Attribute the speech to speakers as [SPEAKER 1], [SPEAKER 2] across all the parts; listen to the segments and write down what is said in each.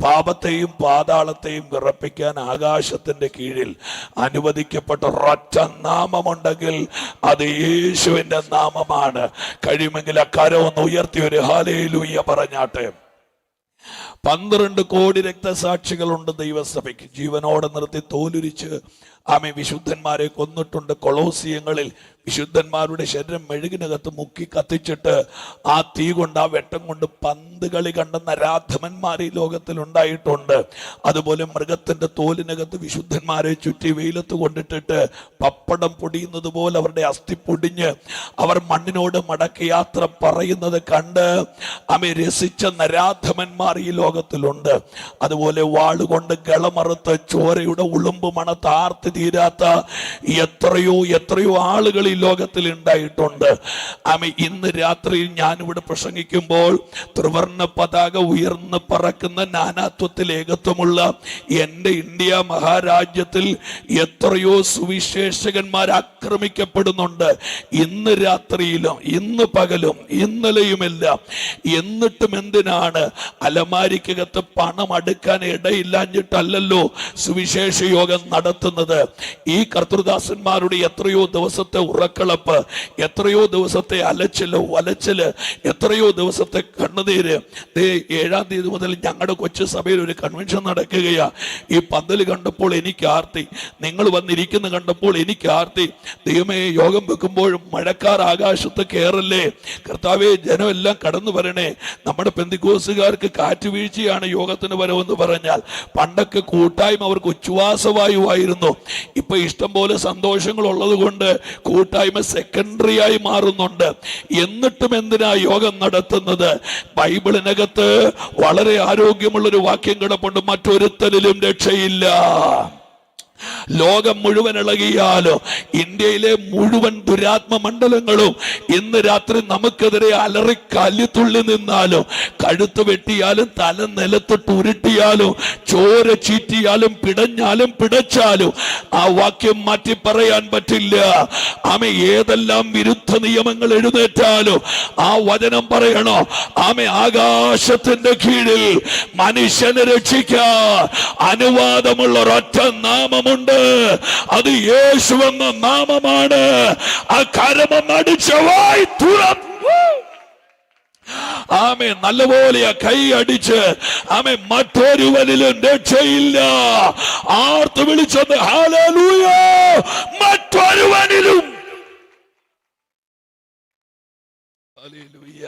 [SPEAKER 1] പാപത്തെയും പാതാളത്തെയും വിറപ്പിക്കാൻ ആകാശത്തിന്റെ കീഴിൽ അനുവദിക്കപ്പെട്ട ഒരൊറ്റ നാമമുണ്ടെങ്കിൽ അത് യേശുവിന്റെ നാമമാണ്. കഴിയുമെങ്കിൽ ആ കരം ഒന്ന് ഉയർത്തി ഒരു ഹല്ലേലൂയ പറഞ്ഞാട്ടെ. 12 കോടി രക്തസാക്ഷികളുണ്ട് ദൈവസഭയ്ക്ക്. ജീവനോടെ നിർത്തി തോലുരിച്ച് വിശുദ്ധന്മാരെ കൊന്നിട്ടുണ്ട്. കൊളോസിയങ്ങളിൽ വിശുദ്ധന്മാരുടെ ശരീരം മെഴുകിനകത്ത് മുക്കി കത്തിച്ചിട്ട് ആ തീ കൊണ്ട്, ആ വെട്ടം കൊണ്ട് പന്ത് കളി കണ്ട നരാധമന്മാർ ഈ ലോകത്തിൽ ഉണ്ടായിട്ടുണ്ട്. അതുപോലെ മൃഗത്തിന്റെ തോലിനകത്ത് വിശുദ്ധന്മാരെ ചുറ്റി വെയിലത്ത് കൊണ്ടിട്ടിട്ട് പപ്പടം പൊടിയുന്നത് പോലെ അവരുടെ അസ്ഥി പൊടിഞ്ഞ് അവർ മണ്ണിനോട് മടക്കി യാത്ര പറയുന്നത് കണ്ട് രസിച്ച നരാധമന്മാർ ഈ ലോകത്തിലുണ്ട്. അതുപോലെ വാളുകൊണ്ട് ഗളമറുത്ത് ചോരയുടെ ഉളുമ്പ് മണത്ത് ആർത്തി തീരാത്ത എത്രയോ എത്രയോ ആളുകൾ ഈ ലോകത്തിൽ ഉണ്ടായിട്ടുണ്ട്. ഇന്ന് രാത്രി ഞാനിവിടെ പ്രസംഗിക്കുമ്പോൾ ത്രിവർണ്ണ പതാക ഉയർന്ന് പറക്കുന്ന നാനാത്വത്തിൽ ഏകത്വമുള്ള എൻ്റെ ഇന്ത്യ മഹാരാജ്യത്തിൽ എത്രയോ സുവിശേഷകന്മാർ ആക്രമിക്കപ്പെടുന്നുണ്ട്. ഇന്ന് രാത്രിയിലും ഇന്ന് പകലും ഇന്നലെയുമെല്ലാം. എന്നിട്ടും എന്തിനാണ്? അലമാരിക്കകത്ത് പണം അടുക്കാൻ ഇടയില്ലാഞ്ഞിട്ടല്ലല്ലോ സുവിശേഷ യോഗം നടത്തുന്നത്. ഈ കർത്തൃദാസന്മാരുടെ എത്രയോ ദിവസത്തെ ഉറക്കളപ്പ്, എത്രയോ ദിവസത്തെ അലച്ചില്, എത്രയോ ദിവസത്തെ കണ്ണുനീര്. 7-ാം തീയതി മുതൽ ഞങ്ങളുടെ കൊച്ചു സഭയിൽ ഒരു കൺവെൻഷൻ നടക്കുകയാ. ഈ പന്തൽ കണ്ടപ്പോൾ എനിക്ക് ആർത്തി, നിങ്ങൾ വന്നിരിക്കുന്ന കണ്ടപ്പോൾ എനിക്ക് ആർത്തി. ദൈവമേ, യോഗം വെക്കുമ്പോഴും മഴക്കാർ ആകാശത്ത് കയറല്ലേ കർത്താവേ, ജനമെല്ലാം കടന്നു വരണേ. നമ്മുടെ പെന്തിക്കോസുകാർക്ക് കാറ്റുവീഴ്ചയാണ് യോഗത്തിന് വരവെന്ന് പറഞ്ഞാൽ, പണ്ടൊക്കെ കൂട്ടായ്മ അവർക്ക് ഉച്ഛ്വാസവായുവായിരുന്നു. ഇപ്പൊ ഇഷ്ടം പോലെ സന്തോഷങ്ങൾ ഉള്ളത് കൊണ്ട് കൂട്ടായ്മ സെക്കൻഡറി ആയി മാറുന്നുണ്ട്. എന്നിട്ടും എന്തിനാ യോഗം നടത്തുന്നത്? ബൈബിളിനകത്ത് വളരെ ആരോഗ്യമുള്ളൊരു വാക്യം കിടപ്പുണ്ട്, മറ്റൊരുത്തലിലും രക്ഷയില്ല. ലോകം മുഴുവൻ ഇളകിയാലോ, ഇന്ത്യയിലെ മുഴുവൻ ദുരാത്മ മണ്ഡലങ്ങളും ഇന്ന് രാത്രി നമുക്കെതിരെ അലറി കല്ലിത്തുള്ളി നിന്നാലും, കഴുത്ത് വെട്ടിയാലും, തല നിലത്തിട്ട് ഉരുട്ടിയാലും, ചോര ചീറ്റിയാലും, പിടഞ്ഞാലും പിടച്ചാലും ആ വാക്യം മാറ്റി പറയാൻ പറ്റില്ല. ഏതെല്ലാം വിരുദ്ധ നിയമങ്ങൾ എഴുന്നേറ്റാലും ആ വചനം പറയണോ? ആകാശത്തിന്റെ കീഴിൽ മനുഷ്യനെ രക്ഷിക്കാൻ അനുവാദമുള്ള ഒരൊറ്റ നാമം ഉണ്ട്. അത് യേശു എന്ന നാമമാണ്. ആ കരമടിച്ചവായി തുറന്നു നല്ലപോലെ കൈ അടിച്ച് മറ്റൊരുവനിലും രക്ഷയില്ല. ആർത്ത് വിളിച്ചത് ഹല്ലേലൂയ, മറ്റൊരുവനിലും. ഹല്ലേലൂയ.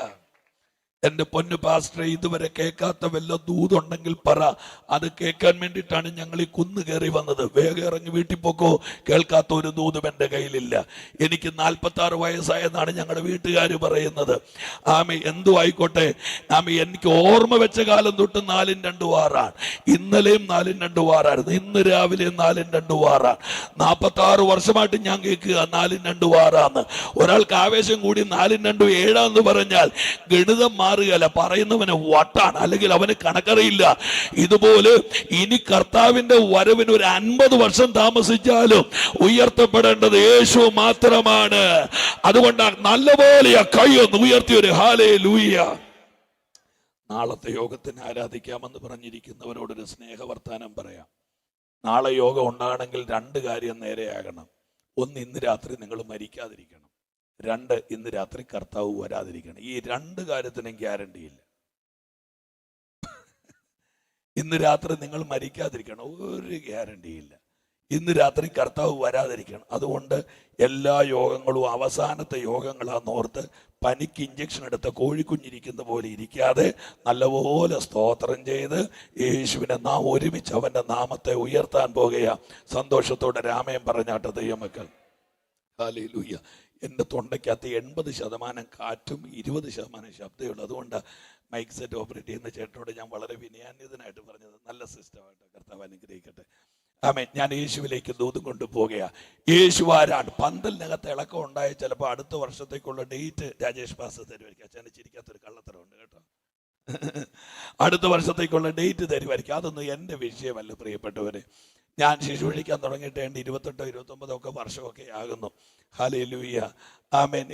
[SPEAKER 1] എന്റെ പൊന്നു പാസ്റ്ററെ, ഇതുവരെ കേൾക്കാത്ത വല്ല ദൂതുണ്ടെങ്കിൽ പറ. അത് കേൾക്കാൻ വേണ്ടിയിട്ടാണ് ഞങ്ങൾ ഈ കുന്ന് കയറി വന്നത്. വേഗം ഇറങ്ങി വീട്ടിൽ പോക്കോ, കേൾക്കാത്ത ഒരു ദൂതും എൻ്റെ കയ്യിലില്ല. എനിക്ക് 46 വയസ്സായെന്നാണ് ഞങ്ങളുടെ വീട്ടുകാർ പറയുന്നത്. എന്തു ആയിക്കോട്ടെ, എനിക്ക് ഓർമ്മ വെച്ച കാലം തൊട്ട് 4-2 വാറാണ്. ഇന്നലെയും 4-2 വാറായിരുന്നു, ഇന്ന് രാവിലെ 4-2 വാറാണ്. 46 വർഷമായിട്ട് ഞാൻ കേൾക്കുക 4-2 വാറാന്ന്. ഒരാൾക്ക് ആവേശം കൂടി 4-2 7 പറഞ്ഞാൽ ഗണിതം മാറുകയല്ല, പറയുന്നവന് വട്ടാണ്, അല്ലെങ്കിൽ അവന് കണക്കറിയില്ല. ഇതുപോലെ ഇനി കർത്താവിന്റെ വരവിന് ഒരു 50 വർഷം താമസിച്ചാലും ഉയർത്തപ്പെടേണ്ടത് യേശു മാത്രമാണ്. അതുകൊണ്ട് നല്ലപോലെ കൈയൊന്ന് ഉയർത്തി ഒരു ഹല്ലേലൂയ. നാളത്തെ യോഗത്തിന് ആരാധിക്കാമെന്ന് പറഞ്ഞിരിക്കുന്നവരോടൊരു സ്നേഹവർത്താനം പറയാം. നാളെ യോഗം ഉണ്ടാകണമെങ്കിൽ 2 കാര്യം നേരെയാകണം. 1, ഇന്ന് രാത്രി നിങ്ങൾ മരിക്കാതിരിക്കണം. 2, ഇന്ന് രാത്രി കർത്താവ് വരാതിരിക്കണം. ഈ 2 കാര്യത്തിനും ഗ്യാരണ്ടിയില്ല. ഇന്ന് രാത്രി നിങ്ങൾ മരിക്കാതിരിക്കണം, ഒരു ഗ്യാരണ്ടിയില്ല. ഇന്ന് രാത്രി കർത്താവ് വരാതിരിക്കണം. അതുകൊണ്ട് എല്ലാ യോഗങ്ങളും അവസാനത്തെ യോഗങ്ങളാന്നോർത്ത് പനിക്ക് ഇഞ്ചക്ഷൻ എടുത്ത കോഴിക്കുഞ്ഞിരിക്കുന്ന പോലെ ഇരിക്കാതെ നല്ലപോലെ സ്തോത്രം ചെയ്ത് യേശുവിനെ നാം ഒരുമിച്ച് അവൻ്റെ നാമത്തെ ഉയർത്താൻ പോകുക. സന്തോഷത്തോടെ രാമയം പറഞ്ഞാട്ടെ ദൈവമക്കൾ. ഹല്ലേലൂയ. എൻ്റെ തൊണ്ടയ്ക്കകത്ത് 80% കാറ്റും 20% ശബ്ദമുള്ളൂ. അതുകൊണ്ട് മൈക്ക് സെറ്റ് ഓപ്പറേറ്റ് ചെയ്യുന്ന ചേട്ടനോട് ഞാൻ വളരെ വിനയാന്വിതനായിട്ട് പറഞ്ഞത്. നല്ല സിസ്റ്റമായിട്ട് കർത്താവ് അനുഗ്രഹിക്കട്ടെ. ഞാൻ യേശുവിലേക്ക് ദൂതും കൊണ്ടുപോകുക. യേശു ആരാണ്? പന്തലിനകത്ത് ഇളക്കം ഉണ്ടായ ചിലപ്പോൾ അടുത്ത വർഷത്തേക്കുള്ള ഡേറ്റ് രാജേഷ് പാസ് തരുമായിരിക്കും. അച്ഛനെ ചിരിക്കാത്തൊരു കള്ളത്തരമുണ്ട് കേട്ടോ. അടുത്ത വർഷത്തേക്കുള്ള ഡേറ്റ് തരുമായിരിക്കും. അതൊന്നും എൻ്റെ വിഷയമല്ല പ്രിയപ്പെട്ടവരെ. ഞാൻ ശുശ്രൂഷിക്കാൻ തുടങ്ങിയിട്ട് 28 29 വർഷമൊക്കെ ആകുന്നു. ഹല്ലേലൂയ, ആമേൻ.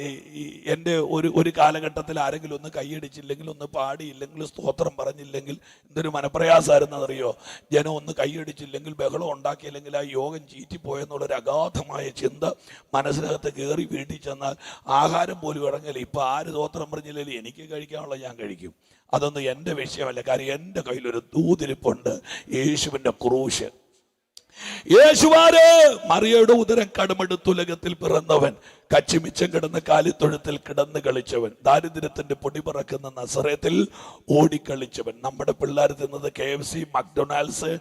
[SPEAKER 1] എൻ്റെ ഒരു കാലഘട്ടത്തിൽ ആരെങ്കിലും ഒന്ന് കൈയടിച്ചില്ലെങ്കിൽ, ഒന്ന് പാടിയില്ലെങ്കിൽ, സ്തോത്രം പറഞ്ഞില്ലെങ്കിൽ എന്തൊരു മനപ്രയാസമായിരുന്നറിയോ? ജനം ഒന്ന് കൈയടിച്ചില്ലെങ്കിൽ, ബഹളം ഉണ്ടാക്കിയില്ലെങ്കിൽ ആ യോഗം ചീറ്റിപ്പോയെന്നുള്ളൊരു അഗാധമായ ചിന്ത മനസ്സിനകത്ത് കയറി വീട്ടിൽ ചെന്നാൽ ആഹാരം പോലും ഇറങ്ങില്ല. ഇപ്പം ആര് സ്തോത്രം പറഞ്ഞില്ലെങ്കിൽ എനിക്ക് കഴിക്കാനുള്ള ഞാൻ കഴിക്കും. അതൊന്നും എൻ്റെ വിഷയമല്ല. കാര്യം എൻ്റെ കയ്യിലൊരു ദൂതിരിപ്പുണ്ട്, യേശുവിൻ്റെ ക്രൂശ്. യേശുവാര് മറിയയുടെ ഉദരം കടമെടുത്തുലകത്തിൽ പിറന്നവൻ, കച്ചിമിച്ചം കിടന്ന് കാലിത്തൊഴുത്തിൽ കിടന്ന് കളിച്ചവൻ, ദാരിദ്ര്യത്തിന്റെ പൊടി പറക്കുന്ന നസറേത്തിൽ ഓടിക്കളിച്ചവൻ. നമ്മുടെ പിള്ളേർ തിന്നത് KFC, മക്ഡൊണാൾഡ്സ്,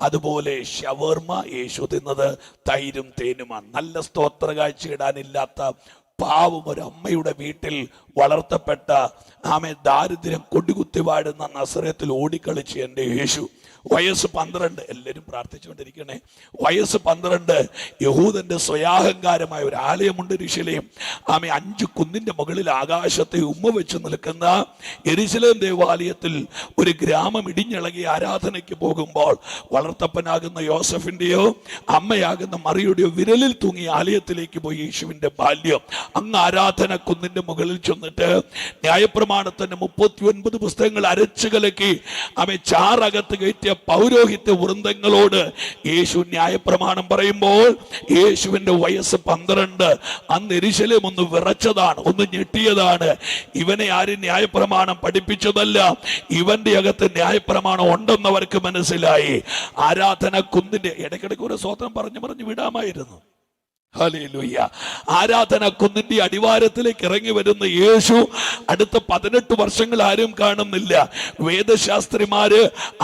[SPEAKER 1] അതുപോലെ ഷവർമ. യേശു തിന്നത് തൈരും തേനുമാണ്. നല്ല സ്തോത്ര കാഴ്ച ഇടാനില്ലാത്ത പാവം ഒരമ്മയുടെ വീട്ടിൽ വളർത്തപ്പെട്ട ദാരിദ്ര്യം കൊടികുത്തി വാഴുന്ന നസറേത്തിൽ ഓടിക്കളിച്ച് എൻ്റെ യേശു. വയസ്സ് 12. എല്ലാവരും പ്രാർത്ഥിച്ചുകൊണ്ടിരിക്കണേ. വയസ്സ് 12. യഹൂദന്റെ സ്വയാഹങ്കാരമായ ഒരു ആലയമുണ്ട് യെരൂശലേം. 5 കുന്നിന്റെ മുകളിൽ ആകാശത്തെ ഉമ്മ വെച്ച് നിൽക്കുന്ന യെരൂശലേം ദേവാലയത്തിൽ ഒരു ഗ്രാമം ഇടിഞ്ഞിളകി ആരാധനയ്ക്ക് പോകുമ്പോൾ വളർത്തപ്പനാകുന്ന യോസഫിന്റെയോ അമ്മയാകുന്ന മറിയുടെയോ വിരലിൽ തൂങ്ങി ആലയത്തിലേക്ക് പോയി യേശുവിന്റെ ബാല്യം. അങ്ങ് ആരാധന കുന്നിന്റെ മുകളിൽ ചെന്നിട്ട് ന്യായപ്രമാണത്തിന്റെ 39 പുസ്തകങ്ങൾ അരച്ചു കലക്കി ചാറകത്ത് കയറ്റിയ പൗരോഹിത്യ വൃന്ദങ്ങളോട് യേശു ന്യായപ്രമാണം പറയുമ്പോൾ യേശുവിന്റെ വയസ്സ് 12. അന്ന് യെരൂശലേം ഒന്ന് വിറച്ചതാണ്, ഒന്ന് ഞെട്ടിയതാണ്. ഇവനെ ആരും ന്യായപ്രമാണം പഠിപ്പിച്ചതല്ല, ഇവന്റെ അകത്ത് ന്യായപ്രമാണം ഉണ്ടെന്നവർക്ക് മനസ്സിലായി. ആരാധന കുന്നിന്റെ ഇടയ്ക്കിടയ്ക്ക് ഒരു സ്വതന്ത്രം പറഞ്ഞു വിടാമായിരുന്നു. ഹല്ലേലൂയ. ആരാധന കുന്നിന്റെ അടിവാരത്തിലേക്ക് ഇറങ്ങി വരുന്ന യേശു അടുത്ത 18 വർഷങ്ങൾ ആരും കാണുന്നില്ല. വേദശാസ്ത്രിമാര്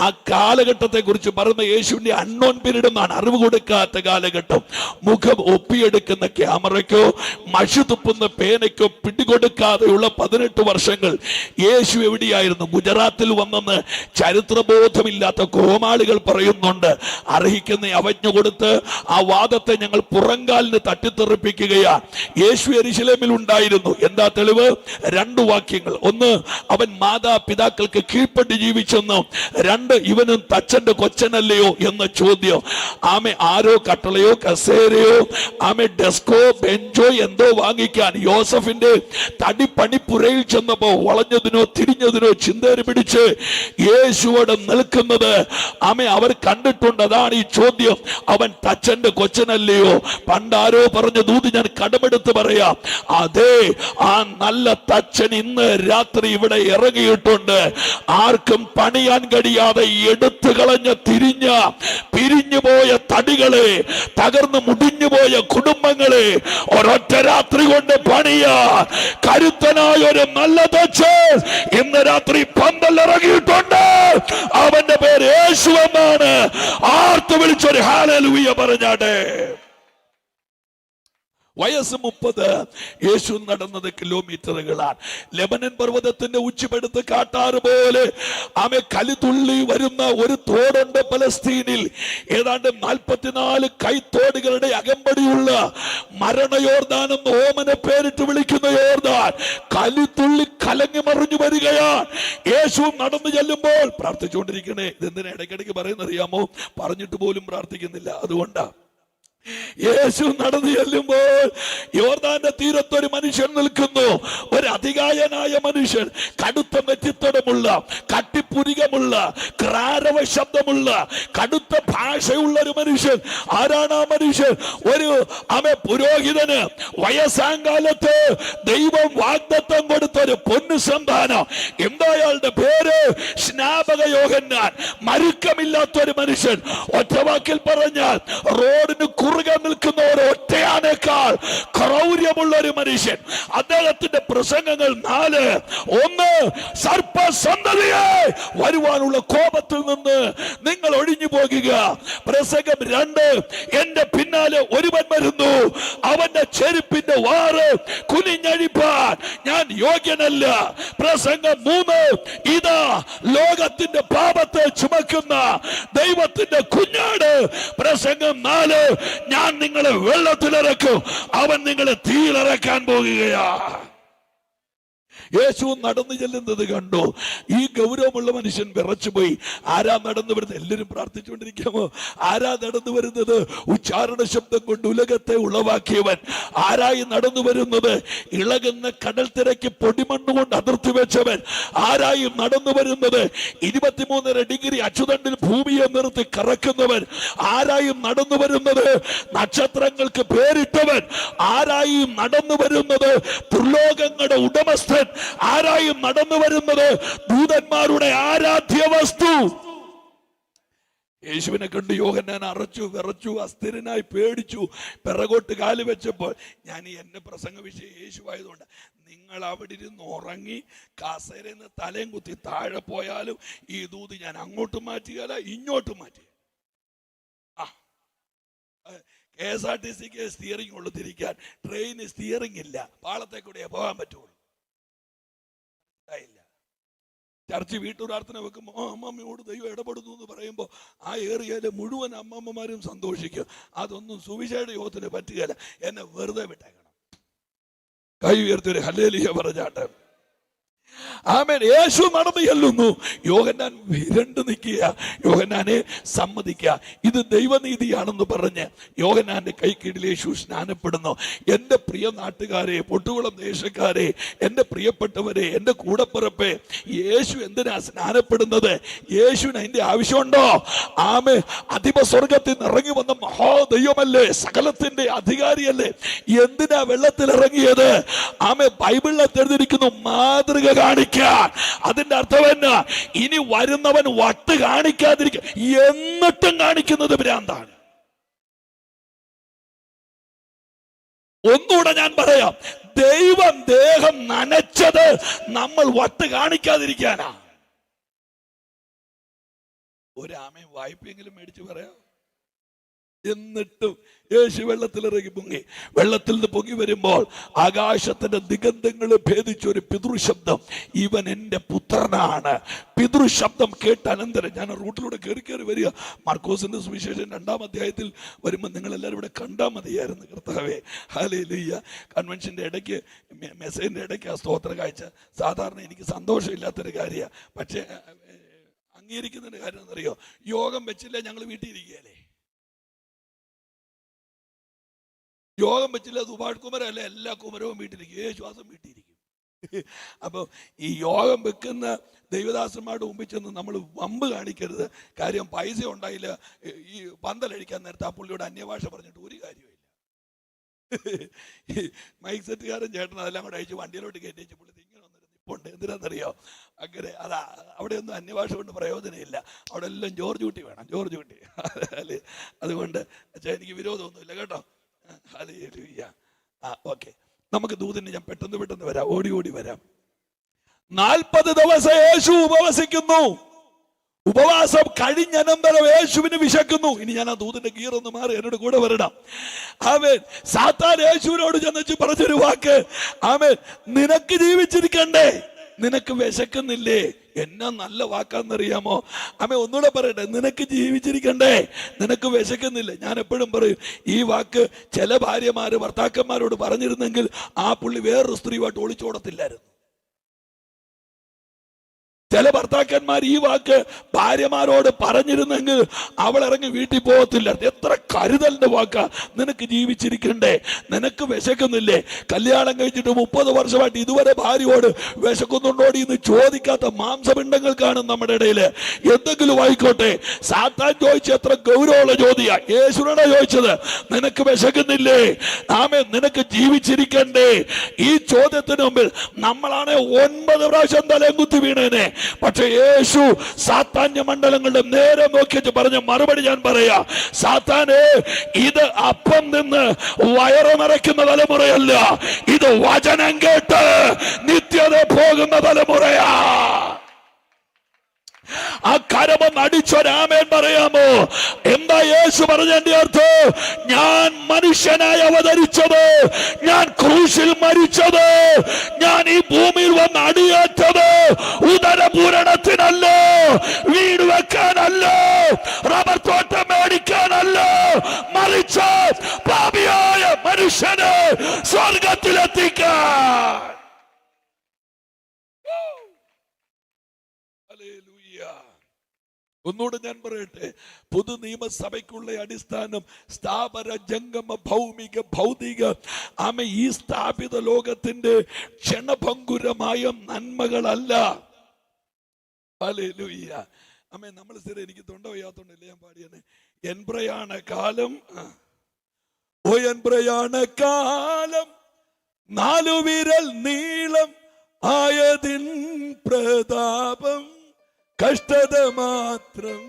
[SPEAKER 1] ആ കാലഘട്ടത്തെ കുറിച്ച് പറയുന്ന യേശുവിന്റെ അൺനോൺ പീരീഡ് എന്നാണ്, അറിവ് കൊടുക്കാത്ത കാലഘട്ടം. മുഖം ഒപ്പിയെടുക്കുന്ന ക്യാമറയ്ക്കോ മഷി തുപ്പുന്ന പേനയ്ക്കോ പിടികൊടുക്കാതെയുള്ള 18 വർഷങ്ങൾ യേശു എവിടെയായിരുന്നു? ഗുജറാത്തിൽ വന്നെന്ന് ചരിത്രബോധമില്ലാത്ത കോമാളികൾ പറയുന്നുണ്ട്. അർഹിക്കുന്ന അവജ്ഞ കൊടുത്ത് ആ വാദത്തെ ഞങ്ങൾ പുറങ്കാലിന് തട്ടിത്തെറിപ്പിക്കുകയാണ്. യേശു യെരൂശലേമിൽ ഉണ്ടായിരുന്നു. എന്താ തെളിവ്? 2 വാക്യങ്ങൾ. 1, അവൻ മാതാപിതാക്കൾക്ക് കീഴ്പ്പെട്ട് ജീവിച്ചെന്നും. 2, ഇവനും തച്ചന്റെ കൊച്ചനല്ലയോ എന്ന ചോദ്യം. ആരോ കട്ടളയോ കസേരയോ ഡെസ്കോ ബെഞ്ചോ എന്തോ വാങ്ങിക്കാൻ യോസഫിന്റെ തടിപ്പണിപ്പുരയിൽ ചെന്നപ്പോ വളഞ്ഞതിനോ തിരിഞ്ഞതിനോ ചിന്തേരി പിടിച്ച് യേശുവോട് നിൽക്കുന്നത് അവർ കണ്ടിട്ടുണ്ട്. അതാണ് ഈ ചോദ്യം. അവൻ തച്ചന്റെ കൊച്ചനല്ലയോ? പണ്ടാരോ പറഞ്ഞ ദൂത് ഞാൻ കടമെടുത്ത് പറയാം. അതെ, ആ നല്ല തച്ചൻ ഇന്ന് രാത്രി ഇവിടെ ഇറങ്ങിയിട്ടുണ്ട്. ആർക്കും പണിയാൻ കഴിയാതെ എടുത്തു കളഞ്ഞ പിരിഞ്ഞുപോയ തടികളെ, തകർന്ന് മുടിഞ്ഞുപോയ കുടുംബങ്ങളെ ഒരൊറ്റ രാത്രി കൊണ്ട് പണിയാൻ കരുത്തനായ ഒരു നല്ല തച്ചൻ ഇന്ന് രാത്രി പന്തൽ ഇറങ്ങിയിട്ടുണ്ട്. അവന്റെ പേര് യേശു എന്നാണ്. ആർത്ത് വിളിച്ചൊരു ഹല്ലേലൂയ പറഞ്ഞാട്ടെ. വയസ്സ് 30. യേശു നടന്നത് കിലോമീറ്ററുകളാണ്. ലെബനൻ പർവ്വതത്തിന്റെ ഉച്ചിപ്പെടുത്ത് കാട്ടാറ് പോലെ കലിതുള്ളി വരുന്ന ഒരു തോടുണ്ട് പലസ്തീനിൽ. ഏതാണ്ട് 44 കൈത്തോടുകളുടെ അകമ്പടിയുള്ള മരണയോർദാൻ എന്ന് ഓമനെ പേരിട്ട് വിളിക്കുന്ന യോർദാൻ കലിതുള്ളി കലങ്ങി മറിഞ്ഞു വരികയാണ്. യേശു നടന്നു ചെല്ലുമ്പോൾ പ്രാർത്ഥിച്ചുകൊണ്ടിരിക്കണേ. ഇതെന്തിനാ ഇടയ്ക്കിടയ്ക്ക് പറയുന്നറിയാമോ? പറഞ്ഞിട്ട് പോലും പ്രാർത്ഥിക്കുന്നില്ല. അതുകൊണ്ടാ യേശു നടന്നു ചെല്ലുമ്പോൾ യോർദാന്റെ തീരത്തൊരു മനുഷ്യൻ നിൽക്കുന്നു. ഒരു അതികായനായ മനുഷ്യൻ, കടുത്ത നെറ്റിത്തടമുള്ള, കട്ടിപ്പുരികമുള്ള, ക്രാരവ ശബ്ദമുള്ള, കടുത്ത ഭാഷയുള്ള ഒരു മനുഷ്യൻ. ആരാണ് ആ മനുഷ്യൻ? ഒരു പുരോഹിതന് വയസ്സാങ്കാലത്ത് ദൈവം വാഗ്ദത്തം കൊടുത്തൊരു പൊന്നു സന്താനം. എന്താ അയാളുടെ പേര്? സ്നാപക യോഹന്നാൻ. മരുക്കമില്ലാത്തൊരു മനുഷ്യൻ. ഒറ്റവാക്കിൽ പറഞ്ഞാൽ റോഡിന് കുറുകെ നിൽക്കുന്ന ഒരു ഒറ്റയാനേക്കാൾ ക്രൗര്യമുള്ള ഒരു മനുഷ്യൻ. അദ്ദേഹത്തിന്റെ പ്രസംഗങ്ങൾ 4. 1, സർപ്പസന്തതിയെ വരുവാനുള്ള കോപത്തിൽ നിന്ന് നിങ്ങൾ ഒഴിഞ്ഞു പോകുക. പ്രസംഗം 2, എന്റെ പിന്നാലെ ഒരുവൻ വരുന്നു, അവന്റെ ചെരുപ്പിന്റെ വാറ് കുനിഞ്ഞഴിപ്പാൻ ഞാൻ യോഗ്യനല്ല. പ്രസംഗം 3, ഇതാ ലോകത്തിന്റെ പാപത്തെ ചുമക്കുന്ന ദൈവത്തിന്റെ കുഞ്ഞാട്. പ്രസംഗം 4, ഞാൻ നിങ്ങളെ വെള്ളത്തിലിറക്കും, അവൻ നിങ്ങളെ തീയിലിറക്കാൻ പോകുകയാ. യേശു നടന്നു ചെല്ലുന്നത് കണ്ടു. ഈ ഗൗരവമുള്ള മനുഷ്യൻ വിറച്ചുപോയി. ആരാ നടന്നു വരുന്നത്? എല്ലാവരും പ്രാർത്ഥിച്ചുകൊണ്ടിരിക്കാമോ? ആരാ നടന്നു വരുന്നത്? ഉച്ചാരണ ശബ്ദം കൊണ്ട് ഉലകത്തെ ഉളവാക്കിയവൻ. ആരായി നടന്നു വരുന്നത്? ഇളകുന്ന കടൽ തിരക്ക് പൊടിമണ്ണ് കൊണ്ട് അതിർത്തി വെച്ചവൻ. ആരായും നടന്നു വരുന്നത്? 23.5 ഡിഗ്രി അച്ചുതണ്ടിൽ ഭൂമിയെ നിർത്തി കറക്കുന്നവൻ. ആരായും നടന്നു വരുന്നത്? നക്ഷത്രങ്ങൾക്ക് പേരിട്ടവൻ. ആരായും നടന്നു വരുന്നത്? ദുർലോകങ്ങളുടെ ഉടമസ്ഥൻ. ആരായും നടന്നു വരുന്നത്? ദൂതന്മാരുടെ ആരാധ്യ വസ്തു. യേശുവിനെ കണ്ട് യോഹന്നാൻ അറച്ചു, വിറച്ചു, അസ്ഥിരനായി പേടിച്ചു. പിറകോട്ട് കാല് വെച്ചപ്പോൾ, ഞാൻ എന്നെ പ്രസംഗ വിഷയം യേശു ആയതുകൊണ്ട്, നിങ്ങൾ അവിടെ ഇരുന്ന് ഉറങ്ങി കാസേരയിൽ നിന്ന് തലയും കുത്തി താഴെ പോയാലും ഈ ദൂത് ഞാൻ അങ്ങോട്ട് മാറ്റുകയല്ല, ഇങ്ങോട്ട് മാറ്റി. KSRTCക്ക് സ്റ്റിയറിംഗ് ഉള്ളു തിരിക്കാൻ, ട്രെയിന് സ്റ്റിയറിംഗ് ഇല്ല, പാളത്തെ കൂടെ പോകാൻ പറ്റുള്ളൂ. ചർച്ച് വീട്ടുപ്രാർത്ഥന വെക്കുമ്പോൾ അമ്മമ്മയോട് ദൈവം ഇടപെടുന്നു എന്ന് പറയുമ്പോൾ ആ ഏറിയയിലെ മുഴുവൻ അമ്മമ്മമാരും സന്തോഷിക്കും. അതൊന്നും സുവിശേഷ യോഗത്തിന് പറ്റുകയില്ല. എന്നെ വെറുതെ വിട്ടേക്കണം. കൈ ഉയർത്തി ഹല്ലേലൂയ പറഞ്ഞാട്ടെ. ആമേൻ. യേശു നടന്നു ചെല്ലുന്നു. യോഹന്നാൻ വിരണ്ടു നിൽക്കുക. യോഹന്നാനെ സമ്മതിക്കുക. ഇത് ദൈവനീതിയാണെന്ന് പറഞ്ഞ് യോഹന്നാന്റെ കൈക്കീഴിൽ യേശു സ്നാനപ്പെടുന്നു. എൻ്റെ പ്രിയ നാട്ടുകാരെ, പൊട്ടുകുളം ദേശക്കാരെ, എൻ്റെ പ്രിയപ്പെട്ടവരെ, എൻ്റെ കൂടപ്പിറപ്പെ, യേശു എന്തിനാ സ്നാനപ്പെടുന്നത്? യേശുവിന് അതിന്റെ ആവശ്യമുണ്ടോ? ആമേ. അധിപസ്വർഗത്തിൽ നിന്ന് ഇറങ്ങി വന്ന മഹാദൈവമല്ലേ, സകലത്തിന്റെ അധികാരിയല്ലേ, എന്തിനാ വെള്ളത്തിൽ ഇറങ്ങിയത്? ആമേ. ബൈബിളിൽ എഴുതിയിരിക്കുന്നു മാതൃക കാണിക്കാൻ. അതിന്റെ അർത്ഥം എന്നാ? ഇനി വരുന്നവൻ വട്ട് കാണിക്കാതിരിക്കുക, എന്നിട്ടും കാണിക്കുന്നത് ഭ്രാന്താണ്. ഒന്നുകൂടെ ഞാൻ പറയാം, ദൈവം ദേഹം നനച്ചത് നമ്മൾ വട്ട് കാണിക്കാതിരിക്കാനാ. ഒരു ആമയും വായ്പയെങ്കിലും മേടിച്ചു പറയാം. എന്നിട്ടും യേശു വെള്ളത്തിലിറങ്ങി പൊങ്ങി. വെള്ളത്തിൽ നിന്ന് പൊങ്ങി വരുമ്പോൾ ആകാശത്തിന്റെ ദിഗന്ധങ്ങൾ ഭേദിച്ചൊരു പിതൃശബ്ദം, ഇവൻ എൻ്റെ പുത്രനാണ്. പിതൃശബ്ദം കേട്ട അനന്തരം ഞാൻ റൂട്ടിലൂടെ കയറി വരിക. മാർക്കോസിന്റെ സുവിശേഷം 2-ാം അധ്യായത്തിൽ വരുമ്പോൾ നിങ്ങൾ എല്ലാവരും ഇവിടെ കണ്ടാൽ മതിയായിരുന്നു. കർത്താവേ, ഹല്ലേലൂയ. കൺവെൻഷന്റെ ഇടയ്ക്ക്, മെസ്സേജിന്റെ ഇടയ്ക്ക് ആ സ്തോത്ര കാഴ്ച സാധാരണ എനിക്ക് സന്തോഷമില്ലാത്തൊരു കാര്യമാണ്. പക്ഷേ അംഗീകരിക്കുന്നതിന്റെ കാര്യം എന്നറിയോ? യോഗം വെച്ചില്ല, ഞങ്ങൾ വീട്ടിൽ ഇരിക്കുകയല്ലേ. യോഗം വെച്ചില്ല, സുഭാഷ് കുമരല്ല, എല്ലാ കുമരവും വീട്ടിലിരിക്കും, യേശുവാസം വീട്ടിലിരിക്കും. അപ്പോൾ ഈ യോഗം വെക്കുന്ന ദൈവദാസന്മാരുടെ മുമ്പിൽ ചെന്ന് നമ്മൾ വമ്പ് കാണിക്കരുത്. കാര്യം പൈസ ഉണ്ടായില്ല, ഈ പന്തലഴിക്കാൻ നേരത്തെ ആ പുള്ളിയോട് അന്യഭാഷ പറഞ്ഞിട്ട് ഒരു കാര്യമില്ല. മൈക്ക് സെറ്റുകാരൻ ചേട്ടൻ അതെല്ലാം കൂടെ അയച്ച് വണ്ടിയിലോട്ട് കയറ്റി പുള്ളി ഇങ്ങനെ വന്നിട്ട് നിപ്പുണ്ട്. എന്തിനാണെന്നറിയോ? അങ്ങനെ അതാ അവിടെ ഒന്നും അന്യഭാഷ കൊണ്ട് പ്രയോജനമില്ല. അവിടെ എല്ലാം ജോർജ് കുട്ടി വേണം, ജോർജ് കുട്ടി. അതുകൊണ്ട് അച്ഛാ എനിക്ക് വിരോധമൊന്നുമില്ല കേട്ടോ. ഹല്ലേലൂയ. ഓക്കെ, നമുക്ക് ദൂതിന് ഞാൻ പെട്ടെന്ന് വരാം, ഓടി വരാം. 40 ദിവസം യേശു ഉപവസിക്കുന്നു. ഉപവാസം കഴിഞ്ഞനന്തരം യേശുവിന് വിശക്കുന്നു. ഇനി ഞാൻ ആ ദൂതിന്റെ ഗീറൊന്ന് മാറി എന്നോട് കൂടെ വരണം. ആമേൻ. സാത്താൻ യേശുവിനോട് ചെന്നിച്ച് പറഞ്ഞൊരു വാക്ക്, ആമേൻ, നിനക്ക് ജീവിച്ചിരിക്കണ്ടേ, നിനക്ക് വിശക്കുന്നില്ലേ? എന്നാ നല്ല വാക്കാന്നറിയാമോ? ആമേ, ഒന്നുകൂടെ പറയട്ടെ, നിനക്ക് ജീവിച്ചിരിക്കണ്ടേ, നിനക്ക് വിശക്കുന്നില്ല. ഞാൻ എപ്പോഴും പറയും, ഈ വാക്ക് ചില ഭാര്യമാര് ഭർത്താക്കന്മാരോട് പറഞ്ഞിരുന്നെങ്കിൽ ആ പുള്ളി വേറൊരു സ്ത്രീയുമായിട്ട് ഒളിച്ചോടത്തില്ലായിരുന്നു. ചില ഭർത്താക്കന്മാർ ഈ വാക്ക് ഭാര്യമാരോട് പറഞ്ഞിരുന്നെങ്കിൽ അവൾ ഇറങ്ങി വീട്ടിൽ പോകത്തില്ല. എത്ര കരുതലിന്റെ വാക്കാ. നിനക്ക് ജീവിച്ചിരിക്കണ്ടേ, നിനക്ക് വിശക്കുന്നില്ലേ? കല്യാണം കഴിച്ചിട്ട് 30 വർഷമായിട്ട് ഇതുവരെ ഭാര്യയോട് വിശക്കുന്നുണ്ടോടി എന്ന് ചോദിക്കാത്ത മാംസപിണ്ഡങ്ങൾ കാണും നമ്മുടെ ഇടയിൽ. എന്തെങ്കിലും ആയിക്കോട്ടെ. സാത്താൻ ചോദിച്ച എത്ര ഗൗരവമുള്ള ചോദ്യാ. യേശുവിനോടാ ചോദിച്ചത്, നിനക്ക് വിശക്കുന്നില്ലേ, ആമേ, നിനക്ക് ജീവിച്ചിരിക്കണ്ടേ? ഈ ചോദ്യത്തിന് മുമ്പിൽ നമ്മളാണ് 9 പ്രാവശ്യം തലയും കുത്തി വീണേനെ. പക്ഷെ യേശു സാത്താന്യ മണ്ഡലങ്ങളുടെ നേരെ നോക്കിയിട്ട് പറഞ്ഞ മറുപടി ഞാൻ പറയാ, സാത്താനെ, ഇത് അപ്പം നിന്ന് വയറ് നിറയ്ക്കുന്ന തലമുറയല്ല, ഇത് വചനം കേട്ട് നിത്യത പോകുന്ന തലമുറയാ. ആ കരമൊന്ന് അടിച്ചൊരാമേൻ പറയാമോ? എന്താ യേശു പറഞ്ഞതിന്റെ അർത്ഥം? ഞാൻ മനുഷ്യനായി അവതരിച്ചത്, ഞാൻ ക്രൂശിൽ മരിച്ചത്, ഞാൻ ഈ ഭൂമിയിൽ വന്ന് അടിയേറ്റത് ഉദരപൂരണത്തിനല്ല, വീട് വെക്കാനല്ല, റബ്ബർ തോട്ടം മേടിക്കാനല്ല, മറിച്ച് പാപിയായ മനുഷ്യനെ സ്വർഗത്തിലെത്തിക്കാൻ. ഒന്നുകൂടെ ഞാൻ പറയട്ടെ, പുതു നിയമസഭയ്ക്കുള്ള അടിസ്ഥാനം സ്ഥാപന ജംഗമ ഭൗമിക ഭൗതിക ഈ സ്ഥാപിത ലോകത്തിന്റെ ക്ഷണഭങ്കുരമായ നന്മകളല്ല. ഹല്ലേലൂയ. നമ്മൾ സ്ഥിരം, എനിക്ക് തൊണ്ട വയ്യാത്തോണ്ടല്ലേ ഞാൻ പാടിയാണ്. എൻ പ്രയാണ കാലം, ഓ എൻ പ്രയാണ കാലം 4 വിരൽ നീളം ആയതിൻ പ്രതാപം കഷ്ടത മാത്രം.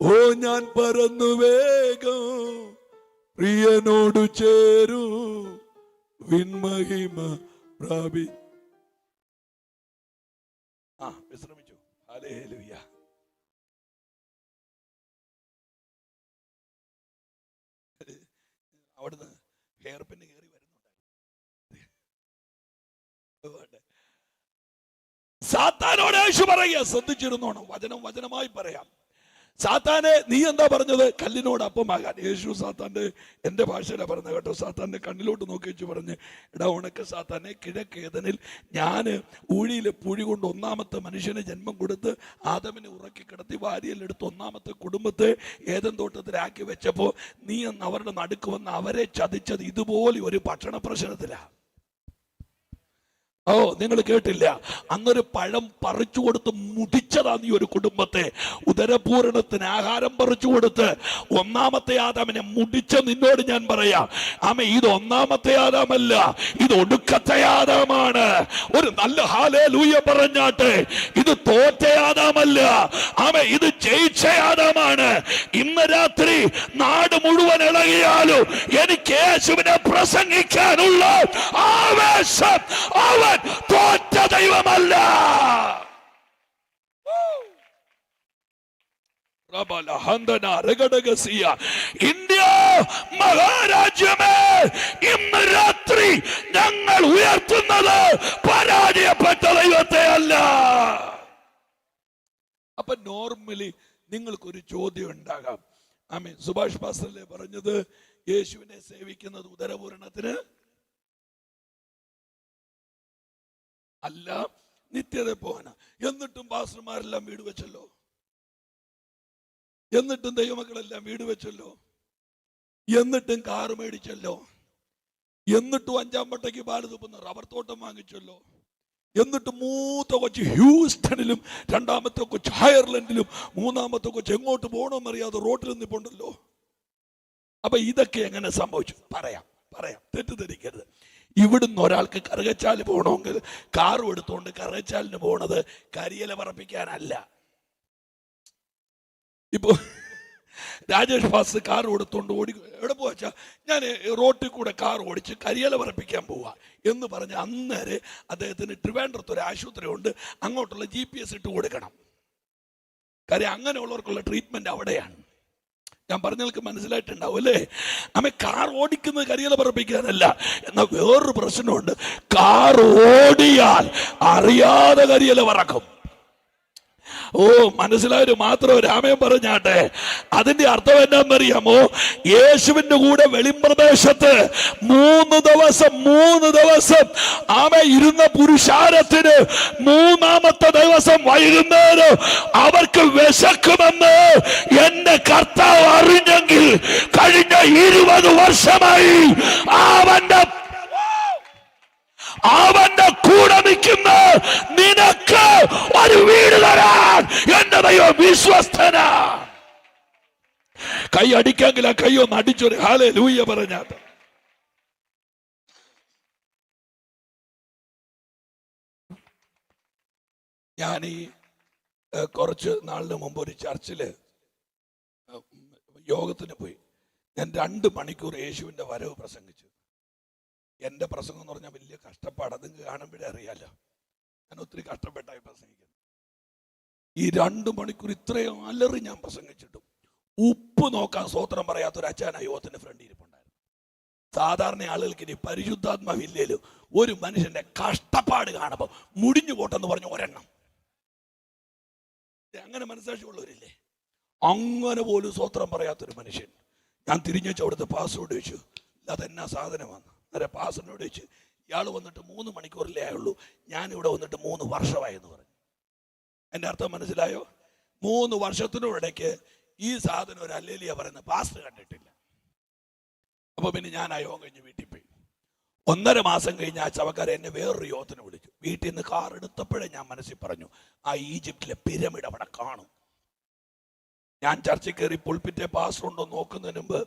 [SPEAKER 1] ഓ ഞാൻ പറന്നു വേഗം പ്രിയനോടു ചേരൂ വിൺമഹിമ പ്രാപി. വിശ്രമിച്ചു. ഹല്ലേലൂയ. അവിടുന്ന് ഹെയർ പിന്ന് കയറി വരുന്നുണ്ട്. സാത്താനോട് യേശു പറയുക, ശ്രദ്ധിച്ചിരുന്നോണം, വചനമായി പറയാം. സാത്താനെ നീ എന്താ പറഞ്ഞത്? കല്ലിനോട് അപ്പമാകാൻ. യേശു സാത്താന്റെ, എന്റെ ഭാഷയിലാണ് പറഞ്ഞത് കേട്ടോ, സാത്താന്റെ കണ്ണിലോട്ട് നോക്കി വെച്ച് പറഞ്ഞ്, എടാ ഉണക്ക സാത്താനെ, കിഴക്കേതനിൽ ഞാൻ ഊഴിയിലെ പുഴി കൊണ്ട് 1ാമത്തെ മനുഷ്യന് ജന്മം കൊടുത്ത് ആദമിനെ ഉറക്കി കിടത്തി വാരിയെടുത്ത് 1ാമത്തെ കുടുംബത്തെ ഏദൻ തോട്ടത്തിലാക്കി വെച്ചപ്പോ നീ എന്ന് അവരുടെ നടുക്ക് വന്ന് അവരെ ചതിച്ചത് ഇതുപോലെ ഒരു ഭക്ഷണ പ്രശ്നത്തിലാണ്. നിങ്ങൾ കേട്ടില്ല? അന്നൊരു പഴം പറിച്ചു കൊടുത്ത് മുടിച്ചതാ നീ ഒരു കുടുംബത്തെ. ഉദരപൂരണത്തിന് ആഹാരം പറിച്ചു കൊടുത്ത് 1ാമത്തെ ആദാമിനെ മുടിച്ച നിന്നോട് ഞാൻ പറയാം, ഇത് 1ാമത്തെ ആദാമല്ല, ഇത് ഒടുക്കത്തെ ആദാമാണ്. ഒരു നല്ല ഹല്ലേലൂയ പറഞ്ഞാട്ടെ. ഇത് തോറ്റ ആദാമല്ല, ഇത് ജയിച്ച ആദാമാണ്. ഇന്ന് രാത്രി നാട് മുഴുവൻ ഇളകിയാലും എനിക്ക് യേശുവിനെ പ്രസംഗിക്കാനുള്ള ആവേശം അവൻ തോറ്റ ദൈവമല്ല. ഇന്ത്യ മഹാരാജ്യമേ, ഇന്ന് രാത്രി ഞങ്ങൾ ഉയർത്തുന്നത് പരാജയപ്പെട്ട ദൈവത്തെ അല്ല. അപ്പൊ നോർമലി നിങ്ങൾക്കൊരു ചോദ്യം ഉണ്ടാകാം. സുഭാഷ് പാസ്റ്ററല്ലേ പറഞ്ഞത്, യേശുവിനെ സേവിക്കുന്നത് ഉദരപൂരണത്തിന് അല്ല, നിത്യത പോകാനാ. എന്നിട്ടും പാസ്റ്റർമാരെല്ലാം വീട് വെച്ചല്ലോ, എന്നിട്ടും ദൈവമക്കളെല്ലാം വീട് വെച്ചല്ലോ, എന്നിട്ടും കാറ് മേടിച്ചല്ലോ, എന്നിട്ടും 5ാം പട്ടയ്ക്ക് പാല് തുപ്പുന്ന റബ്ബർ തോട്ടം വാങ്ങിച്ചല്ലോ, എന്നിട്ട് മൂത്ത കൊച്ച് ഹ്യൂസ്റ്റണിലും 2ാമത്തെ കൊച്ച് അയർലൻഡിലും 3ാമത്തെ കൊച്ച് എങ്ങോട്ട് പോകണമെന്നറിയാതെ റോട്ടിൽ നിന്നിപ്പോണ്ടല്ലോ. അപ്പൊ ഇതൊക്കെ എങ്ങനെ സംഭവിച്ചു? പറയാം, തെറ്റിദ്ധരിക്കരുത്. ഇവിടുന്ന് ഒരാൾക്ക് കറുകച്ചാല് പോകണമെങ്കിൽ കാറും എടുത്തുകൊണ്ട് കറുകച്ചാലിന് പോണത് കരിയില പറപ്പിക്കാനല്ല. ഇപ്പോ രാജേഷ് ഫാസ് കാർ കൊടുത്തോണ്ട് ഓടി എവിടെ പോവാ, ഞാൻ റോട്ടിൽ കൂടെ കാർ ഓടിച്ച് കരിയില പറപ്പിക്കാൻ പോവാ എന്ന് പറഞ്ഞ് അന്നേരം അദ്ദേഹത്തിന് ട്രിവാൻഡ്രത്ത് ഒരു ആശുപത്രി ഉണ്ട്, അങ്ങോട്ടുള്ള GPS ഇട്ട് കൊടുക്കണം. കാര്യം അങ്ങനെയുള്ളവർക്കുള്ള ട്രീറ്റ്മെന്റ് അവിടെയാണ്. ഞാൻ പറഞ്ഞവർക്ക് മനസ്സിലായിട്ടുണ്ടാവും അല്ലേ? കാർ ഓടിക്കുന്നത് കരിയില പറപ്പിക്കാനല്ല. എന്നാൽ വേറൊരു പ്രശ്നമുണ്ട്, കാർ ഓടിയാൽ അറിയാതെ കരിയില പറക്കും. മനസ്സിലായൊരു മാത്രം രാമൻ പറഞ്ഞാട്ടെ. അതിന്റെ അർത്ഥം എന്താണെന്നറിയാമോ? യേശുവിന്റെ കൂടെ വെളിമ്പ്രദേശത്ത് 3 ദിവസം ഇരുന്ന പുരുഷാരത്തിന് 3ാമത്തെ ദിവസം വൈകുന്നേരം അവർക്ക് വിശക്കുമെന്ന് എന്റെ കർത്താവ് അറിഞ്ഞെങ്കിൽ കഴിഞ്ഞ 20 വർഷമായി അവന്റെ കൂടെ നിൽക്കുന്ന നിനക്ക് ഒരു വീട് തരാൻ എന്റെ ദൈവം വിശ്വസ്തന. കൈ അടിക്കാമെങ്കിൽ ആ കൈ ഒന്ന് അടിച്ചൊരു ഹല്ലേലൂയ പറഞ്ഞാട്ട്. ഞാൻ ഈ കുറച്ച് നാളിന് മുമ്പ് ഒരു ചർച്ചില് യോഗത്തിന് പോയി. ഞാൻ 2 മണിക്കൂർ യേശുവിന്റെ വരവ് പ്രസംഗിച്ചു. എന്റെ പ്രസംഗം എന്ന് പറഞ്ഞാൽ വലിയ കഷ്ടപ്പാട്, അത് കാണുമ്പോഴേ അറിയാലോ. ഞാൻ ഒത്തിരി കഷ്ടപ്പെട്ടായി പ്രസംഗിക്കുന്നു. ഈ 2 മണിക്കൂർ ഇത്രയും അലറി ഞാൻ പ്രസംഗിച്ചിട്ടും ഉപ്പ് നോക്കാൻ സ്വോത്രം പറയാത്തൊരു അച്ഛൻ യോഗത്തിന്റെ ഫ്രണ്ട് ഇരിപ്പുണ്ടായിരുന്നു. സാധാരണ ആളുകൾക്ക് ഇനി പരിശുദ്ധാത്മാവില്ലേലും ഒരു മനുഷ്യന്റെ കഷ്ടപ്പാട് കാണുമ്പോൾ മുടിഞ്ഞു പോട്ടെന്ന് പറഞ്ഞ ഒരെണ്ണം. അങ്ങനെ മനസ്സാക്ഷിയുള്ളവരില്ലേ? അങ്ങനെ പോലും സ്വോത്രം പറയാത്തൊരു മനുഷ്യൻ. ഞാൻ തിരിഞ്ഞു വെച്ച് അവിടുത്തെ പാസ്വേഡ് വെച്ചു, അതെന്നാ സാധനമാണ്. അന്നേരം പാസ്റ്ററിനോട് വെച്ച്, ഇയാൾ വന്നിട്ട് 3 മണിക്കൂറിലേ ആയുള്ളൂ, ഞാനിവിടെ വന്നിട്ട് 3 വർഷമായി എന്ന് പറഞ്ഞു. എൻ്റെ അർത്ഥം മനസ്സിലായോ? 3 വർഷത്തിനിടയ്ക്ക് ഈ സാധനം ഒരു ഹല്ലേലൂയ പറയുന്ന പാസ്റ്റർ കണ്ടിട്ടില്ല. അപ്പൊ പിന്നെ ഞാൻ ആ യോഗം കഴിഞ്ഞ് വീട്ടിൽ പോയി. 1.5 മാസം കഴിഞ്ഞ് ആ ചവക്കാരൻ എന്നെ വേറൊരു യോഗത്തിന് വിളിച്ചു. വീട്ടിൽ നിന്ന് കാർ എടുത്തപ്പോഴേ ഞാൻ മനസ്സിൽ പറഞ്ഞു, ആ ഈജിപ്തിലെ പിരമിഡ് അവിടെ കാണും. ഞാൻ ചർച്ചയിൽ കയറി പുൾപിറ്റെ പാസ്റ്റർ ഉണ്ടോ നോക്കുന്നതിന് മുമ്പ്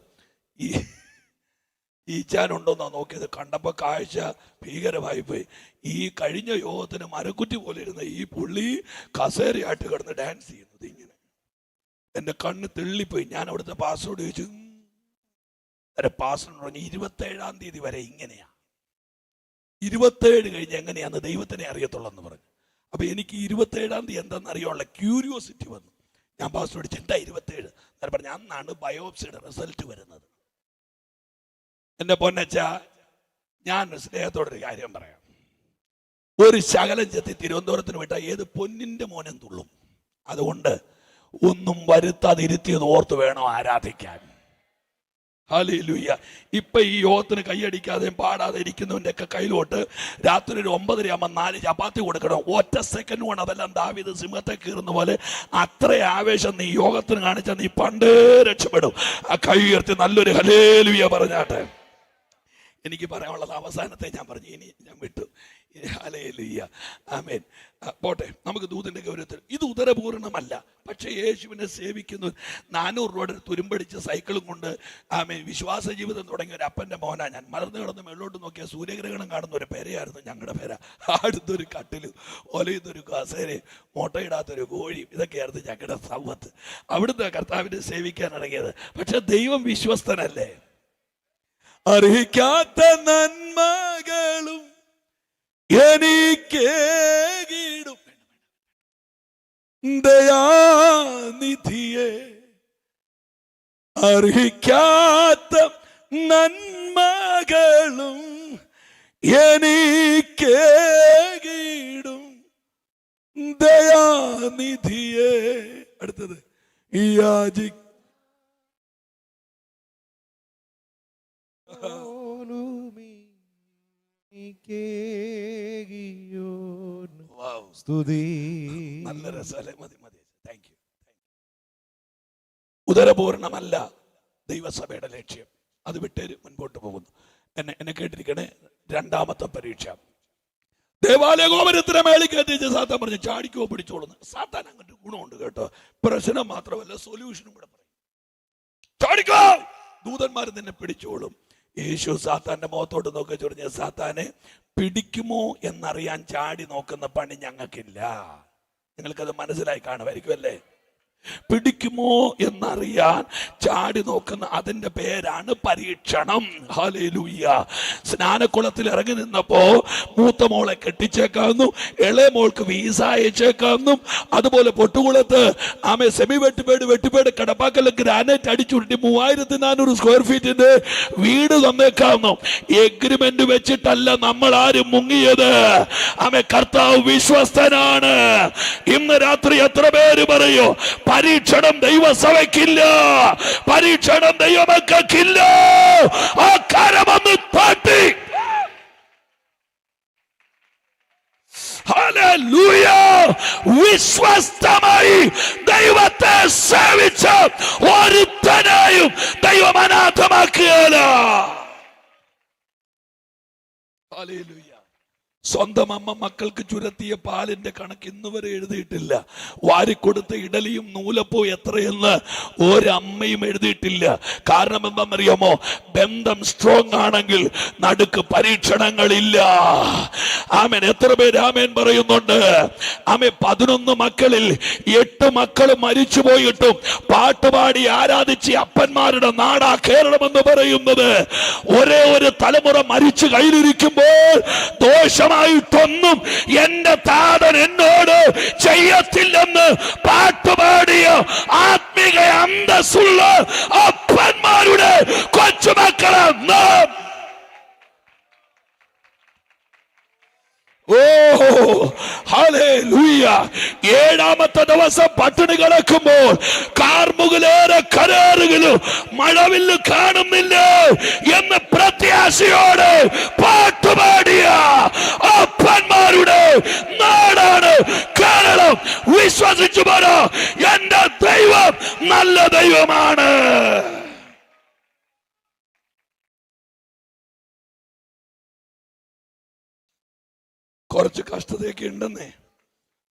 [SPEAKER 1] ഈച്ചാനുണ്ടോന്നാ നോക്കിയത്. കണ്ടപ്പോൾ കാഴ്ച ഭീകരമായി പോയി. ഈ കഴിഞ്ഞ യോഗത്തിന് മരക്കുറ്റി പോലെ ഇരുന്ന ഈ പുള്ളി കസേരയായിട്ട് കിടന്ന് ഡാൻസ് ചെയ്യുന്നത് ഇങ്ങനെ. എൻ്റെ കണ്ണ് തെള്ളിപ്പോയി. ഞാൻ അവിടുത്തെ പാസ്റ്ററോട് ചോദിച്ചു, പാസ്റ്റർ പറഞ്ഞു 27-ാം തീയതി വരെ ഇങ്ങനെയാ, 27 കഴിഞ്ഞ് എങ്ങനെയാന്ന് ദൈവത്തിനെ അറിയത്തുള്ളെന്ന് പറഞ്ഞു. അപ്പൊ എനിക്ക് 27-ാം തീയതി എന്താണെന്ന് അറിയാനുള്ള ക്യൂരിയോസിറ്റി വന്നു. ഞാൻ പാസ്റ്ററോട് എന്താ 27? ഞാൻ പറഞ്ഞു, അന്നാണ് ബയോപ്സിയുടെ റിസൾട്ട് വരുന്നത്. എൻ്റെ പൊന്നച്ച, ഞാൻ സ്നേഹത്തോടൊരു കാര്യം പറയാം. ഒരു ശകലം ചെത്തി തിരുവനന്തപുരത്തിന് വിട്ടാൽ ഏത് പൊന്നിന്റെ മോനും തുള്ളും. അതുകൊണ്ട് ഒന്നും വരുത്താതിരുത്തിയത് ഓർത്ത് വേണം ആരാധിക്കാൻ. ഹല്ലേലൂയ. ഇപ്പൊ ഈ യോഗത്തിന് കൈയടിക്കാതെയും പാടാതെ ഇരിക്കുന്നവന്റെ ഒക്കെ കയ്യിലോട്ട് രാത്രി ഒരു 9:30 4 ചപ്പാത്തി കൊടുക്കണം. ഒറ്റ സെക്കൻഡ് കൊണ്ട് അതെല്ലാം ദാവീദ് സിംഹത്തെ കീറുന്ന പോലെ അത്ര ആവേശം നീ യോഗത്തിന് കാണിച്ചാൽ നീ പണ്ടേ രക്ഷപ്പെടും. ആ കൈ ഉയർത്തി നല്ലൊരു ഹല്ലേലൂയ പറഞ്ഞാട്ടെ. എനിക്ക് പറയാനുള്ളത് അവസാനത്തെ ഞാൻ പറഞ്ഞു, ഇനി ഞാൻ വിട്ടു. ഹല്ലേലൂയ, ആമേൻ. പോട്ടെ, നമുക്ക് ദൂതന്റെ ഗൗരവത്തിൽ. ഇത് ഉദരപൂർണമല്ല, പക്ഷെ യേശുവിനെ സേവിക്കുന്നു. 400 രൂപയുടെ തുരുമ്പടിച്ച് സൈക്കിളും കൊണ്ട് ആമേൻ വിശ്വാസ ജീവിതം തുടങ്ങിയ ഒരു അപ്പൻ്റെ മോനാ ഞാൻ. മലർന്നു കിടന്ന് മേളോട്ട് നോക്കിയാൽ സൂര്യഗ്രഹണം കാണുന്ന ഒരു പേരയായിരുന്നു ഞങ്ങളുടെ പേര. അടുത്തൊരു കട്ടിലും ഒലയുന്നൊരു കസേരയും മുട്ടയിടാത്തൊരു കോഴിയും ഇതൊക്കെയായിരുന്നു ഞങ്ങളുടെ സമ്പത്ത്. അവിടുന്ന് കർത്താവിനെ സേവിക്കാൻ ഇറങ്ങിയത്. പക്ഷെ ദൈവം വിശ്വസ്തനല്ലേ. അർഹിക്കാത്ത നന്മകളും എനിക്കേകിടും ദയാനിധിയെ, അർഹിക്കാത്ത നന്മകളും എനിക്കേകിടും ദയാനിധിയെ. അടുത്തത് യാചി നല്ല രസമല്ലേ? മതി മതി, താങ്ക് യു. ഉദരപൂർണമല്ല ദൈവസഭയുടെ ലക്ഷ്യം. അത് വിട്ടേര് മുൻപോട്ട് പോകുന്നു. എന്നെ കേട്ടിരിക്കണേ. 2ാമത്തെ പരീക്ഷ. ദേവാലയ ഗോപുരത്തിന് മേളിൽ കയറ്റിച്ച് സാത്താൻ പറഞ്ഞു ചാടിക്കോ പിടിച്ചോളുന്നു. സാത്താൻ അങ്ങോട്ട് ഗുണമുണ്ട് കേട്ടോ. പ്രശ്നം മാത്രമല്ല സൊല്യൂഷനും കൂടെ പറയും. ചാടിക്കോ, ദൂതന്മാർ നിന്നെ പിടിച്ചോളും. യേശു സാത്താന്റെ മുഖത്തോട്ട് നോക്കി ചൊറിഞ്ഞ, സാത്താനെ പിടിക്കുമോ എന്നറിയാൻ ചാടി നോക്കുന്ന പണി ഞങ്ങൾക്കില്ല. നിങ്ങൾക്കത് മനസ്സിലായി കാണുമായിരിക്കും അല്ലേ? പിടിക്കുമോ എന്നറിയാൻ ചാടി നോക്കുന്ന അതിന്റെ പേരാണ് പരീക്ഷണം. ഹല്ലേലൂയ. സ്നാനക്കുളത്തിൽ ഇറങ്ങി നിന്നപ്പോ മൂത്ത മോളെ കെട്ടിച്ചേക്കാവുന്നു, ഇളയ മോൾക്ക് വീസ അയച്ചേക്കാവുന്നു. അതുപോലെ പൊട്ടുകുളത്ത് ആമേ സെമി വെട്ടിപ്പേട് കടപ്പാക്കൽ ഗ്രാനൈറ്റ് അടിച്ചുരുട്ടി 3400 സ്ക്വയർ ഫീറ്റിന്റെ വീട് തന്നേക്കാവുന്നു. എഗ്രിമെന്റ് വെച്ചിട്ടല്ല നമ്മൾ ആരും മുങ്ങിയത്. ആമേ, കർത്താവ് വിശ്വസ്തനാണ്. ഇന്ന് രാത്രി എത്ര പേര് പറയോ പരീക്ഷണം ദൈവസഭയ്ക്കില്ല, പരീക്ഷണം ദൈവമക്കൾക്കില്ല? ആ കരമൊന്ന് പാട്ടി. ഹല്ലേലൂയ. വിശ്വസ്തമായി ദൈവത്തെ സേവിച്ച ഒരുത്തനെയും ദൈവം അനാഥമാക്കുകയില്ല. ഹല്ലേലൂയ. സ്വന്തം അമ്മ മക്കൾക്ക് ചുരത്തിയ പാലിന്റെ കണക്ക് ഇന്ന് വരെ എഴുതിയിട്ടില്ല. വാരിക്കൊടുത്ത ഇഡലിയും നൂലപ്പോ എത്രയെന്ന് ഒരമ്മയും എഴുതിയിട്ടില്ല. കാരണം എന്താണെന്നറിയാമോ? ബന്ധം സ്ട്രോങ് ആണെങ്കിൽ നടുക്ക് പരീക്ഷണങ്ങളില്ല. ആമേൻ. എത്ര പേര് ആമേൻ പറയുന്നുണ്ട്? ആമേ, 11 മക്കളിൽ 8 മക്കൾ മരിച്ചു പോയിട്ടും പാട്ടുപാടി ആരാധിച്ച അപ്പന്മാരുടെ നാടാ കേരളം എന്ന് പറയുന്നത്. ഒരേ ഒരു തലമുറ മരിച്ചു കയ്യിലിരിക്കുമ്പോൾ ദോഷമായിട്ടൊന്നും എന്റെ താതൻ എന്നോട് ചെയ്യത്തില്ലെന്ന് പാട്ടുപാടിയ ആത്മീക അന്തസ്സുള്ള അപ്പന്മാരുടെ കൊച്ചുമക്കളെ നാം. ഓ ഹല്ലേലൂയ. 7ാമത്തെ ദിവസം പട്ടിണി കിടക്കുമ്പോൾ കാർമുകിലേറെ കരേറുകയും മഴവില്ല് കാണുന്നില്ല എന്ന് പ്രത്യാശയോടെ പാട്ടുപാടിയ അപ്പന്മാരുടെ നാടാണ് കേരളം. വിശ്വസിച്ചു പറ, എന്റെ ദൈവം നല്ല ദൈവമാണ്. കുറച്ച് കഷ്ടതയൊക്കെ ഉണ്ടെന്നേ,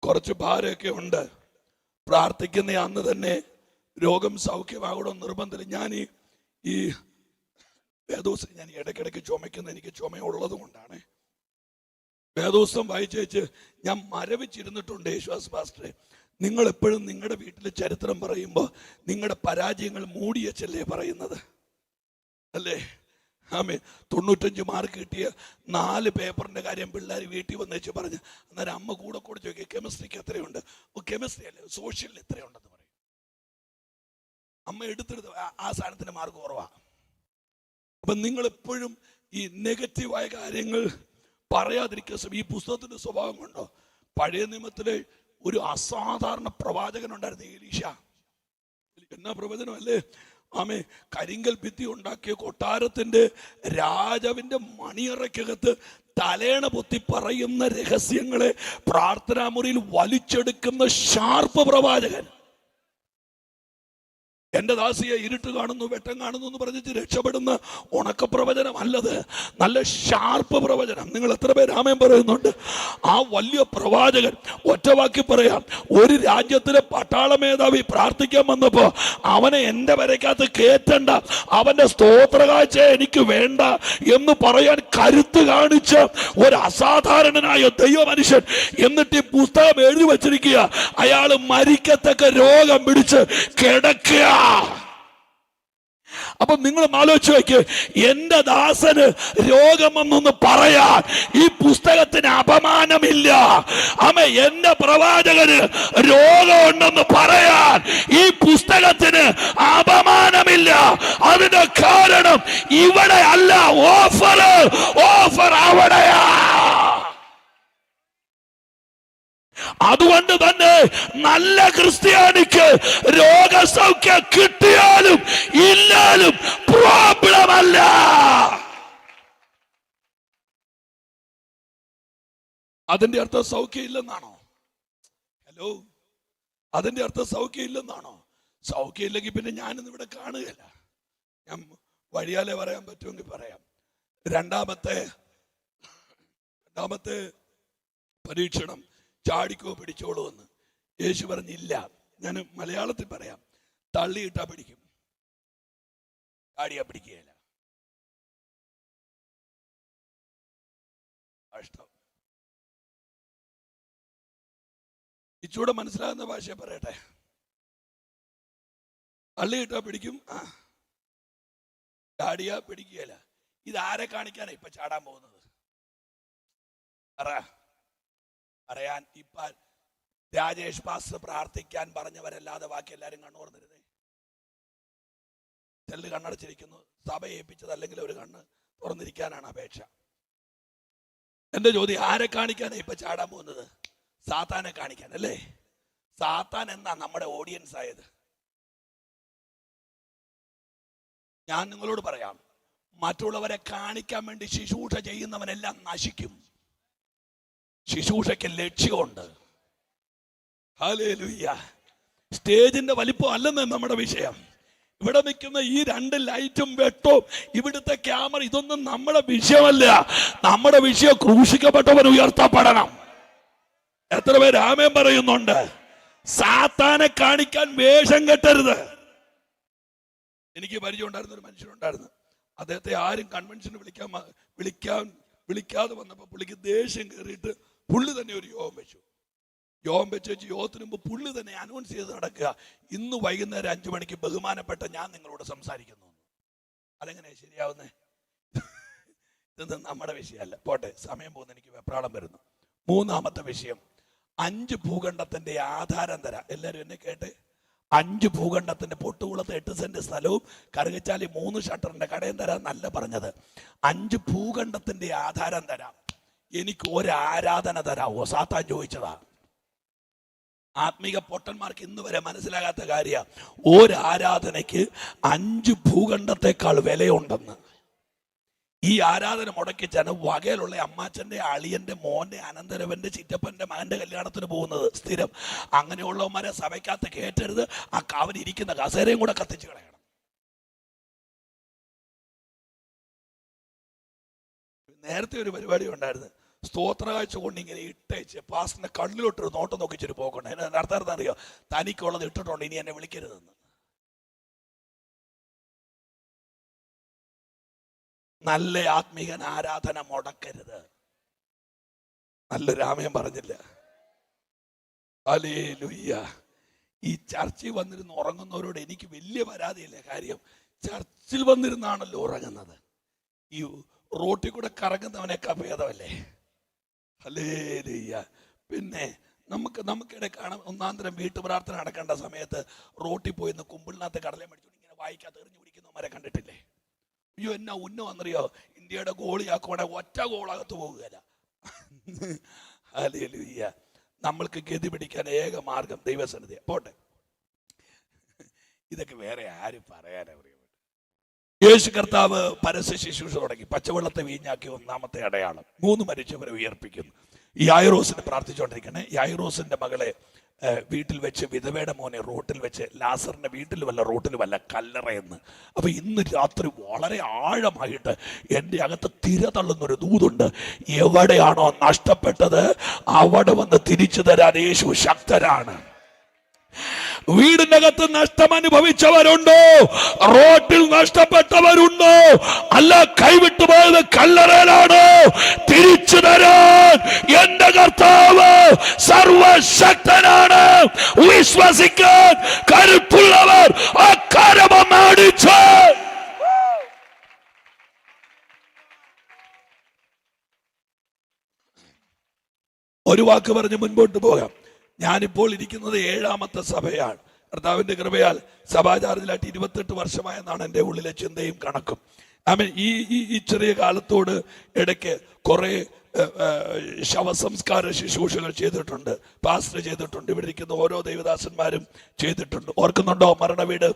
[SPEAKER 1] കുറച്ച് ഭാരമൊക്കെ ഉണ്ട്. പ്രാർത്ഥിക്കുന്ന അന്ന് തന്നെ രോഗം സൗഖ്യമാകണം നിർബന്ധമില്ല. ഞാൻ ഈ വേദോസം ഞാൻ ഇടയ്ക്കിടയ്ക്ക് ചുമക്കുന്ന, എനിക്ക് ചുമയുള്ളത് കൊണ്ടാണ്. വേദോസം വായിച്ചേച്ച് ഞാൻ മരവിച്ചിരുന്നിട്ടുണ്ട്. യേശുദാസ് പാസ്റ്ററെ, നിങ്ങൾ എപ്പോഴും നിങ്ങളുടെ വീട്ടിലെ ചരിത്രം പറയുമ്പോൾ നിങ്ങളുടെ പരാജയങ്ങൾ മൂടിയച്ചല്ലേ പറയുന്നത്, അല്ലേ? ആമേ. 95 മാർക്ക് കിട്ടിയ 4 പേപ്പറിന്റെ കാര്യം പിള്ളേർ വീട്ടിൽ വന്നേച്ച് പറഞ്ഞു. അന്നേരം അമ്മ കൂടെ ചോദിക്കുക, കെമിസ്ട്രിക്ക് എത്രയുണ്ട്? കെമിസ്ട്രി അല്ലേ, സോഷ്യലിൽ എത്രയുണ്ടെന്ന് പറയും. അമ്മ എടുത്തെടുത്ത് ആ സാധനത്തിന് മാർക്ക് കുറവാണ്. അപ്പൊ നിങ്ങൾ എപ്പോഴും ഈ നെഗറ്റീവായ കാര്യങ്ങൾ പറയാതിരിക്കുക. ഈ പുസ്തകത്തിന്റെ സ്വഭാവം കൊണ്ടോ, പഴയ നിയമത്തിലെ ഒരു അസാധാരണ പ്രവാചകൻ ഉണ്ടായിരുന്നു, എലീശ. എന്നാ പ്രവചനം അല്ലേ? ആമേ. കരിങ്കൽ ഭിത്തി ഉണ്ടാക്കിയ കൊട്ടാരത്തിന്റെ രാജാവിന്റെ മണിയറയ്ക്കകത്ത് തലേണ പൊത്തി പറയുന്ന രഹസ്യങ്ങളെ പ്രാർത്ഥനാമുറിയിൽ വലിച്ചെടുക്കുന്ന ഷാർപ്പ് പ്രവാചകൻ. എന്റെ ദാസിയെ ഇരുട്ട് കാണുന്നു വെട്ടം കാണുന്നു എന്ന് പറഞ്ഞിട്ട് രക്ഷപ്പെടുന്ന ഉണക്കപ്രവചനം അല്ലത്, നല്ല ഷാർപ്പ് പ്രവചനം. നിങ്ങൾ എത്ര പേര് ആമേൻ പറയുന്നുണ്ട്? ആ വലിയ പ്രവാചകൻ ഒറ്റവാക്കി പറയാം, ഒരു രാജ്യത്തിലെ പട്ടാള മേധാവി പ്രാർത്ഥിക്കാൻ വന്നപ്പോ അവനെ എന്റെ വരയ്ക്കകത്ത് കേറ്റണ്ട, അവന്റെ സ്തോത്രകാഴ്ച എനിക്ക് വേണ്ട എന്ന് പറയാൻ കരുത്ത് കാണിച്ച ഒരു അസാധാരണനായ ദൈവ മനുഷ്യൻ. എന്നിട്ട് ഈ പുസ്തകം എഴുതി വച്ചിരിക്കുക, അയാൾ മരിക്കത്തക്ക രോഗം പിടിച്ച് കിടക്കുക. അപ്പൊ നിങ്ങൾ ആലോചിച്ച് നോക്ക്, എന്റെ ദാസന് രോഗമെന്നൊന്ന് പറയാൻ ഈ പുസ്തകത്തിന് അപമാനമില്ല. അമ്മ, എന്റെ പ്രവാചകന് രോഗമുണ്ടെന്ന് പറയാൻ ഈ പുസ്തകത്തിന് അപമാനമില്ല. അതിന്റെ കാരണം ഇവിടെ അല്ല, ഓഫർ അവിടെയാ. അതുകൊണ്ട് തന്നെ നല്ല ക്രിസ്ത്യാനിക്ക് രോഗസൗഖ്യം കിട്ടിയാലും ഇല്ലാലും പ്രോബ്ലം അല്ല. അതിന്റെ അർത്ഥം സൗഖ്യം ഇല്ലെന്നാണോ? ഹലോ, അതിന്റെ അർത്ഥം സൗഖ്യം ഇല്ലെന്നാണോ? സൗഖ്യം ഇല്ലെങ്കിൽ പിന്നെ ഞാനിന്ന് ഇവിടെ കാണുകയില്ല. ഞാൻ വഴിയാലെ പറയാൻ പറ്റുമെങ്കിൽ പറയാം. രണ്ടാമത്തെ പരീക്ഷണം, ചാടിക്കോ പിടിച്ചോളൂ എന്ന് യേശു പറഞ്ഞില്ല. ഞാൻ മലയാളത്തിൽ പറയാം, തള്ളിയിട്ടാ പിടിക്കും, ചാടിയാ പിടിക്കുകയില്ല. കഷ്ടം. ഇച്ചൂടെ മനസ്സിലാകുന്ന ഭാഷ പറയട്ടെ. തള്ളിയിട്ടാ പിടിക്കും, ചാടിയാ പിടിക്കുകയില്ല. ഇതാരെ കാണിക്കാനാ ഇപ്പൊ ചാടാൻ പോകുന്നത്? പറയാൻ ഇപ്പൊ രാജേഷ് പാസ്റ്റർ പ്രാർത്ഥിക്കാൻ പറഞ്ഞവരല്ലാതെ ബാക്കി എല്ലാരും കണ്ണുറന്നിരുന്നേ. ചെല്ല് കണ്ണടച്ചിരിക്കുന്നു, സഭ ഏൽപ്പിച്ചത് അല്ലെങ്കിൽ ഒരു കണ്ണ് തുറന്നിരിക്കാനാണ് അപേക്ഷ. എന്റെ ചോദ്യം, ആരെ കാണിക്കാനാ ഇപ്പൊ ചാടാൻ പോകുന്നത്? സാത്താനെ കാണിക്കാൻ അല്ലേ? സാത്താൻ എന്നാ നമ്മുടെ ഓഡിയൻസ് ആയത്? ഞാൻ നിങ്ങളോട് പറയാം, മറ്റുള്ളവരെ കാണിക്കാൻ വേണ്ടി ശുശ്രൂഷ ചെയ്യുന്നവനെല്ലാം നശിക്കും. ശുശ്രൂഷയ്ക്ക് ലക്ഷ്യമുണ്ട്. ഹല്ലേലൂയ. സ്റ്റേജിന്റെ വലിപ്പം അല്ലെന്ന് നമ്മുടെ വിഷയം. ഇവിടെ നിൽക്കുന്ന ഈ 2 ലൈറ്റും വെട്ടവും ഇവിടുത്തെ ക്യാമറ, ഇതൊന്നും നമ്മുടെ വിഷയമല്ല. നമ്മുടെ വിഷയം ക്രൂശിക്കപ്പെട്ടവൻ ഉയർത്തപ്പെടണം. എത്ര പേര് ആമേൻ പറയുന്നുണ്ട്? സാത്താനെ കാണിക്കാൻ വേഷം കെട്ടരുത്. എനിക്ക് പരിചയം ഉണ്ടായിരുന്ന ഒരു മനുഷ്യനുണ്ടായിരുന്നു. അദ്ദേഹത്തെ ആരും കൺവെൻഷന് വിളിക്കാതെ വന്നപ്പോൾ പുള്ളിക്ക് ദേഷ്യം കയറിയിട്ട് പുള്ളി തന്നെ ഒരു യോഗം വെച്ചു. യോഗത്തിന് മുമ്പ് പുള്ളി തന്നെ അനൗൺസ് ചെയ്ത് നടക്കുക, ഇന്ന് വൈകുന്നേരം 5 മണിക്ക് ബഹുമാനപ്പെട്ട ഞാൻ നിങ്ങളോട് സംസാരിക്കുന്നു. അതെങ്ങനെ ശരിയാവുന്നേ? ഇത് നമ്മുടെ വിഷയമല്ല. പോട്ടെ, സമയം പോകുന്ന എനിക്ക് വെപ്രാളം വരുന്നു. മൂന്നാമത്തെ വിഷയം, 5 ഭൂഖണ്ഡത്തിന്റെ ആധാരം തരാം. എല്ലാവരും എന്നെ കേട്ടെ. 5 ഭൂഖണ്ഡത്തിന്റെ, പൊട്ടുകുളത്ത് 8 സെന്റ് സ്ഥലവും കറുകച്ചാലി 3 ഷട്ടറിന്റെ കടയും തരാം നല്ല പറഞ്ഞത്. 5 ഭൂഖണ്ഡത്തിന്റെ ആധാരം തരാം, എനിക്ക് ഒരു ആരാധന തരാമോ? സാത്താൻ ചോദിച്ചതാ. ആത്മീക പൊട്ടന്മാർക്ക് ഇന്ന് വരെ മനസ്സിലാകാത്ത കാര്യം, ഒരു ആരാധനയ്ക്ക് 5 ഭൂഖണ്ഡത്തെക്കാൾ വിലയുണ്ടെന്ന്. ഈ ആരാധന മുടക്കിച്ചാണ് വകയിലുള്ള അമ്മാച്ചൻ്റെ, അളിയൻ്റെ, മോൻ്റെ, അനന്തരവൻ്റെ, ചിറ്റപ്പൻ്റെ മകൻ്റെ കല്യാണത്തിന് പോകുന്നത് സ്ഥിരം. അങ്ങനെയുള്ളവന്മാരെ സഭയ്ക്കകത്ത് കയറ്റരുത്. ആ കാവലിരിക്കുന്ന കസേരയും കൂടെ കത്തിച്ച് കളയണം. നേരത്തെ ഒരു പരിപാടി ഉണ്ടായിരുന്നു, സ്തോത്ര കാഴ്ച കൊണ്ട് ഇങ്ങനെ ഇട്ടേച്ച് പാസ്റ്ററിന്റെ കണ്ണിലോട്ടൊരു നോട്ടം നോക്കിച്ചൊരു പോക്കണ്ട. എന്നെ നടത്താറുണ്ട് അറിയോ, തനിക്കുള്ളത് ഇട്ടിട്ടുണ്ട്, ഇനി എന്നെ വിളിക്കരുതെന്ന്. നല്ല ആത്മീകൻ ആരാധന മുടക്കരുത്. നല്ലൊരു ആമയം പറഞ്ഞില്ല. ഹല്ലേലൂയ. ഈ ചർച്ചിൽ വന്നിരുന്ന് ഉറങ്ങുന്നവരോട് എനിക്ക് വലിയ പരാതിയില്ല. കാര്യം ചർച്ചിൽ വന്നിരുന്നാണല്ലോ ഉറങ്ങുന്നത്. ഈ റോട്ടിൽ കൂടെ കറങ്ങുന്നവനേക്കാൾ ഭേദമല്ലേ? ഹല്ലേലൂയ. പിന്നെ നമുക്കിടെ കാണാം, ഒന്നാന്തരം വീട്ടു പ്രാർത്ഥന നടക്കേണ്ട സമയത്ത് റോട്ടിൽ പോയി നിന്ന് കുമ്പിളിനകത്ത് കടലെ മേടിച്ചുകൊണ്ട് ഇങ്ങനെ വായിക്കാത്ത എറിഞ്ഞു പിടിക്കുന്നവരെ കണ്ടിട്ടില്ലേ? അയ്യോ, എന്നാ ഉന്ന വന്നറിയോ, ഇന്ത്യയുടെ ഗോളിയാക്കുവാണെ ഒറ്റ ഗോളകത്ത് പോകുകയില്ല. ഹല്ലേലൂയ. നമ്മൾക്ക് ഗതി പിടിക്കാൻ ഏക മാർഗം ദൈവസന്നിധി. പോട്ടെ, ഇതൊക്കെ വേറെ ആരും പറയാനാ. യേശു കർത്താവ് പരസ്യ ശുശ്രൂഷ തുടങ്ങി. പച്ചവെള്ളത്തെ വീഞ്ഞാക്കി ഒന്നാമത്തെ അടയാളം. 3 മരിച്ചവരെ ഉയർപ്പിക്കുന്നു. യായിറോസിന് പ്രാർത്ഥിച്ചുകൊണ്ടിരിക്കണേ. യായിറോസിന്റെ മകളെ വീട്ടിൽ വെച്ച്, വിധവയുടെ മോനെ റോട്ടിൽ വെച്ച്, ലാസറിന്റെ വീട്ടിലുമല്ല റോട്ടിലുമല്ല കല്ലറയെന്ന്. അപ്പൊ ഇന്ന് രാത്രി വളരെ ആഴമായിട്ട് എൻ്റെ അകത്ത് തിര തള്ളുന്നൊരു ദൂതുണ്ട്. എവിടെയാണോ നഷ്ടപ്പെട്ടത് അവിടെ വന്ന് തിരിച്ചു തരാൻ യേശു ശക്തരാണ്. വീടിന്റെ അകത്ത് നഷ്ടം അനുഭവിച്ചവരുണ്ടോ? റോട്ടിൽ നഷ്ടപ്പെട്ടവരുണ്ടോ? അല്ല, കൈവിട്ടു പോയത് കല്ലറയിലാണോ? തിരിച്ചു തരാൻ എന്റെ കർത്താവ് സർവശക്തനാണ്. വിശ്വസിക്കാൻ കരുത്തുള്ളവർ ആ കരമടിച്ച് ഒരു വാക്ക് പറഞ്ഞ് മുൻപോട്ട് പോകാം. ഞാനിപ്പോൾ ഇരിക്കുന്നത് 7ാമത്തെ സഭയാണ്. കർത്താവിന്റെ കൃപയാൽ സഭാചാരത്തിലായിട്ട് 28 വർഷമായെന്നാണ് എൻ്റെ ഉള്ളിലെ ചിന്തയും കണക്കും. ഈ ചെറിയ കാലത്തോട് ഇടയ്ക്ക് കുറെ ശവസംസ്കാര ശുശ്രൂഷകൾ ചെയ്തിട്ടുണ്ട്, പാസ്റ്റർ ചെയ്തിട്ടുണ്ട്, ഇവിടെ ഇരിക്കുന്ന ഓരോ ദൈവദാസന്മാരും ചെയ്തിട്ടുണ്ട്. ഓർക്കുന്നുണ്ടോ? മരണവീട്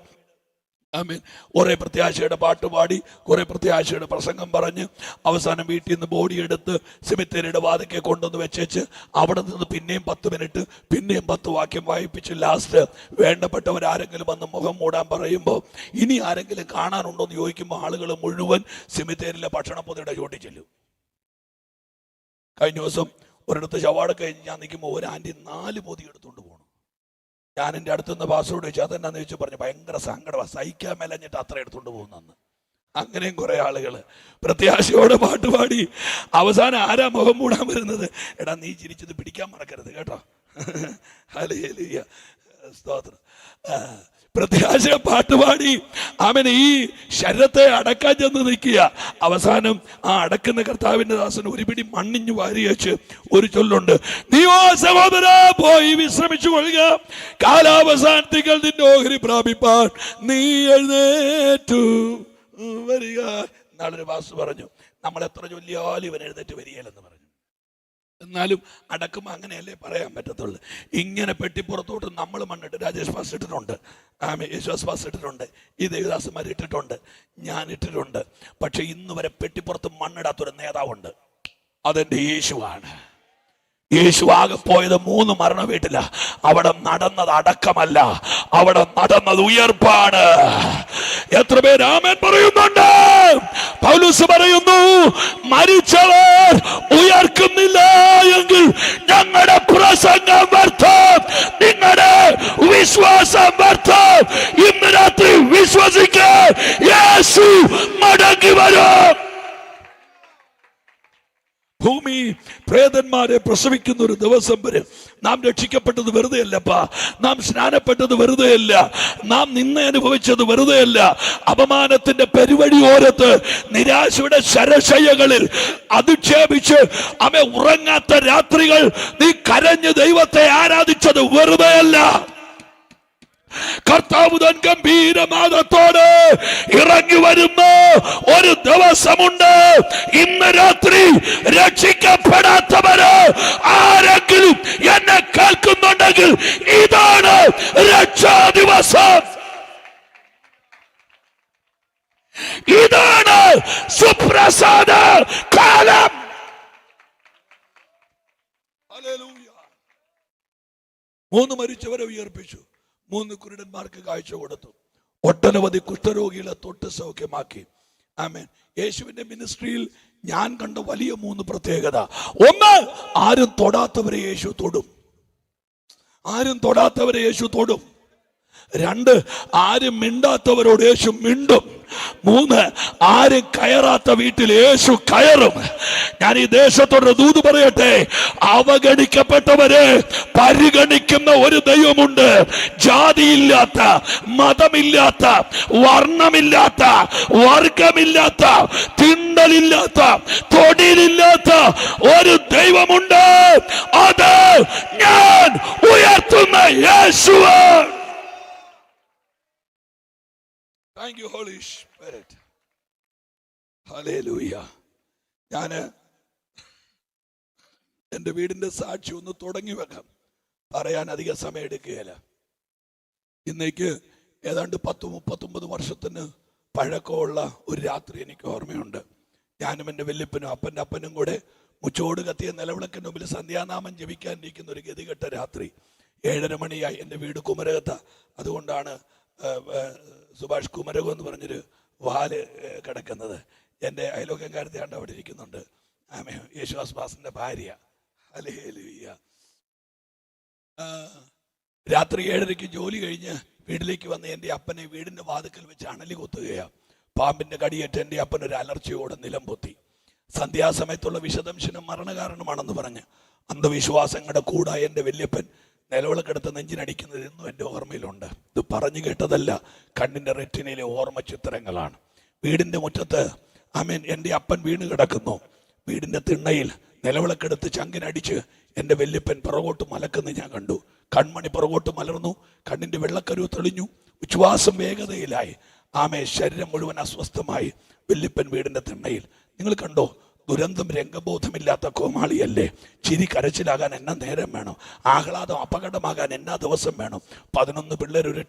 [SPEAKER 1] കുറെ പ്രത്യാശയുടെ പാട്ട് പാടി, കുറെ പ്രത്യാശയുടെ പ്രസംഗം പറഞ്ഞ് അവസാനം വീട്ടിൽ നിന്ന് ബോഡി എടുത്ത് സെമിത്തേരിയുടെ വാതിക്കെ കൊണ്ടുവന്ന് വെച്ചേച്ച് അവിടെ നിന്ന് പിന്നെയും 10 മിനിറ്റ്, പിന്നെയും 10 വാക്യം വായിപ്പിച്ച് ലാസ്റ്റ് വേണ്ടപ്പെട്ടവരാരെങ്കിലും വന്ന് മുഖം മൂടാൻ പറയുമ്പോൾ, ഇനി ആരെങ്കിലും കാണാനുണ്ടോ എന്ന് ചോദിക്കുമ്പോൾ ആളുകൾ മുഴുവൻ സെമിത്തേരിയിലെ ഭക്ഷണപ്പൊതിയുടെ ചോട്ടി ചെല്ലും. കഴിഞ്ഞ ദിവസം ഒരിടത്ത് ശവാട കഴിഞ്ഞ് ഞാൻ നിൽക്കുമ്പോൾ ഒരു ആൻറ്റി 4 പൊതി എടുത്തുകൊണ്ട് പോകണം. ഞാൻ എൻ്റെ അടുത്തുനിന്ന് പാസ്വേഡ് വെച്ചു. അതെന്നാന്ന് ചോദിച്ചു പറഞ്ഞു, ഭയങ്കര സങ്കടമാണ്, സഹിക്കാൻ മേലഞ്ഞിട്ട് അത്ര എടുത്തുകൊണ്ട് പോകുന്നെന്ന്. അങ്ങനെയും കുറെ ആളുകൾ പ്രത്യാശയോടെ പാട്ടുപാടി അവസാനം ആരാ മുഖം മൂടാൻ വരുന്നത്? എടാ, നീ ചിരിച്ചത് പിടിക്കാൻ മറക്കരുത് കേട്ടോ. ഹല്ലേലൂയ, സ്തോത്രം. പ്രത്യാശ പാട്ടുപാടി അവൻ ഈ ശരീരത്തെ അടക്കാൻ ചെന്ന് നിൽക്കുക. അവസാനം ആ അടക്കുന്ന കർത്താവിന്റെ ദാസൻ ഒരു പിടി മണ്ണിഞ്ഞു വാരി വെച്ച് ഒരു ചൊല്ലുണ്ട്, നീയോ സഹോദര പോയി വിശ്രമിച്ചു കൊള്ളുക, കാലാവസാനത്തികൾ നിന്റെ ഓഹരി പ്രാപിപ്പാൻ നീ എഴുന്നേറ്റു വരിക. നാളൊരു പാസ്റ്റർ പറഞ്ഞു, നമ്മൾ എത്ര ചൊല്ലിയാലും ഇവൻ എഴുന്നേറ്റ് വരികയില്ലെന്ന് പറഞ്ഞു. എന്നാലും അടക്കുമ്പോൾ അങ്ങനെയല്ലേ പറയാൻ പറ്റത്തുള്ളൂ. ഇങ്ങനെ പെട്ടിപ്പുറത്തോട്ട് നമ്മൾ മണ്ണിട്ട്, രാജേഷ് പാസ് ഇട്ടിട്ടുണ്ട്, യേശുദാസ് പാസ് ഇട്ടിട്ടുണ്ട്, ഈ ദേവദാസന്മാർ ഇട്ടിട്ടുണ്ട്, ഞാൻ ഇട്ടിട്ടുണ്ട്. പക്ഷെ ഇന്ന് വരെ പെട്ടിപ്പുറത്ത് മണ്ണിടാത്തൊരു നേതാവുണ്ട്, അതെന്റെ യേശുവാണ്. യേശു ആകെ പോയത് 3 മരണ വീട്ടില. അവിടെ നടന്നത് അടക്കമല്ല, അവിടെ നടന്നത് ഉയർപ്പാണ്. എത്ര പേര് ആമേൻ പറയുന്നുണ്ട്? പൗലോസ് പറയുന്നു, മരിച്ചവർ ഉയർക്കുന്നില്ല എങ്കിൽ ഞങ്ങളുടെ പ്രസംഗം വ്യർത്ഥം, നിങ്ങളുടെ വിശ്വാസം വ്യർത്ഥം. ഇന്ന് രാത്രി വിശ്വസിക്കാൻ യേശു മടങ്ങി വരും. ഭൂമി പ്രേതന്മാരെ പ്രസവിക്കുന്ന ഒരു ദിവസം വരും. നാം രക്ഷിക്കപ്പെട്ടത് വെറുതെയല്ലപ്പാ, നാം സ്നാനപ്പെട്ടത് വെറുതെയല്ല, നാം നിന്ന അനുഭവിച്ചത് വെറുതെയല്ല. അപമാനത്തിന്റെ പെരുവഴിയോരത്ത് നിരാശയുടെ ശരശയ്യകളിൽ അധിക്ഷേപിച്ച് ഉറങ്ങാത്ത രാത്രികൾ നീ കരഞ്ഞ് ദൈവത്തെ ആരാധിച്ചത് വെറുതെയല്ല. കർത്താവ് തൻ ഗംഭീരനാദത്തോടെ ഇറങ്ങി വരുന്ന ഒരു ദിവസമുണ്ട്. ഇന്ന് രാത്രി രക്ഷിക്കപ്പെടാത്തവര് ആരെങ്കിലും എന്നെ കേൾക്കുന്നുണ്ടെങ്കിൽ ഇതാണ് രക്ഷാ ദിവസം, ഇതാണ് സുപ്ര അവസാന കാലം. ഹല്ലേലൂയ. 3 മരിച്ചവരെ ഉയർപ്പിച്ചു, 3 കുരുടന്മാർക്ക് കാഴ്ച കൊടുത്തു, ഒട്ടനവധി കുഷ്ഠരോഗികളെ തൊട്ട് സൗഖ്യമാക്കി. ആമേൻ. യേശുവിന്റെ മിനിസ്ട്രിയിൽ ഞാൻ കണ്ട വലിയ 3 പ്രത്യേകത. ഒന്ന്, ആരും തൊടാത്തവരെ യേശു തൊടും. ആരും തൊടാത്തവരെ യേശു തൊടും. 2, ആരും മിണ്ടാത്തവരോട് യേശു മിണ്ടും. 3, ആരും കയറാത്ത വീട്ടിൽ യേശു കയറും. ഞാൻ ഈ ദേശത്തോട് ദൂത് പറയട്ടെ, അവഗണിക്കപ്പെട്ടവരെ പരിഗണിക്കുന്ന ഒരു ദൈവമുണ്ട്. ജാതിയില്ലാത്ത, മതമില്ലാത്ത, വർണ്ണമില്ലാത്ത, വർഗമില്ലാത്ത, തിണ്ടലില്ലാത്ത, തൊടിലില്ലാത്ത ഒരു ദൈവമുണ്ട്. അത് ഞാൻ ഉയർത്തുന്ന യേശുവാ. Thank you, Holy Spirit. Hallelujah. ഞാൻ എൻ്റെ വീടിൻ്റെ സാക്ഷി ഒന്ന് തുടങ്ങി വെക്കാം, പറയാൻ അധിക സമയം എടുക്കുകയില്ല. ഇന്നേക്ക് ഏതാണ്ട് 10-39 വർഷത്തിന് പഴക്കമുള്ള ഒരു രാത്രി എനിക്ക് ഓർമ്മയുണ്ട്. ഞാനും എൻ്റെ വല്യപ്പനും അപ്പൻ്റെ അപ്പനും കൂടെ മുച്ചോട് കത്തിയ നിലവിളക്കിന് മുമ്പിൽ സന്ധ്യാനാമം ജപിക്കാനിരിക്കുന്ന ഒരു ഗതികെട്ട രാത്രി. 7:30 മണിയായി. എൻ്റെ വീട് കുമരകത്ത, അതുകൊണ്ടാണ് സുഭാഷ് കുമരകം എന്ന് പറഞ്ഞൊരു വാല് കിടക്കുന്നത്. എൻ്റെ അയലോക്കംകാരത്തെയാണ് അവിടെ ഇരിക്കുന്നുണ്ട്. ആമേ. യേശുദാസ് ബാസിന്റെ ഭാര്യ. ഹല്ലേലൂയ. രാത്രി 7:30 ജോലി കഴിഞ്ഞ് വീട്ടിലേക്ക് വന്ന് എൻ്റെ അപ്പനെ വീടിൻ്റെ വാതിക്കൽ വെച്ച് അണലി കൊത്തുകയാണ്. പാമ്പിൻ്റെ കടിയേറ്റ് എൻ്റെ അപ്പൻ ഒരു അലർച്ചയോടെ നിലം പൊത്തി. സന്ധ്യാസമയത്തുള്ള വിഷദംശനം മരണകാരണമാണെന്ന് പറഞ്ഞ് അന്ധവിശ്വാസങ്ങളുടെ കൂടെ എൻ്റെ വല്യപ്പൻ നിലവിളക്കെടുത്ത് നെഞ്ചിനടിക്കുന്നത് എന്നും എൻ്റെ ഓർമ്മയിലുണ്ട്. ഇത് പറഞ്ഞു കേട്ടതല്ല, കണ്ണിൻ്റെ റെറ്റിനയിലെ ഓർമ്മ ചിത്രങ്ങളാണ്. വീടിൻ്റെ മുറ്റത്ത് ആമേൻ എൻ്റെ അപ്പൻ വീണ് കിടക്കുന്നു. വീടിൻ്റെ തിണ്ണയിൽ നിലവിളക്കെടുത്ത് ചങ്കിനടിച്ച് എൻ്റെ വല്യപ്പൻ പുറകോട്ട് മലക്കുന്നത് ഞാൻ കണ്ടു. കൺമണി പുറകോട്ട് മലർന്നു, കണ്ണിൻ്റെ വെള്ളക്കരു തെളിഞ്ഞു, ഉച്ഛ്വാസം വേഗതയിലായി. ശരീരം മുഴുവൻ അസ്വസ്ഥമായി. വല്യപ്പൻ വീടിൻ്റെ തിണ്ണയിൽ. നിങ്ങൾ കണ്ടോ? ദുരന്തം രംഗബോധമില്ലാത്ത കോമാളിയല്ലേ. ചിരി കരച്ചിലാകാൻ എന്നാ നേരം വേണം? ആഹ്ലാദം അപകടമാകാൻ എന്നാ ദിവസം വേണം? 11 പിള്ളേർ ഒരു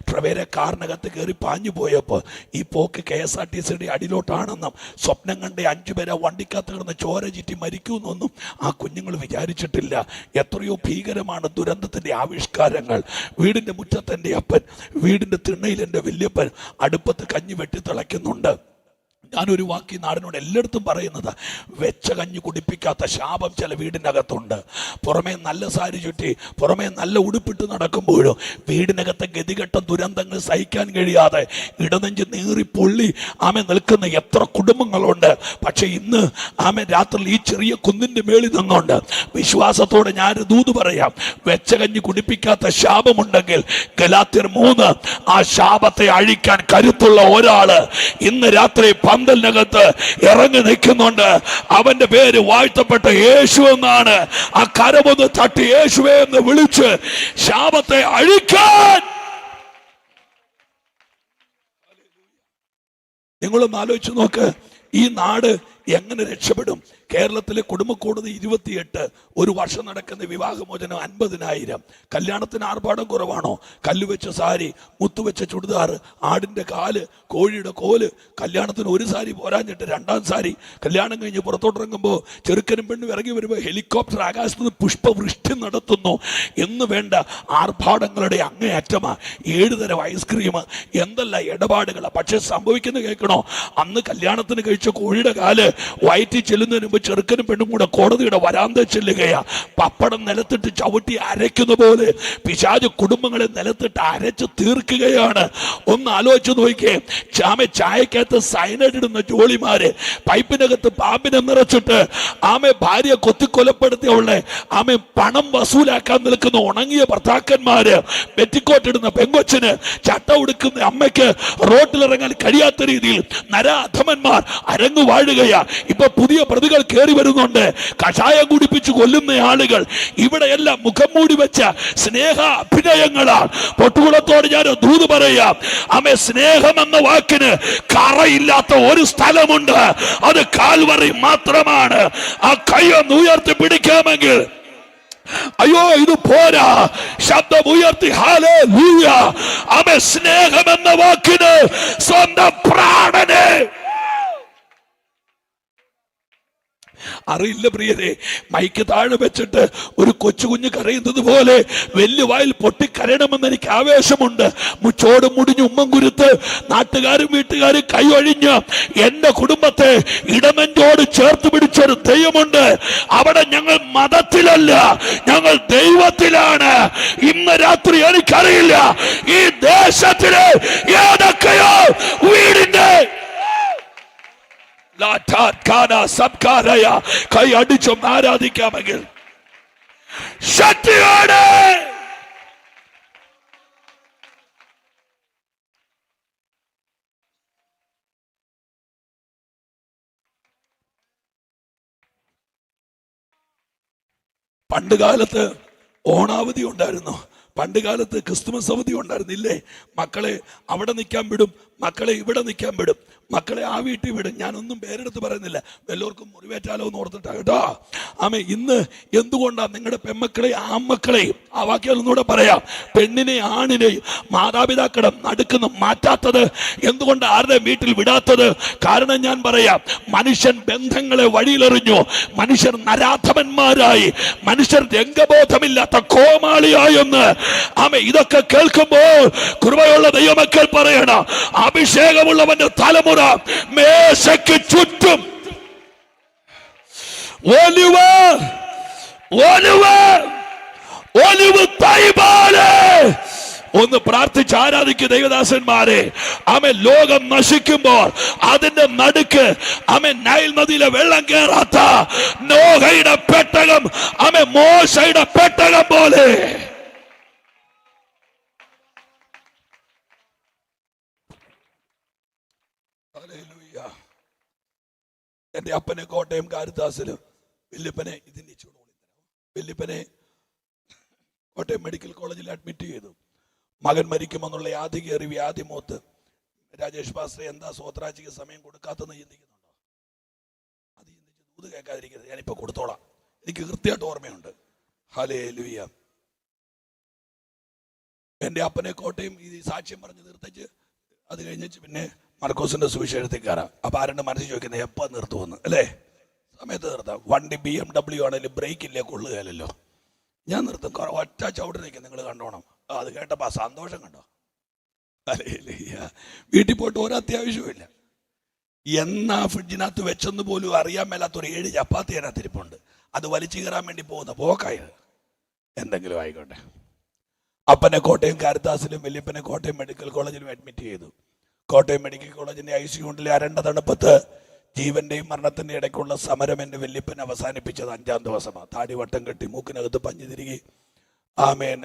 [SPEAKER 1] ട്രവേല കാറിനകത്ത് കയറി പാഞ്ഞു പോയപ്പോൾ ഈ പോക്ക് KSRTCയുടെ അടിയിലോട്ടാണെന്നും സ്വപ്നം കണ്ട 5 പേരെ വണ്ടിക്കകത്ത് കിടന്ന് ചോര ചീറ്റി മരിക്കുമെന്നൊന്നും ആ കുഞ്ഞുങ്ങൾ വിചാരിച്ചിട്ടില്ല. എത്രയോ ഭീകരമാണ് ദുരന്തത്തിൻ്റെ ആവിഷ്കാരങ്ങൾ. വീടിൻ്റെ മുറ്റത്ത് എൻ്റെ അപ്പൻ, വീടിൻ്റെ തിണ്ണയിൽ എൻ്റെ വല്യപ്പൻ അടുപ്പത്ത് കഞ്ഞി വെട്ടി തിളയ്ക്കുന്നുണ്ട്. ഞാനൊരു വാക്കി നാടിനോട് എല്ലായിടത്തും പറയുന്നത്, വെച്ച കഞ്ഞി കുടിപ്പിക്കാത്ത ശാപം ചില വീടിനകത്തുണ്ട്. പുറമേ നല്ല സാരി ചുറ്റി, പുറമേ നല്ല ഉടുപ്പിട്ട് നടക്കുമ്പോഴും വീടിനകത്തെ ഗതികെട്ട ദുരന്തങ്ങൾ സഹിക്കാൻ കഴിയാതെ ഇടനെഞ്ച് നീറി പൊള്ളി നിൽക്കുന്ന എത്ര കുടുംബങ്ങളുണ്ട്. പക്ഷെ ഇന്ന് രാത്രി ഈ ചെറിയ കുന്നിൻ്റെ മേളിൽ നിന്നുകൊണ്ട് വിശ്വാസത്തോടെ ഞാൻ ദൂത് പറയാം, വെച്ച കഞ്ഞി കുടിപ്പിക്കാത്ത ശാപമുണ്ടെങ്കിൽ ഗലാത്യർ 3 ആ ശാപത്തെ അഴിക്കാൻ കരുത്തുള്ള ഒരാള് ഇന്ന് രാത്രി പന്തലിനകത്ത് ഇറങ്ങി നിൽക്കുന്നുണ്ട്. അവന്റെ പേര് വാഴ്ത്തപ്പെട്ട യേശു എന്നാണ്. ആ കരമൊന്ന് തട്ടി യേശുവേ എന്ന് വിളിച്ച് ശാപത്തെ അഴിക്കാൻ. നിങ്ങളൊന്ന് ആലോചിച്ച് നോക്ക്, ഈ നാട് എങ്ങനെ രക്ഷപ്പെടും? കേരളത്തിലെ കുടുംബക്കോടതി 28, ഒരു വർഷം നടക്കുന്ന വിവാഹമോചനം 50,000. കല്യാണത്തിന് ആർഭാടം കുറവാണോ? കല്ലുവെച്ച സാരി, മുത്തുവെച്ച ചുടിദാർ, ആടിൻ്റെ കാല്, കോഴിയുടെ കോല്. കല്യാണത്തിന് ഒരു സാരി പോരാഞ്ഞിട്ട് 2ാം സാരി. കല്യാണം കഴിഞ്ഞ് പുറത്തോട്ടിറങ്ങുമ്പോൾ ചെറുക്കനും പെണ്ണും ഇറങ്ങി വരുമ്പോൾ ഹെലികോപ്റ്റർ ആകാശത്ത് നിന്ന് പുഷ്പവൃഷ്ടി നടത്തുന്നു. എന്ന് വേണ്ട ആർഭാടങ്ങളുടെ അങ്ങേയറ്റമാണ്. 7 തരം ഐസ്ക്രീം, എന്തെല്ലാം ഇടപാടുകളാണ്. പക്ഷെ സംഭവിക്കുന്നത് കേൾക്കണോ? അന്ന് കല്യാണത്തിന് കഴിച്ച കോഴിയുടെ കാല് വയറ്റിൽ ചെല്ലുന്നതിന് മുമ്പ് ചെറുക്കനും പെണ്ണും കൂടെ കോടതിയുടെ വരാന്ത ചെല്ലുകയാ. പപ്പടം നിലത്തിട്ട് ചവിട്ടി അരയ്ക്കുന്ന പോലെ പിശാച് കുടുംബങ്ങളെ നിലത്തിട്ട് അരച്ച് തീർക്കുകയാണ്. ഒന്ന് ആലോചിച്ച് നോക്കിയേ. ചായക്കകത്ത് സൈനൈഡ് ഇടുന്ന ജോളിമാര്, പൈപ്പിനകത്ത് പാമ്പിനെ നിറച്ചിട്ട് ഭാര്യ കൊത്തിക്കൊലപ്പെടുത്തിയവളെ പണം വസൂലാക്കാൻ നിൽക്കുന്ന ഉണങ്ങിയ ഭർത്താക്കന്മാര്, പെറ്റിക്കോട്ടിടുന്ന പെങ്കൊച്ചിന്, ചട്ട ഉടുക്കുന്ന അമ്മയ്ക്ക് റോട്ടിലിറങ്ങാൻ കഴിയാത്ത രീതിയിൽ നരാധമന്മാർ അരങ്ങു വാഴുകയാ. ഇപ്പൊ പുതിയ പ്രതികൾ കയറി വരുന്നുണ്ട്. കഷായം കുടിപ്പിച്ച് കൊല്ലുന്ന ആളുകൾ. ഇവിടെയെല്ലാം മുഖം മൂടി വെച്ച സ്നേഹ അഭിനയങ്ങളാണ്. പൊട്ടുകുളത്തോട് ഞാൻ ദൂത് പറയാം, സ്നേഹം എന്ന വാക്കിന് കറയില്ലാത്ത ഒരു സ്ഥലമുണ്ട്, അത് കാൽവറി മാത്രമാണ്. ആ കൈ ഒന്ന് ഉയർത്തി പിടിക്കാമെങ്കിൽ, അയ്യോ ഇത് പോരാ, ശബ്ദം ഉയർത്തി ഹല്ലേലൂയ. സ്നേഹം എന്ന വാക്കിന് സ്വന്തം പ്രാണനെ അറിയില്ല പ്രിയരെ, മൈക്ക് താഴെ വെച്ചിട്ട് ഒരു കൊച്ചു കുഞ്ഞ് കരയുന്നത് പോലെ വലിയ വായിൽ പൊട്ടിക്കരയണമെന്ന് എനിക്ക് ആവേശമുണ്ട്. മുച്ചോട് മുടിഞ്ഞ് ഉമ്മം കുരുത്ത് നാട്ടുകാരും വീട്ടുകാരും കൈയൊഴിഞ്ഞ് എന്റെ കുടുംബത്തെ ഇടനെഞ്ചോട് ചേർത്ത് പിടിച്ചൊരു ദൈവമുണ്ട്. അവിടെ ഞങ്ങൾ മതത്തിലല്ല, ഞങ്ങൾ ദൈവത്തിലാണ്. ഇന്ന് രാത്രി എനിക്കറിയില്ല ഈ ദേശത്തിലെ ഏതൊക്കെയോ വീടിന്റെ കൈ അടിച്ചൊന്ന് ആരാധിക്കാമെങ്കിൽ ശക്തിയോടെ പണ്ടുകാലത്ത് ഓണാവധി ഉണ്ടായിരുന്നു, പണ്ടുകാലത്ത് ക്രിസ്തുമസ് അവധി ഉണ്ടായിരുന്നില്ലേ? മക്കളെ അവിടെ നിൽക്കാൻ വിടും, മക്കളെ ഇവിടെ നിൽക്കാൻ വിടും, മക്കളെ ആ വീട്ടിൽ വിടും. ഞാനൊന്നും പേരെടുത്ത് പറയുന്നില്ല, വല്ലവർക്കും മുറിവേറ്റാലോ എന്ന് ഓർത്തിട്ടാ കേട്ടോ. ആമേ, ഇന്ന് എന്തുകൊണ്ടാണ് നിങ്ങളുടെ പെമ്മക്കളെ ആൺമക്കളെയും, ആ വാക്യം ഒന്നുകൂടെ പറയാം, പെണ്ണിനെയും ആണിനെയും മാതാപിതാക്കളുടെ നടുക്കുന്ന മാറ്റാത്തത്? എന്തുകൊണ്ട് ആരുടെ വീട്ടിൽ വിടാത്തത്? കാരണം ഞാൻ പറയാം, മനുഷ്യൻ ബന്ധങ്ങളെ വഴിയിലെറിഞ്ഞു, മനുഷ്യർ നരാധമന്മാരായി, മനുഷ്യർ രംഗബോധമില്ലാത്ത കോമാളിയായെന്ന്. ആമേ, ഇതൊക്കെ കേൾക്കുമ്പോൾ കൃപയുള്ള ദൈവമക്കൾ പറയണം, അഭിഷേകമുള്ളവന്റെ തലമുറ മേശയ്ക്ക് ചുറ്റും ഒലിവ് തൈ പോലെ ഒന്ന് പ്രാർത്ഥിച്ച് ആരാധിക്കുക ദൈവദാസന്മാരെ. ആമേൻ, ലോകം നശിക്കുമ്പോൾ അതിന്റെ നടുക്ക് ആമേൻ നൈൽ നദിയിലെ വെള്ളം കേറാത്ത നോഹയുടെ പെട്ടകം, ആമേൻ മോശയുടെ പെട്ടകം പോലെ എന്റെ അപ്പനെ കോട്ടയം കാരിത്താസിലും വല്യപ്പനെ ഇതിന്റെ വല്യപ്പനെ കോട്ടയം മെഡിക്കൽ കോളേജിൽ അഡ്മിറ്റ് ചെയ്തു. മകൻ മരിക്കുമെന്നുള്ള യാതികേറി വ്യാധി മൂത്ത് രാജേഷ് പാസ്റ്റർ എന്താ സ്വത്രാജിക്ക് സമയം കൊടുക്കാത്തെന്ന് ചിന്തിക്കുന്നുണ്ടോ? അത് ചിന്തിച്ച് ദൂത് കേൾക്കാതിരിക്കരുത്, ഞാനിപ്പോ കൊടുത്തോളാം, എനിക്ക് കൃത്യമായിട്ട് ഓർമ്മയുണ്ട്. ഹല്ലേലൂയ. എന്റെ അപ്പനെ കോട്ടയം ഈ സാക്ഷ്യം പറഞ്ഞ് നിർത്തിച്ച് അത് കഴിഞ്ഞിട്ട് പിന്നെ മർക്കോസിന്റെ സുവിശേഷത്തിൽ കയറാം. അപ്പൊ ആരുടെ മനസ്സിൽ ചോദിക്കുന്നത് എപ്പോ നിർത്തുമെന്ന് അല്ലേ? സമയത്ത് നിർത്താം. വണ്ടി BMW ആണെങ്കിലും ബ്രേക്ക് ഇല്ലേ, കൊള്ളുകയല്ലോ. ഞാൻ നിർത്തും, ഒറ്റ ചവിട്ടിലേക്ക് നിങ്ങൾ കണ്ടോണം. അത് കേട്ടപ്പോ സന്തോഷം കണ്ടോ? വീട്ടിൽ പോയിട്ട് ഒരു അത്യാവശ്യമില്ല. എന്നാ ഫ്രിഡ്ജിനകത്ത് വെച്ചെന്ന് പോലും അറിയാൻ മേലാത്തൊരു 7 ചപ്പാത്തി അതിനകത്ത് ഇരിപ്പുണ്ട്. അത് വലിച്ചു കയറാൻ വേണ്ടി പോകുന്ന പോക്കായത്. എന്തെങ്കിലും ആയിക്കോട്ടെ. അപ്പനെ കോട്ടയം കാരിത്താസിലും വല്യപ്പനെ കോട്ടയം മെഡിക്കൽ കോളേജിലും അഡ്മിറ്റ് ചെയ്തു. കോട്ടയം മെഡിക്കൽ കോളേജിന്റെ ICU യൂണിറ്റിലെ അരണ്ട തണുപ്പത്ത് ജീവന്റെയും മരണത്തിന്റെ ഇടയ്ക്കുള്ള സമരം എന്റെ വല്യപ്പൻ അവസാനിപ്പിച്ചത് 5-ാം ദിവസമാണ്. താടി വട്ടം കെട്ടി, മൂക്കിനകത്ത് പഞ്ഞു തിരികെ, ആമേൻ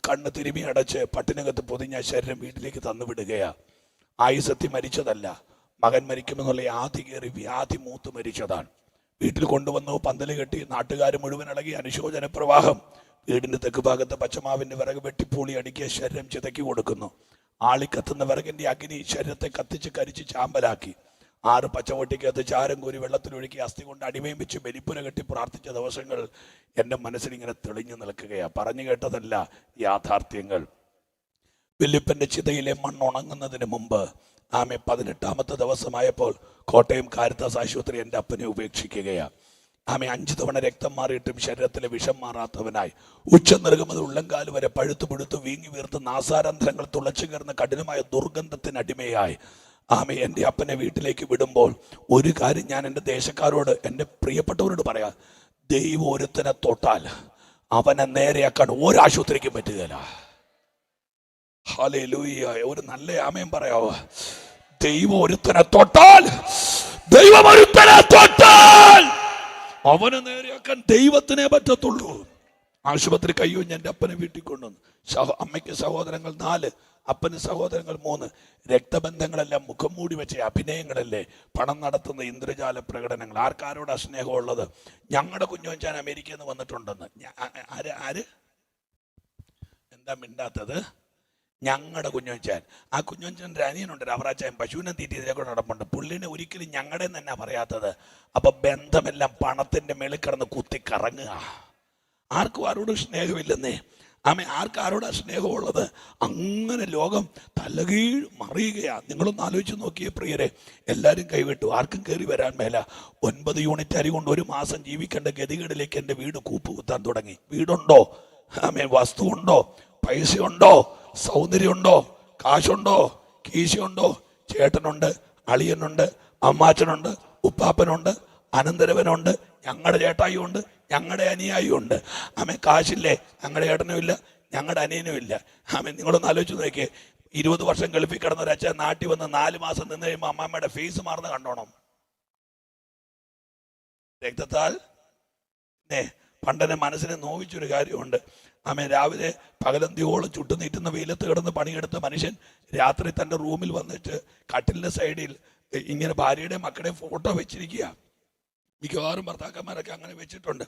[SPEAKER 1] കണ്ണ് തിരുമി അടച്ച് പട്ടിനകത്ത് പൊതിഞ്ഞ ശരീരം വീട്ടിലേക്ക് തന്നുവിടുകയാ. ആയുസത്തി മരിച്ചതല്ല, മകൻ മരിക്കുമെന്നുള്ള ആദ്യ കയറി വ്യാധി മൂത്ത് മരിച്ചതാണ്. വീട്ടിൽ കൊണ്ടുവന്നു, പന്തല് കെട്ടി, നാട്ടുകാർ മുഴുവൻ ഇളകി, അനുശോചന പ്രവാഹം. വീടിന്റെ തെക്ക് ഭാഗത്ത് പച്ചമാവിന്റെ വിറക് വെട്ടിപ്പൂളി അടുക്കിയ ശരീരം ചിതക്കി കൊടുക്കുന്നു. ആളിക്കത്തുന്ന വിറകിന്റെ അഗ്നി ശരീരത്തെ കത്തിച്ച് കരിച്ച് ചാമ്പലാക്കി. 6 പച്ചവട്ടിക്കകത്ത് ചാരം കോരി വെള്ളത്തിലൊഴുക്കി അസ്ഥി കൊണ്ട് അടിമയും വെച്ച് ബലിപ്പുര കെട്ടി പ്രാർത്ഥിച്ച ദിവസങ്ങൾ എൻ്റെ മനസ്സിലിങ്ങനെ തെളിഞ്ഞു നിൽക്കുകയാണ്. പറഞ്ഞു കേട്ടതല്ല, യാഥാർത്ഥ്യങ്ങൾ. വല്യപ്പന്റെ ചിതയിലെ മണ്ണുണങ്ങുന്നതിന് മുമ്പ് ആമെ 18ാമത്തെ ദിവസമായപ്പോൾ കോട്ടയം കാരിത്താസ് ആശുപത്രി എൻ്റെ അപ്പനെ ഉപേക്ഷിക്കുകയാണ്. ആമെ 5 തവണ രക്തം മാറിയിട്ടും ശരീരത്തിലെ വിഷം മാറാത്തവനായി, ഉച്ച നിറകുന്നത് ഉള്ളംകാല് വരെ പഴുത്തു പിടുത്തു വീങ്ങി വീർത്ത് നാസാരന്ധ്രങ്ങൾ തുളച്ചു കയറുന്ന കഠിനമായ ദുർഗന്ധത്തിനടിമയായി ആമെ എൻ്റെ അപ്പനെ വീട്ടിലേക്ക് വിടുമ്പോൾ ഒരു കാര്യം ഞാൻ എൻ്റെ ദേശക്കാരോട്, എൻ്റെ പ്രിയപ്പെട്ടവരോട് പറയാം, ദൈവം ഒരുത്തനെ തൊട്ടാൽ അവനെ നേരെയാക്കാൻ ഒരാശുപത്രിക്കും പറ്റുകയില്ല. ഹല്ലേലൂയ. ഒരു നല്ല ആമേൻ പറയാവോ? ദൈവം ഒരുത്തനെ തൊട്ടാൽ, ദൈവം ഒരുത്തനെ തൊട്ടാൽ അവനെ നേരെയാക്കാൻ ദൈവത്തിനെ പറ്റത്തുള്ളൂ. ആശുപത്രി കയ്യൊഞ്ഞ് എൻ്റെ അപ്പനെ വീട്ടിൽ കൊണ്ടുവന്നു. അമ്മയ്ക്ക് സഹോദരങ്ങൾ 4, അപ്പന് സഹോദരങ്ങൾ 3. രക്തബന്ധങ്ങളെല്ലാം മുഖം മൂടി വെച്ച അഭിനയങ്ങളല്ലേ, പണം നടത്തുന്ന ഇന്ദ്രജാല പ്രകടനങ്ങൾ. ആർക്കാരോടാ സ്നേഹമുള്ളത്? ഞങ്ങളുടെ കുഞ്ഞോഞ്ചാൻ അമേരിക്കയിൽ നിന്ന് വന്നിട്ടുണ്ടെന്ന്. ആര് എന്താ മിണ്ടാത്തത്? ഞങ്ങളുടെ കുഞ്ഞോഞ്ചാൻ. ആ കുഞ്ഞോഞ്ചാൻ്റെ അനിയനുണ്ട്, അവറാച്ചാൻ, പശുവിനെ തീറ്റി ഇതിലേക്ക് നടപ്പുണ്ട്. പുള്ളിനെ ഒരിക്കലും ഞങ്ങളുടെ തന്നെ പറയാത്തത്. അപ്പൊ ബന്ധമെല്ലാം പണത്തിന്റെ മേളിൽ കിടന്ന് കുത്തി കറങ്ങുക. ആർക്കും ആരോടും സ്നേഹമില്ലെന്നേ. ആർക്കാരോടാ സ്നേഹമുള്ളത്? അങ്ങനെ ലോകം തലകീഴ് മറിയുകയാണ്. നിങ്ങളൊന്ന് ആലോചിച്ച് നോക്കിയേ പ്രിയരെ. എല്ലാവരും കൈവിട്ടു, ആർക്കും കയറി വരാൻ മേല. 9 യൂണിറ്റ് അരി കൊണ്ട് ഒരു മാസം ജീവിക്കേണ്ട ഗതികേടിലേക്ക് എൻ്റെ വീട് കൂപ്പുകുത്താൻ തുടങ്ങി. വീടുണ്ടോ? വസ്തു ഉണ്ടോ? പൈസ ഉണ്ടോ? സൗന്ദര്യമുണ്ടോ? കാശുണ്ടോ? കീശയുണ്ടോ? ചേട്ടനുണ്ട്, അളിയനുണ്ട്, അമ്മാച്ചനുണ്ട്, ഉപ്പാപ്പനുണ്ട്, അനന്തരവനുണ്ട്, ഞങ്ങളുടെ ചേട്ടായും ഉണ്ട്, ഞങ്ങളുടെ അനിയായും ഉണ്ട്. കാശില്ലേ? ഞങ്ങളുടെ ചേട്ടനും ഇല്ല, ഞങ്ങളുടെ അനിയനും ഇല്ല. നിങ്ങളൊന്ന് ആലോചിച്ച് നോക്കിയേ. 20 വർഷം ഗൾഫിൽ കിടന്ന ഒരു അച്ഛൻ നാട്ടിൽ വന്ന് 4 മാസം നിന്ന് കഴിയുമ്പോൾ അമ്മാമ്മയുടെ ഫേസ് മാറുന്ന കണ്ടോണം. രക്തത്താൽ പണ്ടനെ മനസ്സിനെ നോവിച്ചൊരു കാര്യമുണ്ട്. രാവിലെ പകലന്തിയോളം ചുട്ടുനീറ്റുന്ന വെയിലത്ത് കിടന്ന് പണിയെടുത്ത മനുഷ്യൻ രാത്രി തൻ്റെ റൂമിൽ വന്നിട്ട് കട്ടിലിൻ്റെ സൈഡിൽ ഇങ്ങനെ ഭാര്യയുടെയും മക്കളുടെയും ഫോട്ടോ വെച്ചിരിക്കുക. മിക്കവാറും ഭർത്താക്കന്മാരൊക്കെ അങ്ങനെ വെച്ചിട്ടുണ്ട്.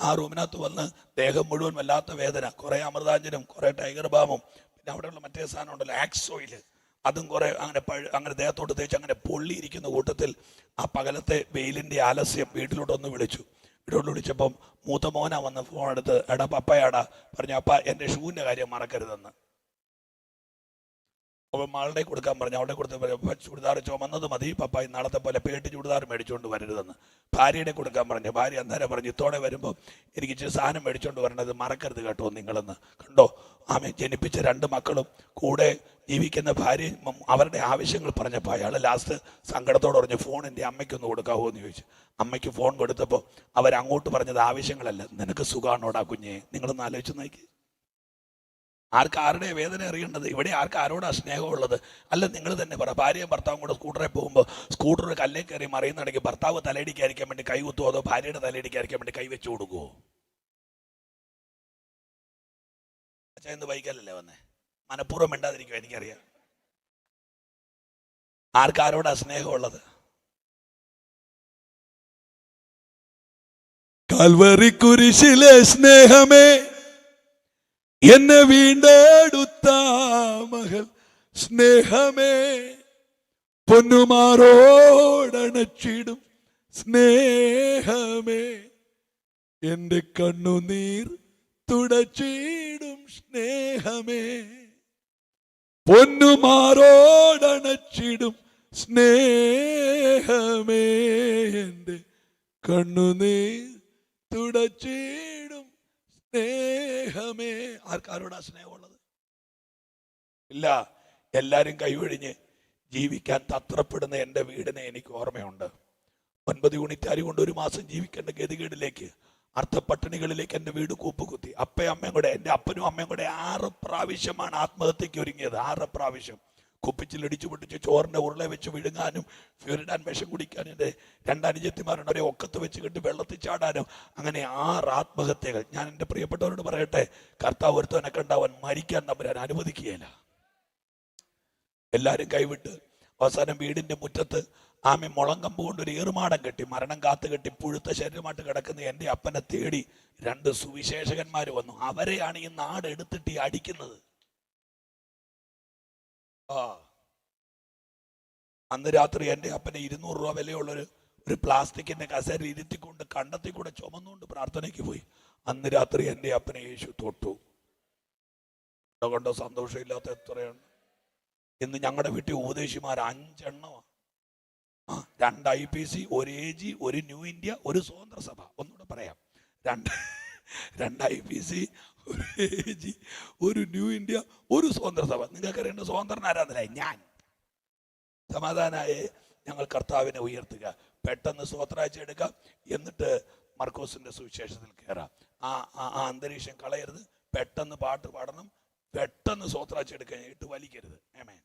[SPEAKER 1] ആ റൂമിനകത്ത് വന്ന് ദേഹം മുഴുവൻ വല്ലാത്ത വേദന, കുറേ അമൃതാഞ്ജനും, കുറേ ടൈഗർ ബാമും, പിന്നെ അവിടെയുള്ള മറ്റേ സാധനം ഉണ്ടല്ലോ ആക്സോയിൽ, അതും കുറേ അങ്ങനെ ദേഹത്തോട്ട് തേച്ച് അങ്ങനെ പൊള്ളിയിരിക്കുന്ന കൂട്ടത്തിൽ ആ പകലത്തെ വെയിലിൻ്റെ ആലസ്യം വീട്ടിലോട്ടൊന്ന് വിളിച്ചു. വീട്ടിലോട്ട് വിളിച്ചപ്പം മൂത്ത മോനാ വന്ന് ഫോൺ എടുത്ത്, എടാ പപ്പയാടാ, പറഞ്ഞു അപ്പ എൻ്റെ ഷൂവിൻ്റെ കാര്യം മറക്കരുതെന്ന്. അപ്പം മകളുടെ കൊടുക്കാൻ പറഞ്ഞു. അവളുടെ കൊടുത്ത് ചുടിദാർ ചുമന്നത് മതി പപ്പ, നാളത്തെ പോലെ പേട്ട് ചുടിദാർ മേടിച്ചുകൊണ്ട് വരരുതെന്ന്. ഭാര്യയുടെ കൊടുക്കാൻ പറഞ്ഞു. ഭാര്യ അന്നേരം പറഞ്ഞു, ഇത്തോടെ വരുമ്പോൾ എനിക്ക് ഇച്ചിരി സാധനം മേടിച്ചുകൊണ്ട് വരണത് മറക്കരുത് കേട്ടോ നിങ്ങളെന്ന്. കണ്ടോ? ജനിപ്പിച്ച 2 മക്കളും കൂടെ ജീവിക്കുന്ന ഭാര്യയും അവരുടെ ആവശ്യങ്ങൾ പറഞ്ഞപ്പോൾ അയാൾ ലാസ്റ്റ് സങ്കടത്തോടെ പറഞ്ഞു, ഫോൺ എൻ്റെ അമ്മയ്ക്കൊന്ന് കൊടുക്കാവോ എന്ന് ചോദിച്ചു. അമ്മയ്ക്ക് ഫോൺ കൊടുത്തപ്പോൾ അവരങ്ങോട്ട് പറഞ്ഞത് ആവശ്യങ്ങളല്ല, നിനക്ക് സുഖാണോടാ കുഞ്ഞെ. നിങ്ങളൊന്ന് ആലോചിച്ച് നോക്കി. ആരുടെ വേദന അറിയേണ്ടത്? ഇവിടെ ആരോടാ സ്നേഹമുള്ളത്? അല്ല, നിങ്ങൾ തന്നെ പറ. ഭാര്യയും ഭർത്താവും കൂടെ സ്കൂട്ടറിൽ പോകുമ്പോൾ സ്കൂട്ടർ കല്ലേ കയറി മറിയുന്നുണ്ടെങ്കിൽ ഭർത്താവ് തലയിടിക്കാതിരിക്കാൻ വേണ്ടി കൈ കുത്തുമോ, അതോ ഭാര്യയുടെ തലയിടിക്കാതിരിക്കാൻ വേണ്ടി കൈ വെച്ചു കൊടുക്കുമോ? അച്ഛൻ ബൈക്കല്ലേ വന്നേ, മനഃപൂർവ്വം മിണ്ടാതിരിക്കുമോ? എനിക്കറിയാം. ആരോടാ സ്നേഹമുള്ളത്? കാൽവറി കുരിശിലെ സ്നേഹമേ, എന്നെ വീണ്ടെടുത്ത മകൾ സ്നേഹമേ, പൊന്നുമാരോടണച്ചിടും സ്നേഹമേ, എൻ്റെ കണ്ണുനീർ തുടച്ചിടും സ്നേഹമേ, പൊന്നുമാരോടണച്ചിടും സ്നേഹമേ, എൻ്റെ കണ്ണുനീർ തുടച്ചിടും സ്നേഹമേ. ആരോടാ സ്നേഹമുള്ളത്? ഇല്ല. എല്ലാരും കൈവഴിഞ്ഞ് ജീവിക്കാൻ തത്രപ്പെടുന്ന എൻ്റെ വീടിനെ എനിക്ക് ഓർമ്മയുണ്ട്. 9 യൂണിറ്റ് അരി കൊണ്ട് ഒരു മാസം ജീവിക്കേണ്ട ഗതികേടിലേക്ക്, അർത്ഥപട്ടിണികളിലേക്ക് എൻ്റെ വീട് കൂപ്പുകുത്തി. അപ്പയും അമ്മയും കൂടെ, എൻ്റെ അപ്പനും അമ്മയും കൂടെ 6 പ്രാവശ്യമാണ് ആത്മഹത്യക്ക് ഒരുങ്ങിയത്. 6 പ്രാവശ്യം കുപ്പിച്ചിലടിച്ചു പൊട്ടിച്ച് ചോറിൻ്റെ ഉരുള വെച്ച് വിഴുങ്ങാനും ഫ്യൂരിഡാൻ വിഷം കുടിക്കാനും എൻ്റെ 2 അനുജത്തിമാരുണ്ട്, അവരെ ഒക്കത്ത് വെച്ച് കെട്ടി വെള്ളത്തിൽ ചാടാനും, അങ്ങനെ 6 ആത്മഹത്യകൾ. ഞാൻ എൻ്റെ പ്രിയപ്പെട്ടവരോട് പറയട്ടെ, കർത്താവ് ഒരുത്തവനൊക്കെ ഉണ്ടാവാൻ മരിക്കാൻ തമ്പുരാൻ അനുവദിക്കുകയില്ല. എല്ലാവരും കൈവിട്ട് അവസാനം വീടിൻ്റെ മുറ്റത്ത് മുളങ്കമ്പ് കൊണ്ട് ഒരു ഏറുമാടം കെട്ടി, മരണം കാത്തു കെട്ടി പുഴുത്ത ശരീരമായിട്ട് കിടക്കുന്ന എൻ്റെ അപ്പനെ തേടി 2 സുവിശേഷകന്മാർ വന്നു. അവരെയാണ് ഈ നാട് എടുത്തിട്ട് അടിക്കുന്നത്. അന്ന് രാത്രി എൻ്റെ അപ്പനെ 200 രൂപ വിലയുള്ളൊരു പ്ലാസ്റ്റിക്കിന്റെ കസേര ഇരുത്തിക്കൊണ്ട് കണ്ടത്തിൽ കൂടെ ചുമന്നുകൊണ്ട് പ്രാർത്ഥനയ്ക്ക് പോയി. അന്ന് രാത്രി എൻ്റെ അപ്പനെ യേശു തൊട്ടു. അതുകൊണ്ട് സന്തോഷമില്ലാത്ത എത്രയാണ്? ഇന്ന് ഞങ്ങളുടെ വീട്ടിൽ ഉപദേശിമാർ 5 എണ്ണമാണ്. 2 IPC, 1 AG, 1 ന്യൂ ഇന്ത്യ, 1 സ്വതന്ത്ര സഭ. ഒന്നുകൂടെ പറയാം, 2 IPC, 1 AG, 1 ന്യൂ ഇന്ത്യ, 1 സ്വതന്ത്ര സഭ. നിങ്ങൾക്ക് അറിയേണ്ട സ്വതന്ത്രൻ ആരാധനായി ഞാൻ. സമാധാനായ ഞങ്ങൾ കർത്താവിനെ ഉയർത്തുക, പെട്ടെന്ന് സ്വത്രാഴ്ചയെടുക്കാം, എന്നിട്ട് മർക്കോസിന്റെ സുവിശേഷത്തിൽ കയറാം. ആ അന്തരീക്ഷം കളയരുത്. പെട്ടെന്ന് പാട്ട് പാടണം, പെട്ടെന്ന് സ്വത്രാഴ്ചയെടുക്കാൻ ഇട്ട് വലിക്കരുത്. ആമേൻ.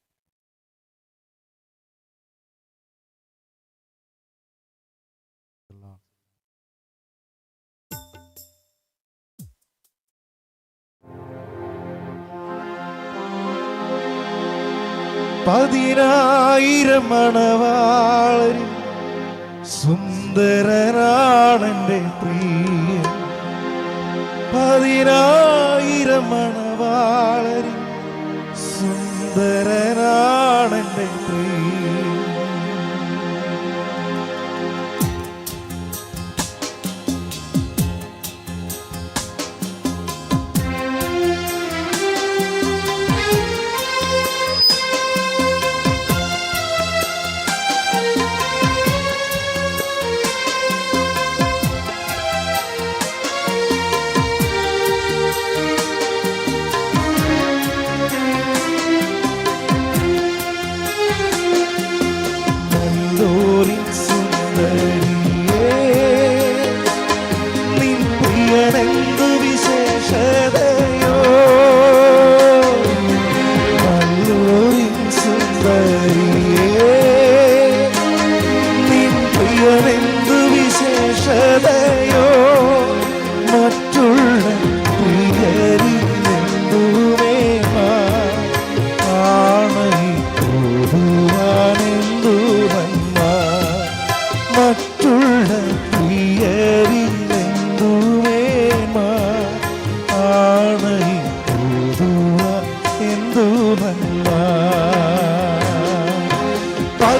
[SPEAKER 2] പതിനായിരം മണവാളരിൽ സുന്ദരനാണെന്റെ പ്രിയൻ. 10,000 മണവാളരിൽ സുന്ദരനാണെന്റെ പ്രിയൻ.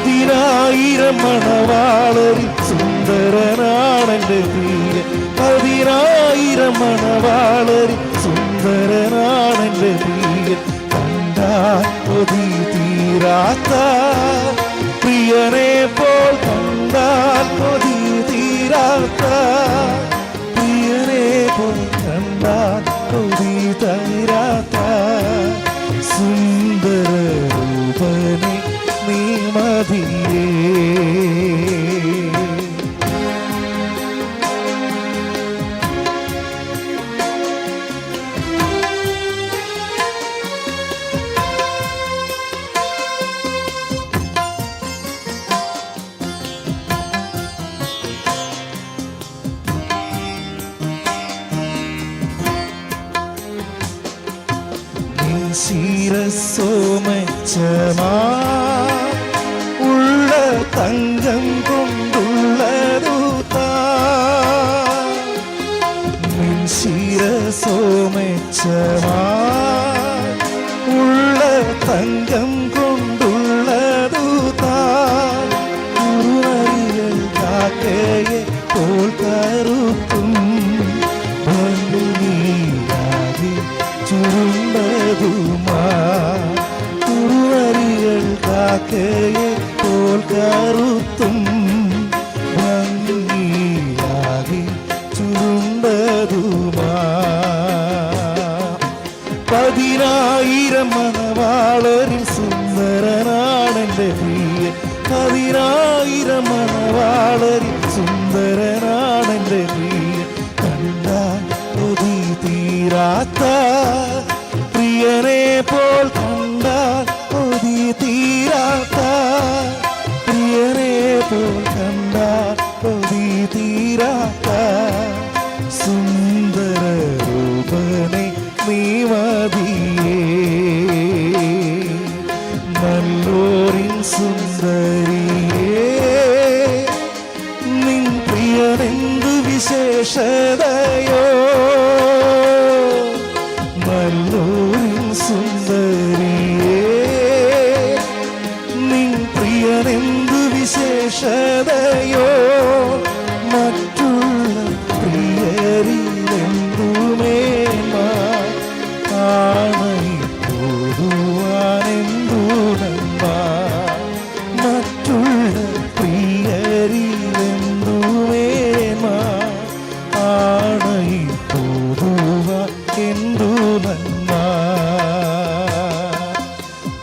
[SPEAKER 2] പതിനായിരം മണവാളരിൽ സുന്ദരനാണെന്റെ പ്രിയൻ. പതിനായിരം മണവാളരിൽ സുന്ദരനാണെന്റെ പ്രിയൻ. കണ്ടാൽ കൊതി തീരാത്ത പ്രിയനെ പോൽ, കണ്ടാൽ കൊതി തീരാത്ത പ്രിയനെ പോൽ, കണ്ടാൽ കൊതി തീരാത്ത സുന്ദര രൂപനെ നീ മതിയേ. ശിരസോമച്ചമാ ഉള്ള തങ്കം കൊണ്ടുള്ളതൂത്താ. ശിരസോമച്ചമാ ഉള്ള തങ്കം കൊണ്ടുള്ളതൂത്താ. കുറുനരികൾ കാക്കയെ പോൽ കറുത്തും ഭംഗിയാകി ചുരുണ്ടതുമാ. കുറുവരികൾ കാക്കയെ പോൽ കറുത്തും ഭംഗിയാകി ചുരുണ്ടതുമാ. പതിനായിരം മണവാളരിൽ സുന്ദരനാണെന്റെ പ്രിയൻ. പതിനായിരം മണവാളരിൽ സുന്ദരനാണെന്റെ പ്രിയൻ. കണ്ടാൽ കൊതി തീരാത്ത പ്രിയനെ പോൽ, കണ്ടാൽ കൊതി തീരാത്ത പ്രിയനെ പോൽ, കണ്ടാൽ കൊതി തീരാത്ത സുന്ദര രൂപനെ നീ മതിയേ. നല്ലോരിൻ സുന്ദരിയേ, നിൻ പ്രിയനെന്തു വിശേഷതയോ. നല്ലോരിൻ സുന്ദരിയേ, നിൻ പ്രിയനെന്തു വിശേഷതയോ. മറ്റുള്ള പ്രിയരിലെന്തുമേന്മ കാണയിപ്പോതുവാനെന്തു നന്മ. മറ്റുള്ള പ്രിയരിലെന്തുമേന്മ കാണയിപ്പോതുവാൻ എന്തു നന്മ.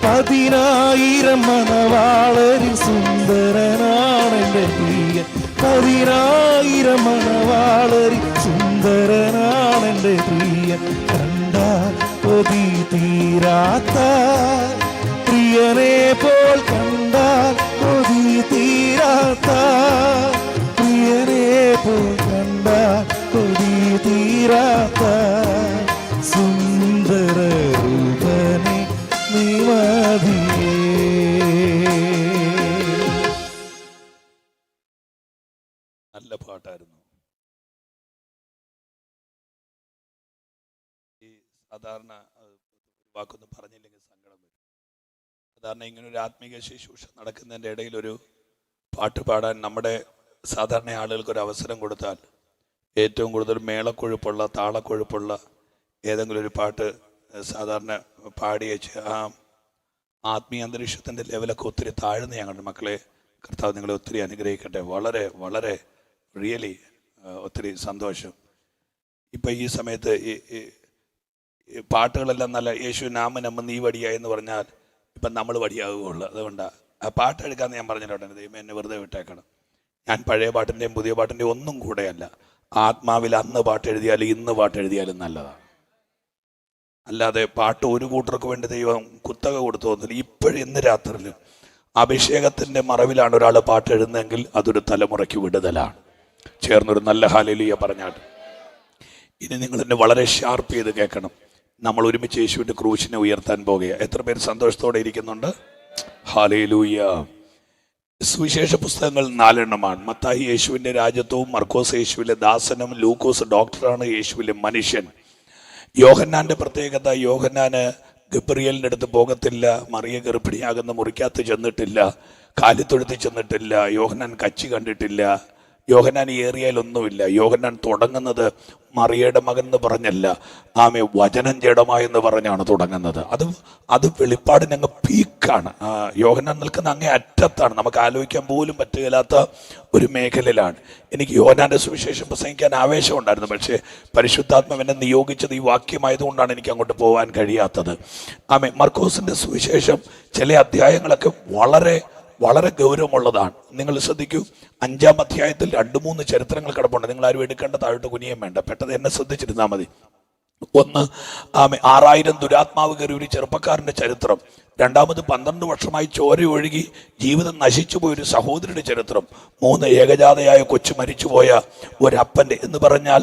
[SPEAKER 2] പതിനായിരം മണവാളരിൽ സുന്ദരനാണെന്റെ പ്രിയൻ. പതിനായിരം മണവാളരിൽ സുന്ദരനാണെന്റെ പ്രിയൻ. കണ്ടാൽ കൊതി തീരാത്ത പ്രിയനെ പോൽ, കണ്ടാൽ കൊതി തീരാത്ത പ്രിയനെ പോൽ, കണ്ടാൽ കൊതി തീരാത്ത സുന്ദര രൂപനെ നീ മതിയേ.
[SPEAKER 1] നല്ല പാട്ടായിരുന്നു. ഈ സാധാരണ വാക്കൊന്നും പറഞ്ഞില്ലെങ്കിൽ സങ്കടം വരും. സാധാരണ ഇങ്ങനൊരു ആത്മീക ശുശ്രൂഷ നടക്കുന്നതിൻ്റെ ഇടയിൽ ഒരു പാട്ട് പാടാൻ നമ്മുടെ സാധാരണ ആളുകൾക്ക് ഒരു അവസരം കൊടുത്താൽ ഏറ്റവും കൂടുതൽ മേളക്കൊഴുപ്പുള്ള, താളക്കൊഴുപ്പുള്ള ഏതെങ്കിലും ഒരു പാട്ട് സാധാരണ പാടിയേച്ച് ആ ആത്മീയ അന്തരീക്ഷത്തിൻ്റെ ലെവലൊക്കെ ഒത്തിരി താഴ്ന്ന് ഞങ്ങളുടെ മക്കളെ കർത്താവ് നിങ്ങളെ ഒത്തിരി അനുഗ്രഹിക്കട്ടെ. വളരെ വളരെ റിയലി ഒത്തിരി സന്തോഷം. ഇപ്പം ഈ സമയത്ത് ഈ പാട്ടുകളെല്ലാം നല്ല യേശു നാമ നമ്മ നീ വടിയ എന്ന് പറഞ്ഞാൽ ഇപ്പം നമ്മൾ വടിയാകുകയുള്ളൂ. അതുകൊണ്ടാണ് ആ പാട്ടെടുക്കാമെന്ന് ഞാൻ പറഞ്ഞിട്ടുണ്ട്. ദൈവം എന്നെ വെറുതെ വിട്ടേക്കണം. ഞാൻ പഴയ പാട്ടിൻ്റെയും പുതിയ പാട്ടിൻ്റെയും ഒന്നും കൂടെയല്ല. ആത്മാവിൽ അന്ന് പാട്ടെഴുതിയാലും ഇന്ന് പാട്ടെഴുതിയാലും നല്ലതാണ്. അല്ലാതെ പാട്ട് ഒരു കൂട്ടർക്ക് വേണ്ടി ദൈവം കുത്തക കൊടുത്തു തോന്നില്ല. ഇപ്പോഴും ഇന്ന് രാത്രിയിലും അഭിഷേകത്തിൻ്റെ മറവിലാണ് ഒരാൾ പാട്ട് എഴുതുന്നതെങ്കിൽ അതൊരു തലമുറയ്ക്ക് വിടുതലാണ്. ചേർന്നൊരു നല്ല ഹല്ലേലൂയ പറഞ്ഞാൽ ഇനി നിങ്ങൾ എന്നെ വളരെ ഷാർപ്പ് ചെയ്ത് കേൾക്കണം. നമ്മൾ ഒരുമിച്ച് യേശുവിൻ്റെ ക്രൂശിനെ ഉയർത്താൻ പോകുക. എത്ര പേര് സന്തോഷത്തോടെ ഇരിക്കുന്നുണ്ട്? ഹല്ലേലൂയ. സുവിശേഷ പുസ്തകങ്ങൾ 4 എണ്ണമാണ്. മത്തായി യേശുവിൻ്റെ രാജ്യത്വവും, മർക്കോസ് യേശുവിലെ ദാസനും, ലൂക്കോസ് ഡോക്ടറാണ്, യേശുവിലെ മനുഷ്യൻ. യോഹന്നാന്റെ പ്രത്യേകത, യോഹന്നാന് ഗബ്രിയേലിൻ്റെ അടുത്ത് പോകത്തില്ല, മറിയ ഗർഭിണിയാകുന്ന മുറിക്കകത്ത് ചെന്നിട്ടില്ല, കാലിത്തൊഴുത്തിൽ ചെന്നിട്ടില്ല, യോഹന്നാൻ കച്ചി കണ്ടിട്ടില്ല, യോഹന്നാൻ ഈ ഏറിയയിലൊന്നുമില്ല. യോഹന്നാൻ തുടങ്ങുന്നത് മറിയയുടെ മകൻ എന്ന് പറഞ്ഞല്ല, ആമേ വചനം ജഡമായെന്ന് പറഞ്ഞാണ് തുടങ്ങുന്നത്. അത് വെളിപ്പാടിനങ്ങ് പീക്കാണ്. യോഹന്നാൻ നിൽക്കുന്ന അങ്ങേ അറ്റത്താണ്, നമുക്ക് ആലോചിക്കാൻ പോലും പറ്റുകയില്ലാത്ത ഒരു മേഖലയിലാണ്. എനിക്ക് യോഹന്നാന്റെ സുവിശേഷം പ്രസംഗിക്കാൻ ആവേശം ഉണ്ടായിരുന്നു, പക്ഷേ പരിശുദ്ധാത്മാവ് എന്നെ നിയോഗിച്ചത് ഈ വാക്യമായതുകൊണ്ടാണ് എനിക്ക് അങ്ങോട്ട് പോകാൻ കഴിയാത്തത്. ആമേ മർക്കോസിന്റെ സുവിശേഷം ചില അധ്യായങ്ങളൊക്കെ വളരെ വളരെ ഗൗരവമുള്ളതാണ്. നിങ്ങൾ ശ്രദ്ധിക്കൂ, 5-ാം അധ്യായത്തിൽ 2-3 ചരിത്രങ്ങൾ കിടപ്പുണ്ട്. നിങ്ങൾ ആരും എടുക്കേണ്ട, താഴോട്ട് കുനിയും വേണ്ട, പെട്ടെന്ന് എന്നെ ശ്രദ്ധിച്ചിരുന്നാൽ മതി. ഒന്ന്, 6000 ദുരാത്മാവ് കയറി ഒരു ചെറുപ്പക്കാരൻ്റെ ചരിത്രം. രണ്ടാമത് 12 വർഷമായി ചോര ഒഴുകി ജീവിതം നശിച്ചുപോയ ഒരു സഹോദരിയുടെ ചരിത്രം. 3, ഏകജാതയായ കൊച്ചു മരിച്ചുപോയ ഒരപ്പൻ്റെ. എന്ന് പറഞ്ഞാൽ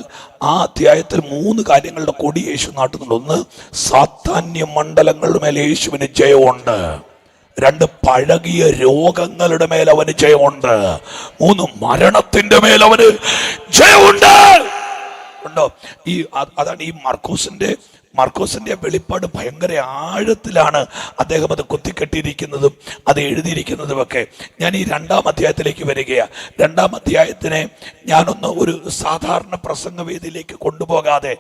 [SPEAKER 1] ആ അധ്യായത്തിൽ 3 കാര്യങ്ങളുടെ കൊടി യേശു നാട്ടുന്നുണ്ട്. ഒന്ന്, സാത്താന്യ മണ്ഡലങ്ങളുടെ മേലെ യേശുവിന് ജയമുണ്ട്. 2, പഴകിയ രോഗങ്ങളുടെ മേൽ അവന് ജയമുണ്ട്. 3, മരണത്തിന്റെ മേൽ അവന് ജയമുണ്ട്. ഉണ്ടോ? അതാണ് ഈ മർക്കോസിന്റെ വെളിപ്പാട്. ഭയങ്കര ആഴത്തിലാണ് അദ്ദേഹം അത് കുത്തിക്കെട്ടിയിരിക്കുന്നതും അത് എഴുതിയിരിക്കുന്നതും ഒക്കെ. ഞാൻ ഈ 2-ാം അധ്യായത്തിലേക്ക് വരികയാണ്. 2-ാം അധ്യായത്തിനെ ഞാനൊന്ന് ഒരു സാധാരണ പ്രസംഗവേദിയിലേക്ക് കൊണ്ടുപോകാതെ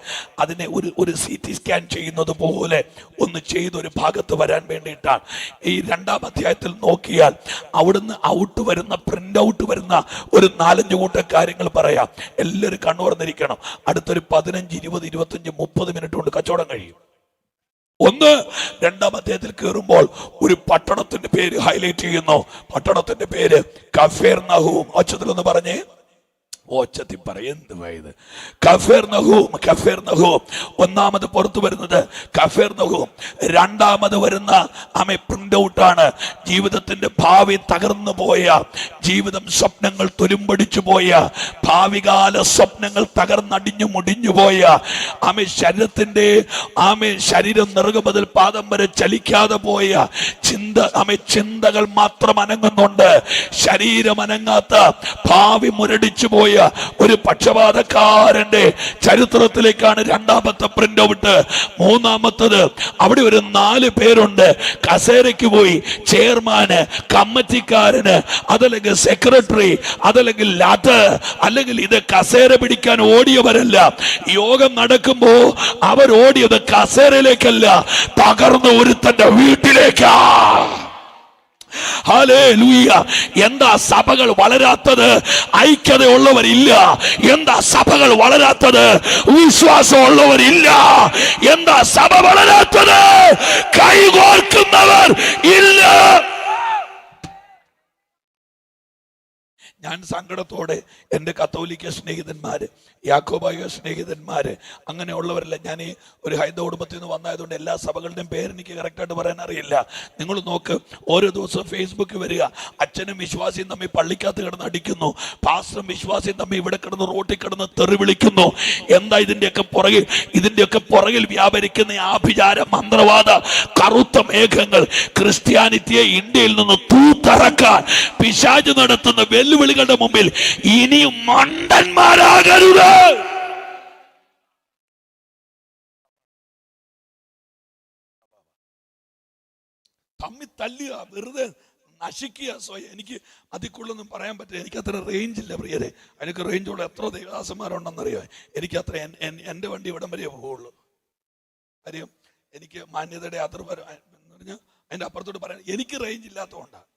[SPEAKER 1] അതിനെ ഒരു CT സ്കാൻ ചെയ്യുന്നത് പോലെ ഒന്ന് ചെയ്തൊരു ഭാഗത്ത് വരാൻ വേണ്ടിയിട്ടാണ്. ഈ 2-ാം അധ്യായത്തിൽ നോക്കിയാൽ അവിടുന്ന് ഔട്ട് വരുന്ന, പ്രിന്റ് ഔട്ട് വരുന്ന ഒരു 4-5 കൂട്ടം കാര്യങ്ങൾ പറയാം. എല്ലാവരും കണ്ണുറന്നിരിക്കണം. അടുത്തൊരു 15, 20, 25, 30 മിനിറ്റ് കൊണ്ട് കച്ചവടം കഴിയും. ഒന്ന്, 2-ാം അധ്യായത്തിൽ കയറുമ്പോൾ ഒരു പട്ടണത്തിന്റെ പേര് ഹൈലൈറ്റ് ചെയ്യുന്നു. പട്ടണത്തിന്റെ പേര് കഫേർനഹൂം. ഒച്ചത്തിലൊന്ന് പറഞ്ഞേ, ഓച്ചത്തിൽ പറയുന്നത് കഫേർനഹൂം. ഒന്നാമത് പുറത്തു വരുന്നത് കഫേർനഹൂം. രണ്ടാമത് വരുന്ന പ്രിന്റ് ഔട്ടാണ്. ജീവിതത്തിന്റെ ഭാവി തകർന്നു പോയ, ജീവിതം സ്വപ്നങ്ങൾ തുരുമ്പടിച്ചു പോയ, ഭാവികാല സ്വപ്നങ്ങൾ തകർന്നടിഞ്ഞു മുടിഞ്ഞു പോയ, ശരീരത്തിന്റെ ശരീരം നിറകു മുതൽ പാദം വരെ ചലിക്കാതെ പോയ ചിന്തകൾ മാത്രം അനങ്ങുന്നുണ്ട്. ശരീരം അനങ്ങാത്ത, ഭാവി മുരടിച്ചു പോയ ഒരു പക്ഷപാതക്കാരന്റെ ചരിത്രത്തിലേക്കാണ് 2-ാമത്തെ പ്രിന്റ് ഔട്ട്. 3-ാമത്തത്, അവിടെ ഒരു 4 പേരുണ്ട്. കസേരയ്ക്ക് പോയി ചെയർമാന്, കമ്മിറ്റിക്കാരന്, അതല്ലെങ്കിൽ സെക്രട്ടറി, അതല്ലെങ്കിൽ അല്ലെങ്കിൽ ഇത് കസേര പിടിക്കാൻ ഓടിയവരല്ല. യോഗം നടക്കുമ്പോ അവർ ഓടിയത് കസേരയിലേക്കല്ല, തകർന്ന ഒരുത്തന്റെ വീട്ടിലേക്കാ. ഹല്ലേലൂയ. എന്താ സഭകൾ വളരാത്തത്? ഐക്യതയുള്ളവരില്ല. എന്താ സഭകൾ വളരാത്തത്? വിശ്വാസമുള്ളവരില്ല. എന്താ സഭ വളരാത്തത്? കൈകോർക്കുന്നവർ ഇല്ല. ഞാൻ സങ്കടത്തോടെ എൻ്റെ കത്തോലിക്ക സ്നേഹിതന്മാര്, യാക്കോബായ സ്നേഹിതന്മാര്, അങ്ങനെയുള്ളവരല്ല. ഞാൻ ഈ ഒരു ഹൈന്ദവ കുടുംബത്തിൽ നിന്ന് വന്നതുകൊണ്ട് എല്ലാ സഭകളുടെയും പേരെനിക്ക് കറക്റ്റായിട്ട് പറയാൻ അറിയില്ല. നിങ്ങൾ നോക്ക്, ഓരോ ദിവസവും ഫേസ്ബുക്കിൽ വരിക, അച്ഛനും വിശ്വാസിയും തമ്മിൽ പള്ളിക്കകത്ത് കിടന്ന് അടിക്കുന്നു, പാസ്റ്ററും വിശ്വാസിയും തമ്മിൽ ഇവിടെ കിടന്ന് റോട്ടിൽ കിടന്ന് തെറി വിളിക്കുന്നു. എന്താ ഇതിൻ്റെയൊക്കെ പുറകിൽ വ്യാപരിക്കുന്ന ആഭിചാര, മന്ത്രവാദ, കറുത്ത മേഘങ്ങൾ ക്രിസ്ത്യാനിറ്റിയെ ഇന്ത്യയിൽ നിന്ന് തൂത്തറക്കാൻ പിശാച് നടത്തുന്ന വെല്ലുവിളികളുടെ മുമ്പിൽ ഇനിയും മണ്ടന്മാരാകരുത്. തമ്മിൽ തല്ലുക, വെറുതെ നശിക്കുക സ്വയം. എനിക്ക് അതിക്കുള്ളൊന്നും പറയാൻ പറ്റില്ല. എനിക്ക് അത്ര റേഞ്ച് ഇല്ല പ്രിയരെ. എനിക്ക് റേഞ്ചുള്ള എത്ര ദേവദാസന്മാരുണ്ടെന്നറിയോ? എനിക്ക് അത്ര എൻ്റെ വണ്ടി ഇവിടം വരെയേ പോവുള്ളൂ. കാര്യം എനിക്ക് മാന്യതയുടെ അതിർവരം എന്ന് പറഞ്ഞാൽ അതിൻ്റെ അപ്പുറത്തോട്ട് പറയാൻ എനിക്ക് റേഞ്ച് ഇല്ലാത്തതുകൊണ്ടാണ്.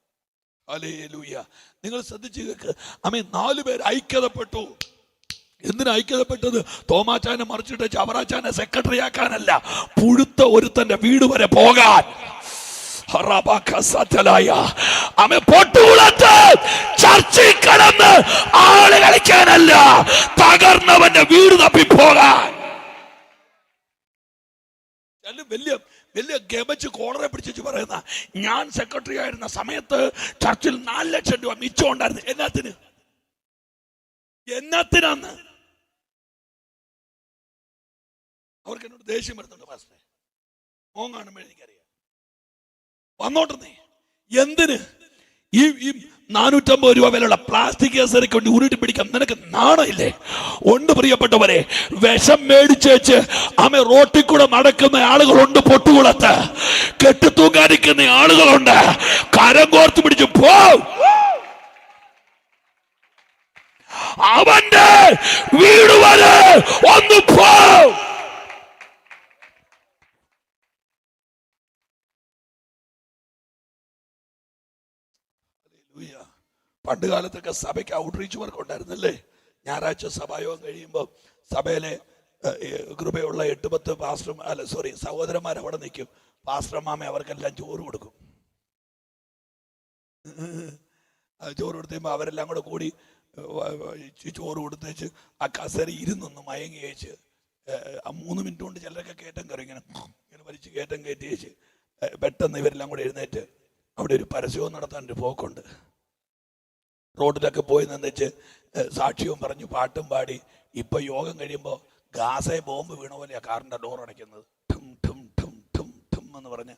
[SPEAKER 1] ഹല്ലേലൂയ. നിങ്ങൾ ശ്രദ്ധിച്ചു കേൾക്ക്. 4 പേര് ഐക്യതപ്പെട്ടു. എന്തിനാ ഐക്യതപ്പെട്ടത്? തോമാച്ചാനെ മറിച്ചിട്ട് ചവറാച്ചാനെ സെക്രട്ടറി ആക്കാനല്ല, പുഴുത്ത ഒരുത്തന്റെ വീട് വരെ പോകാൻ. ചർച്ചയിൽ കടന്ന് ആള് കളിക്കാനല്ല, തകർന്നവന്റെ വീട് തപ്പി പോകാൻ. വലിയ ഗമച്ച് കോളറെ പിടിച്ചു പറയുന്ന, ഞാൻ സെക്രട്ടറി ആയിരുന്ന സമയത്ത് ചർച്ചിൽ 4 ലക്ഷം രൂപ മിച്ചം ഉണ്ടായിരുന്നു. എന്നാത്തിനാന്ന് അവർക്ക് എന്നോട് ദേഷ്യം വരുന്നുണ്ട്. പാസ്റ്ററെ, മോൻ കാണുമ്പോൾ എനിക്കറിയാം. വന്നോട്ടെ, എന്തിന് ഈ 450 രൂപ വിലയുള്ള പ്ലാസ്റ്റിക് കേസറിക്ക് വേണ്ടി ഉരുട്ടി പിടിക്കാൻ നിനക്ക് നാണമില്ലേ? ഉണ്ട് പ്രിയപ്പെട്ടവരെ, വിഷം മേടിച്ചേച്ച് റോട്ടിൽ കൂടെ നടക്കുന്ന ആളുകളുണ്ട്, പൊട്ടുകുളത്ത് കെട്ടിത്തൂങ്ങാനിക്കുന്ന ആളുകളുണ്ട്. കരം കോർത്ത് പിടിച്ച് പോ, അവന്റെ വീട് വരെ ഒന്ന് പോ. പണ്ട് കാലത്തൊക്കെ സഭയ്ക്ക് ഔട്ട്റീച്ച് വർക്ക് ഉണ്ടായിരുന്നല്ലേ? ഞായറാഴ്ച സഭായോഗം കഴിയുമ്പോൾ സഭയിലെ കൃപയുള്ള 8-10 സഹോദരന്മാർ അവിടെ നിൽക്കും. പാസ്റ്റർമാമ അവർക്കെല്ലാം ചോറ് കൊടുക്കും. ചോറ് കൊടുത്തുമ്പോൾ അവരെല്ലാം കൂടെ കൂടി ചോറ് കൊടുത്തേച്ച് ആ കസേര ഇരുന്നൊന്ന് മയങ്ങി കഴിച്ച് 3 മിനിറ്റ് കൊണ്ട് ചിലരൊക്കെ കയറ്റം കയറി ഇങ്ങനെ വലിച്ച് കയറ്റം കയറ്റി വെച്ച് പെട്ടെന്ന് ഇവരെല്ലാം കൂടെ എഴുന്നേറ്റ് അവിടെ ഒരു പരസ്യവും നടത്താൻ ഒരു പോക്കുണ്ട്. റോഡിലൊക്കെ പോയി നിന്നിച്ച് സാക്ഷ്യവും പറഞ്ഞു, പാട്ടും പാടി. ഇപ്പൊ യോഗം കഴിയുമ്പോൾ ഗാസയെ ബോംബ് വീണ പോലെയാ കാറിന്റെ ഡോർ അടയ്ക്കുന്നത്. ഠും ഠും ഠും ഠും ഠും എന്ന് പറഞ്ഞ്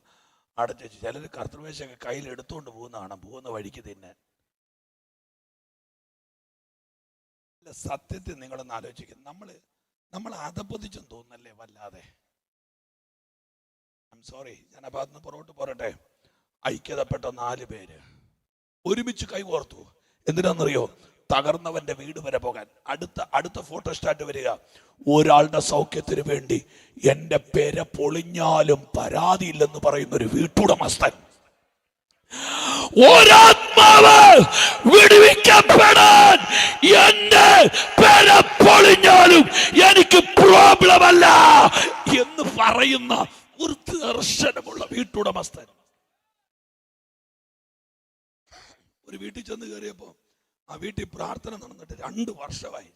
[SPEAKER 1] അടച്ചു. ചിലർ കർത്തൃമേശൊക്കെ കയ്യിൽ എടുത്തുകൊണ്ട് പോകുന്നതാണ്, പോകുന്ന വഴിക്ക് തിന്നാൻ. സത്യത്തിൽ നിങ്ങളൊന്ന് ആലോചിക്കും, നമ്മൾ അതപ്പതിച്ചെന്ന് തോന്നുന്നല്ലേ വല്ലാതെ. സോറി, ഞാൻ ആ ഭാഗത്ത് നിന്ന് പുറകോട്ട് പോരട്ടെ. ഐക്യതപ്പെട്ട 4 പേര് ഒരുമിച്ച് കൈകോർത്തു. എന്തിനാണെന്നറിയോ? തകർന്നവന്റെ വീട് വരെ പോകാൻ. അടുത്ത ഫോട്ടോ സ്റ്റാർട്ട് വരിക. ഒരാളുടെ സൗഖ്യത്തിന് വേണ്ടി എന്റെ പേര പൊളിഞ്ഞാലും പരാതിയില്ലെന്ന് പറയുന്ന ഒരു വീട്ടുടമസ്ഥൻ. ഒരാത്മാവ് വിടുവിക്കപ്പെടാൻ എന്റെ പേര പൊളിഞ്ഞാലും എനിക്ക് പ്രോബ്ലം അല്ല എന്ന് പറയുന്ന ഒരു ദർശനമുള്ള വീട്ടുടമസ്ഥൻ. ഒരു വീട്ടിൽ ചെന്ന് കയറിയപ്പോ ആ വീട്ടിൽ പ്രാർത്ഥന നടന്നിട്ട് 2 വർഷമായി.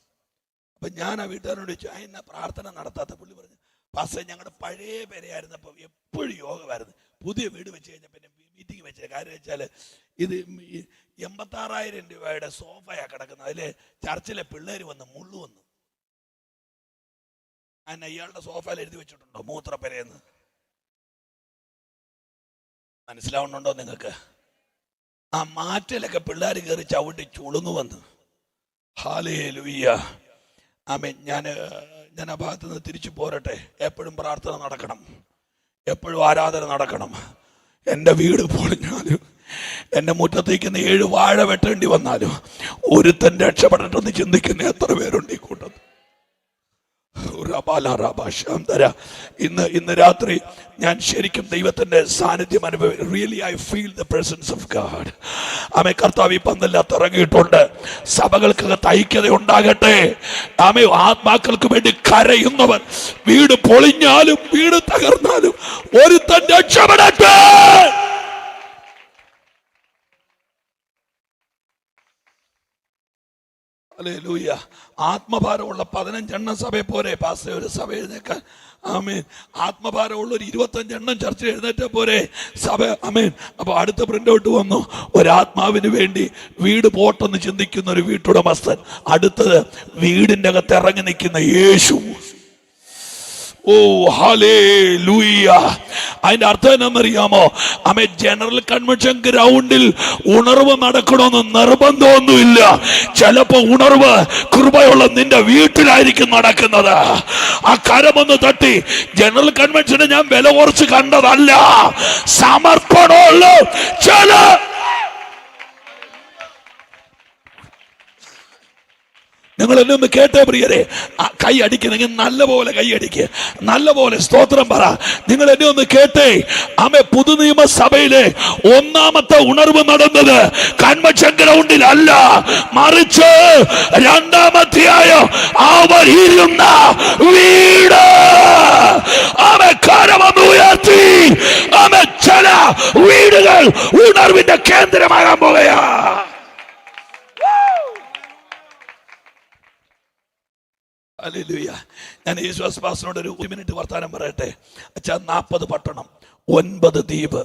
[SPEAKER 1] അപ്പൊ ഞാൻ ആ വീട്ടുകാരോട് ചോദിച്ചു, എന്നാ പ്രാർത്ഥന നടത്താത്ത? പുള്ളി പറഞ്ഞു, പാസ്റ്റർ ഞങ്ങളുടെ പഴയ പേരെയായിരുന്നപ്പോൾ എപ്പോഴും യോഗമായിരുന്നു. പുതിയ വീട് വെച്ച് കഴിഞ്ഞ പിന്നെ മീറ്റിംഗ് വെച്ച കാര്യം വെച്ചാൽ ഇത് 86,000 രൂപയുടെ സോഫയാ കിടക്കുന്നത്. അതില് ചർച്ചിലെ പിള്ളേർ വന്ന് മുള്ളുവന്നു. അതിന് ഇയാളുടെ സോഫയിൽ എഴുതി വെച്ചിട്ടുണ്ടോ മൂത്രപ്പെരയെന്ന്? മനസ്സിലാവുന്നുണ്ടോ നിങ്ങൾക്ക്? ആ മാറ്റിലൊക്കെ പിള്ളേർ കയറി ചവിട്ടി ചുളുന്നു വന്ന്. ഹല്ലേലൂയ, ആമേൻ. ഞാൻ ആ ഭാഗത്ത് നിന്ന് തിരിച്ചു പോരട്ടെ. എപ്പോഴും പ്രാർത്ഥന നടക്കണം, എപ്പോഴും ആരാധന നടക്കണം. എൻ്റെ വീട് പൊളിഞ്ഞാലും എൻ്റെ മുറ്റത്തേക്ക് 7 വാഴ വെട്ടേണ്ടി വന്നാലും ഒരുത്തൻ രക്ഷപ്പെടട്ടെന്ന് ചിന്തിക്കുന്ന എത്ര പേരുണ്ട് ഈ കൂട്ടത്തിൽ? ഇന്ന് രാത്രി ഞാൻ ശരിക്കും ദൈവത്തിന്റെ സാന്നിധ്യം അനുഭവിക്കും. Really I feel the presence of God. ആമേ, കർത്താവ് ഈ പന്തലിനകത്ത് ഇറങ്ങിയിട്ടുണ്ട്. സഭകൾക്കകത്ത് ഐക്യത ഉണ്ടാകട്ടെ. ആമേ, ആത്മാക്കൾക്ക് വേണ്ടി കരയുന്നവർ, വീട് പൊളിഞ്ഞാലും വീട് തകർന്നാലും ഒരുത്തൻ രക്ഷപ്പെടട്ടെ. ഹല്ലേലൂയ. ആത്മഭാരമുള്ള 15 എണ്ണം സഭയെ പോരെ പാസ്റ്റർ ഒരു സഭ എഴുന്നേക്കാൻ? ആമേൻ. ആത്മഭാരമുള്ള ഒരു 25 എണ്ണം ചർച്ച എഴുന്നേറ്റ പോരെ സഭ? ആമേൻ. അപ്പൊ അടുത്ത പ്രിന്റ് ഔട്ട് വന്നു. ഒരാത്മാവിന് വേണ്ടി വീട് പോട്ടെന്ന് ചിന്തിക്കുന്ന ഒരു വീട്ടുടമസ്ഥൻ. അടുത്തത് വീടിന്റെ അകത്ത് ഇറങ്ങി നിൽക്കുന്ന യേശു. ഓ ഹല്ലേലൂയ. അതിന്റെ അർത്ഥം എന്നറിയാമോ? ആമേ, ജനറൽ കൺവെൻഷൻ ഗ്രൗണ്ടിൽ ഉണർവ് നടക്കണമെന്ന് നിർബന്ധമൊന്നുമില്ല. ചിലപ്പോ ഉണർവ് കൃപയുള്ള നിന്റെ വീട്ടിലായിരിക്കും നടക്കുന്നത്. ആ കരമൊന്ന് തട്ടി. ജനറൽ കൺവെൻഷന് ഞാൻ വില കുറച്ച് കണ്ടതല്ല, സമർപ്പണമുള്ള ചില നിങ്ങൾ എന്നെ ഒന്ന് കേട്ടേ പ്രിയരെ. കൈ അടിക്കുന്നെങ്കിൽ നല്ലപോലെ കൈ അടിക്കുക, നല്ലപോലെ സ്തോത്രം പറ. നിങ്ങൾ എന്നെ ഒന്ന് കേട്ടേ. ആമേ, പുതുനിയമസഭയിലെ 1ാമത്തെ ഉണർവ് നടന്നത് കൺവെൻഷൻ ഗ്രൗണ്ടിൽ അല്ല, മറിച്ച് 2ാമധ്യായം അവർ ഇരുന്ന വീട്. ആമേ, കരമൊന്ന് ഉയർത്തി. ആമേ, ചില വീടുകൾ ഉണർവിന്റെ കേന്ദ്രമാകാൻ പോകുകയാ. ഹല്ലേലൂയ. ഞാൻ യേശുദാസ് പാസ്റ്ററിനോട് ഒരു മിനിറ്റ് വർത്താനം പറയട്ടെ. അച്ഛാ, 40 പട്ടണം, 9 ദ്വീപ്.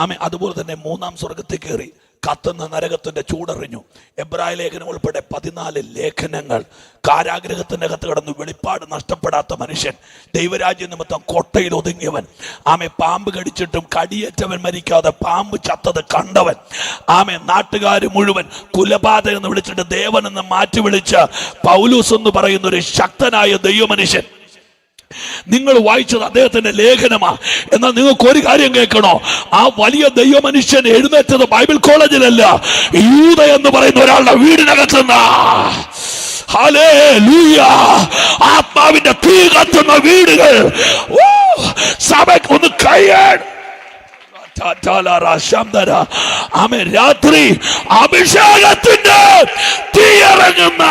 [SPEAKER 1] ആമേ, അതുപോലെ തന്നെ 3-ാം സ്വർഗത്തിൽ കയറി കത്തുന്ന നരകത്തിന്റെ ചൂടറിഞ്ഞു. എബ്രായ ലേഖനം ഉൾപ്പെടെ 14 ലേഖനങ്ങൾ. കാരാഗ്രഹത്തിന്റെ അകത്ത് കിടന്ന് വെളിപ്പാട് നഷ്ടപ്പെടാത്ത മനുഷ്യൻ, ദൈവരാജ്യ നിമിത്തം കൊട്ടയിൽ ഒതുങ്ങിയവൻ, ആമെ പാമ്പ് കടിച്ചിട്ടും കടിയേറ്റവൻ മരിക്കാതെ പാമ്പ് ചത്തത് കണ്ടവൻ, ആമെ നാട്ടുകാർ മുഴുവൻ കുലപാതകം എന്ന് വിളിച്ചിട്ട് ദേവൻ എന്ന് മാറ്റി വിളിച്ച പൗലൂസ് എന്ന് പറയുന്ന ഒരു ശക്തനായ ദൈവമനുഷ്യൻ. നിങ്ങൾ വായിച്ചത് അദ്ദേഹത്തിന്റെ ലേഖനമാ. എന്നാൽ നിങ്ങൾക്ക് ഒരു കാര്യം കേൾക്കണോ? ആ വലിയ ദൈവമനുഷ്യൻ എഴുന്നേറ്റത് ബൈബിൾ കോളേജിലല്ല, യൂദ എന്ന് പറയുന്ന ഒരാളുടെ വീടിനകത്തുനിന്നാ. ഹല്ലേലൂയ! ആത്മാവിന്റെ തീ കത്തുന്ന വീടുകൾ സഭയ്ക്ക് ഒന്ന് കയ്യേട്. രാത്രി അഭിഷേകത്തിന്റെ തീ ഇറങ്ങുന്ന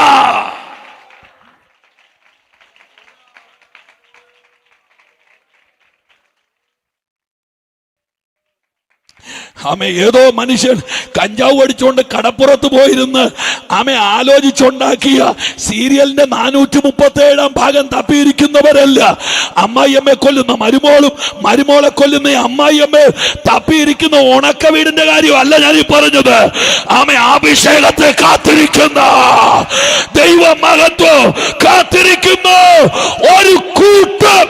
[SPEAKER 1] ആമെ ഏതോ മനുഷ്യൻ കഞ്ചാവ് അടിച്ചുകൊണ്ട് കടപ്പുറത്ത് പോയിരുന്ന് ആമെ ആലോചിച്ചുണ്ടാക്കിയ സീരിയലിന്റെ 437 ഭാഗം തപ്പിയിരിക്കുന്നവരല്ല അമ്മായിയമ്മയെ കൊല്ലുന്ന മരുമോളും മരുമോളെ കൊല്ലുന്ന അമ്മായിയമ്മയെ തപ്പിയിരിക്കുന്ന ഉണക്ക വീടിന്റെ കാര്യമല്ല ഞാൻ ഈ പറഞ്ഞത്. ആമെ അഭിഷേകത്തെ കാത്തിരിക്കുന്ന ദൈവ മഹത്വം കാത്തിരിക്കുന്ന ഒരു കൂട്ടം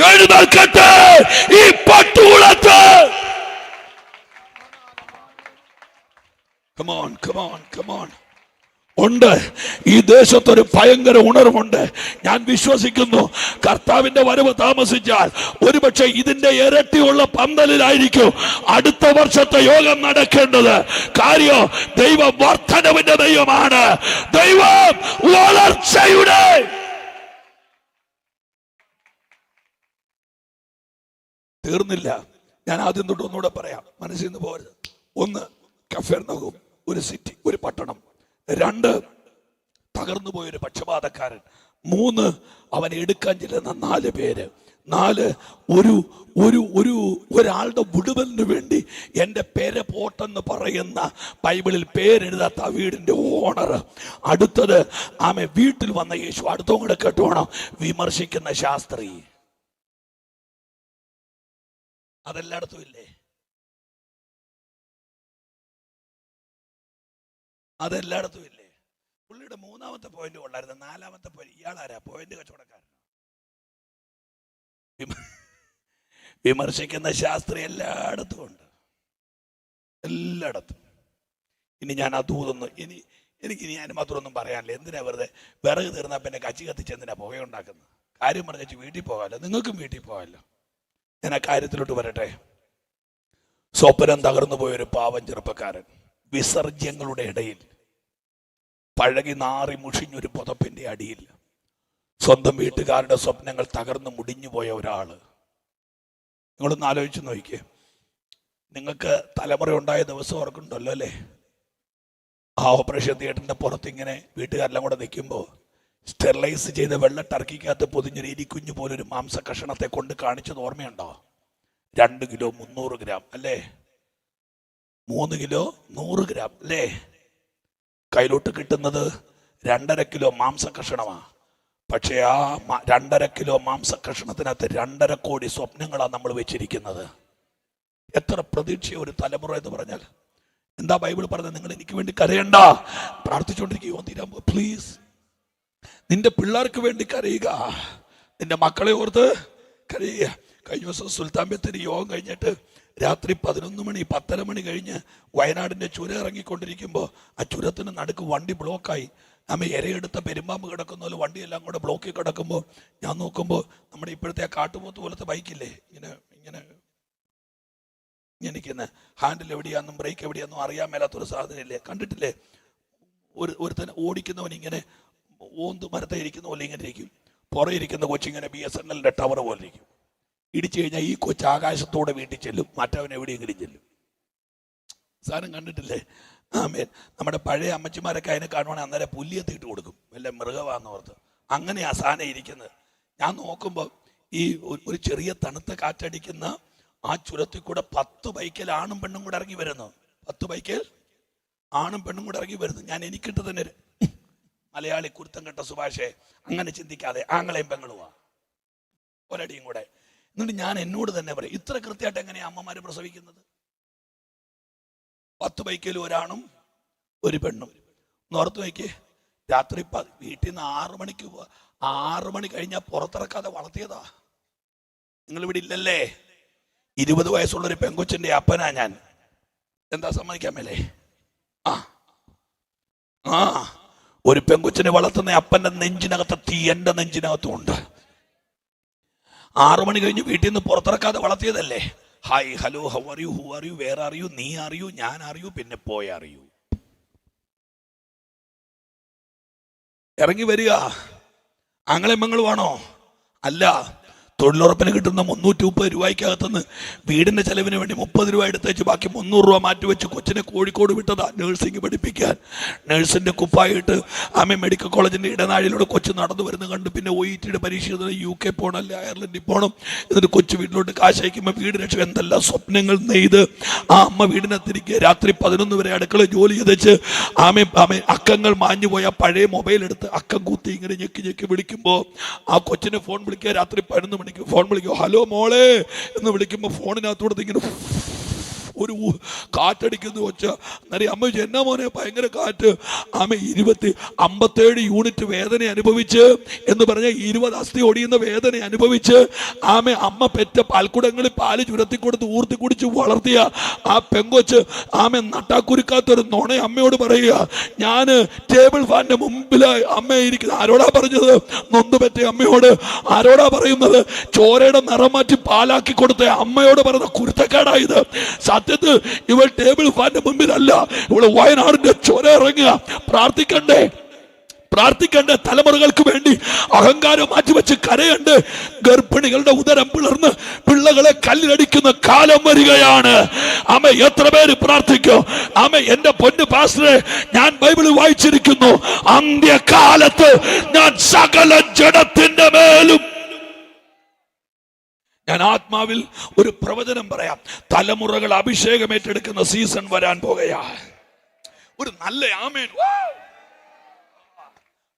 [SPEAKER 1] എഴുന്നേൽക്കട്ടെ ഈ പട്ടുകുളത്ത്. Come on, come on, come on. ഉണ്ട് ഈ ദേശത്തൊരു ഭയങ്കര ഉണർവുണ്ട്. ഞാൻ വിശ്വസിക്കുന്നു കർത്താവിന്റെ വരവ് താമസിച്ചാൽ ഒരുപക്ഷെ ഇതിന്റെ ഇരട്ടിയുള്ള പന്തലിലായിരിക്കും അടുത്ത വർഷത്തെ യോഗം നടക്കേണ്ടത്. കാര്യം ദൈവം വർധനവിന്റെ ദൈവമാണ്, ദൈവം വളർച്ചയുടെ. തീർന്നില്ല, ഞാൻ ആദ്യം തൊട്ട് ഒന്നുകൂടെ പറയാം, മനസ്സിൽ നിന്ന് പോരുത്. 1, കഫർനഹൂം, ഒരു സിറ്റി, ഒരു പട്ടണം. 2, തകർന്നു പോയൊരു പക്ഷപാതക്കാരൻ. 3, അവൻ എടുക്കാൻ ചെല്ലുന്ന 4 പേര്. 4, ഒരാളുടെ വിടുതലിന് വേണ്ടി എൻ്റെ പേര് പോട്ടെന്ന് പറയുന്ന ബൈബിളിൽ പേരെഴുതാത്ത ആ വീടിന്റെ ഓണർ. അടുത്തത് ആമെ വീട്ടിൽ വന്ന യേശു. അടുത്തവും കൂടെ കേട്ടുവേണം, വിമർശിക്കുന്ന ശാസ്ത്രി. അതെല്ലായിടത്തും ഇല്ലേ? അതെല്ലായിടത്തും ഇല്ലേ? പുള്ളിയുടെ 3ാമത്തെ പോയിന്റ് കൊള്ളായിരുന്നു. 4ാമത്തെ പോയിന്റ്, ഇയാളാരാ? പോയിന്റ് കച്ചവടക്കാരൻ. വിമർശിക്കുന്ന ശാസ്ത്രി എല്ലായിടത്തും ഉണ്ട്, എല്ലായിടത്തും. ഇനി ഞാൻ അതൂതൊന്ന് എനിക്കിനി അതിന് മാത്രമൊന്നും പറയാനില്ല. എന്തിനാ വെറുതെ വിറക് തീർന്നാൽ പിന്നെ കച്ചി കത്തിച്ച് എന്തിനാ പുകയുണ്ടാക്കുന്നത്? കാര്യം പറഞ്ഞ് വീട്ടിൽ പോകാമല്ലോ, നിങ്ങൾക്കും വീട്ടിൽ പോകാമല്ലോ. ഞാൻ ആ കാര്യത്തിലോട്ട് വരട്ടെ. സ്വപ്നം തകർന്നു പോയൊരു പാവം ചെറുപ്പക്കാരൻ, വിസർജ്യങ്ങളുടെ ഇടയിൽ പഴകി നാറി മുഷിഞ്ഞൊരു പുതപ്പിന്റെ അടിയിൽ സ്വന്തം വീട്ടുകാരുടെ സ്വപ്നങ്ങൾ തകർന്ന് മുടിഞ്ഞു പോയ ഒരാള്. നിങ്ങളൊന്ന് ആലോചിച്ച് നോക്കിക്കേ. നിങ്ങൾക്ക് തലമുറ ഉണ്ടായ ദിവസം ഓർക്കുന്നുണ്ടല്ലോ അല്ലേ? ആ ഓപ്പറേഷൻ തിയേറ്ററിന്റെ പുറത്ത് ഇങ്ങനെ വീട്ടുകാരെല്ലാം കൂടെ നിൽക്കുമ്പോൾ സ്റ്റെറിലൈസ് ചെയ്ത വെള്ള ടർക്കിക്കകത്ത് പൊതിഞ്ഞൊരു എരിക്കുഞ്ഞു പോലൊരു മാംസ കഷണത്തെ കൊണ്ട് കാണിച്ചത് ഓർമ്മയുണ്ടോ? 2 കിലോ 300 ഗ്രാം അല്ലേ? 3 കിലോ 100 ഗ്രാം അല്ലേ? കയ്യിലോട്ട് കിട്ടുന്നത് 2.5 കിലോ മാംസ കഷണമാ. പക്ഷേ ആ 2.5 കിലോ മാംസ കഷണത്തിനകത്ത് 2.5 കോടി സ്വപ്നങ്ങളാണ് നമ്മൾ വെച്ചിരിക്കുന്നത്. എത്ര പ്രതീക്ഷ ഒരു തലമുറ എന്ന് പറഞ്ഞാൽ. എന്താ ബൈബിൾ പറഞ്ഞത്? നിങ്ങൾ എനിക്ക് വേണ്ടി കരയണ്ട, പ്രാർത്ഥിച്ചുകൊണ്ടിരിക്കുകയോ തീരാകുമ്പോൾ പ്ലീസ്. നിന്റെ പിള്ളേർക്ക് വേണ്ടി കരയുക, നിന്റെ മക്കളെ ഓർത്ത് കരയുക. കഴിഞ്ഞ ദിവസം സുൽത്താൻ ബത്തേരി യോഗം കഴിഞ്ഞിട്ട് രാത്രി 11 മണി 10:30 മണി കഴിഞ്ഞ് വയനാടിന്റെ ചുരം ഇറങ്ങിക്കൊണ്ടിരിക്കുമ്പോൾ ആ ചുരത്തിന് നടുക്ക് വണ്ടി ബ്ലോക്കായി. നമ്മ ഇരയെടുത്ത പെരുമ്പാമ്പ് കിടക്കുന്ന പോലെ വണ്ടിയെല്ലാം കൂടെ ബ്ലോക്കിൽ കിടക്കുമ്പോൾ ഞാൻ നോക്കുമ്പോൾ നമ്മുടെ ഇപ്പോഴത്തെ ആ കാട്ടുപോത്ത് പോലത്തെ ബൈക്കില്ലേ, ഇങ്ങനെ ഇങ്ങനെ ഇങ്ങനെ ഹാൻഡിൽ എവിടെയാണെന്നും ബ്രേക്ക് എവിടെയാണെന്നും അറിയാൻ മേലാത്തൊരു സാധനമില്ലേ, കണ്ടിട്ടില്ലേ? ഒരുത്തന്നെ ഓടിക്കുന്നവൻ ഇങ്ങനെ ഓന്ത് മരത്തെ ഇരിക്കുന്ന പോലെ ഇങ്ങനെ ഇരിക്കും, പുറകെ ഇരിക്കുന്ന കൊച്ചിങ്ങനെ BSNLന്റെ ടവർ പോലെ ഇരിക്കും. ഇടിച്ചു കഴിഞ്ഞാൽ ഈ കൊച്ച് ആകാശത്തോടെ വീട്ടിൽ ചെല്ലും, മറ്റവൻ എവിടെയെങ്കിലും ചെല്ലും. സാധനം കണ്ടിട്ടില്ലേ? ആമേൻ. നമ്മുടെ പഴയ അമ്മച്ചിമാരൊക്കെ അതിനെ കാണുവാണെങ്കിൽ അന്നേരം പുല്ലിയത്തിട്ട് കൊടുക്കും, വല്ല മൃഗമാണെന്നോർത്ത്. അങ്ങനെയാ സാധനം ഇരിക്കുന്നത്. ഞാൻ നോക്കുമ്പോൾ ഈ ഒരു ചെറിയ തണുത്ത കാറ്റടിക്കുന്ന ആ ചുരത്തിൽ കൂടെ 10 ബൈക്കിൽ ആണും പെണ്ണും കൂടെ ഇറങ്ങി വരുന്നു. 10 ബൈക്കിൽ ആണും പെണ്ണും കൂടെ ഇറങ്ങി വരുന്നു. ഞാൻ എനിക്കിട്ട് തന്നെ മലയാളി കുരുത്തം കെട്ട സുഭാഷേ, അങ്ങനെ ചിന്തിക്കാതെ ആങ്ങളെയും പെങ്ങളുവാ ഒരടിയും കൂടെ. എന്നിട്ട് ഞാൻ എന്നോട് തന്നെ പറയും, ഇത്ര കൃത്യമായിട്ട് എങ്ങനെയാ അമ്മമാര് പ്രസവിക്കുന്നത്? 10 ബൈക്കിൽ ഒരാണും ഒരു പെണ്ണും. ഓർത്ത് നോക്കിയേ, രാത്രി വീട്ടിൽ നിന്ന് 6 മണിക്ക് 6 മണി കഴിഞ്ഞാൽ പുറത്തിറക്കാതെ വളർത്തിയതാ. നിങ്ങളിവിടെ ഇല്ലല്ലേ? 20 വയസ്സുള്ളൊരു പെങ്കൊച്ചിന്റെ അപ്പനാ ഞാൻ. എന്താ സമ്മതിക്കാൻ മേലേ? ഒരു പെങ്കൊച്ചിനെ വളർത്തുന്ന അപ്പന്റെ നെഞ്ചിനകത്ത് തീ എന്റെ നെഞ്ചിനകത്തും ഉണ്ട്. 6 മണി കഴിഞ്ഞ് വീട്ടിൽ നിന്ന് പുറത്തിറക്കാതെ വളർത്തിയതല്ലേ. Hi, hello, how are you, who are you, where are you, നീ അറിയൂ, ഞാൻ അറിയൂ, പിന്നെ പോയ അറിയൂ. ഇറങ്ങി വരിക. ആങ്ങളെമ്മങ്ങളുമാണോ? അല്ല. തൊഴിലുറപ്പിന് കിട്ടുന്ന 330 രൂപയ്ക്കകത്തുനിന്ന് വീടിന്റെ ചെലവിന് വേണ്ടി 30 രൂപ എടുത്തേച്ച് ബാക്കി 300 രൂപ മാറ്റിവെച്ച് കൊച്ചിനെ കോഴിക്കോട് വിട്ടതാ നഴ്സിംഗ് പഠിപ്പിക്കാൻ. നഴ്സിന്റെ കുപ്പായിട്ട് മെഡിക്കൽ കോളേജിന്റെ ഇടനാഴിയിലൂടെ കൊച്ചു നടന്നു വരുന്ന കണ്ട് പിന്നെ OET പരീക്ഷ UK പോകണം, അല്ലെ അയർലൻഡിൽ പോകണം. എന്നിട്ട് കൊച്ചു വീട്ടിലോട്ട് കാശ് അയക്കുമ്പോൾ വീട് രക്ഷ എന്തെല്ലാം സ്വപ്നങ്ങൾ നെയ്ത് അമ്മ വീടിനകത്തിരിക്കുക. രാത്രി 11 വരെ അടുക്കള ജോലി ചെയ്തേച്ച് അക്കങ്ങൾ മാഞ്ഞു പോയ പഴയ മൊബൈൽ എടുത്ത് അക്കം കൂത്തി ഇങ്ങനെ ഞെക്കി ഞെക്കി വിളിക്കുമ്പോൾ ആ കൊച്ചിനെ ഫോൺ വിളിക്കുക. രാത്രി 11 മണിക്ക് ഫോൺ വിളിക്കും. ഹലോ മോളെ എന്ന് വിളിക്കുമ്പോൾ ഫോണിനകത്തൂടെ ഇങ്ങനെ ഒരു കാറ്റടിക്കുന്നു വെച്ച എന്നറിയാം. അമ്മ എന്നാ മോനെ ഭയങ്കര കാറ്റ്. 57 യൂണിറ്റ് വേദന അനുഭവിച്ച് എന്ന് പറഞ്ഞാൽ 20 അസ്ഥി ഒടിയുന്ന വേദന അനുഭവിച്ച് അമ്മ പെറ്റ പാൽക്കുടങ്ങളിൽ പാല് ചുരത്തിക്കൊടുത്ത് ഊർത്തി കുടിച്ച് വളർത്തിയ ആ പെങ്കൊച്ച് നട്ടാക്കുരുക്കാത്തൊരു നുണ അമ്മയോട് പറയുക. ഞാൻ ടേബിൾ ഫാനിന്റെ മുമ്പിലായി അമ്മ ഇരിക്കുന്നത്. ആരോടാ പറഞ്ഞത്? നൊന്തു പറ്റ അമ്മയോട്. ആരോടാ പറയുന്നത്? ചോരയുടെ നിറം മാറ്റി പാലാക്കി കൊടുത്ത അമ്മയോട് പറയുന്ന കുരുത്തക്കേടായത്. സത്യത്തിൽ ഇവൾ ടേബിൾ ഫാനിന്റെ മുമ്പിലല്ല, ഇവള് വയനാടിന്റെ ചോര ഇറങ്ങുക. പ്രാർത്ഥിക്കണ്ടേ തലമുറകൾക്ക് വേണ്ടി അഹങ്കാരം മാറ്റിവെച്ച് കരയണ്ട്. ഗർഭിണികളുടെ ഉദരം പിളർന്ന് പിള്ളകളെ കല്ലിലടിക്കുന്ന കാലം വരികയാണ്. എത്ര പേര് പ്രാർത്ഥിക്കും? എന്റെ പൊന്നു പാസ്റ്ററെ, ഞാൻ ബൈബിളിൽ വായിച്ചിരിക്കുന്നു, അന്ത്യകാലത്ത് ഞാൻ സകല ജഡത്തിന്റെ മേലും ഞാൻ ആത്മാവിൽ ഒരു പ്രവചനം പറയാം. തലമുറകൾ അഭിഷേകം ഏറ്റെടുക്കുന്ന സീസൺ വരാൻ പോകുകയാ. ഒരു നല്ല ആമേൻ.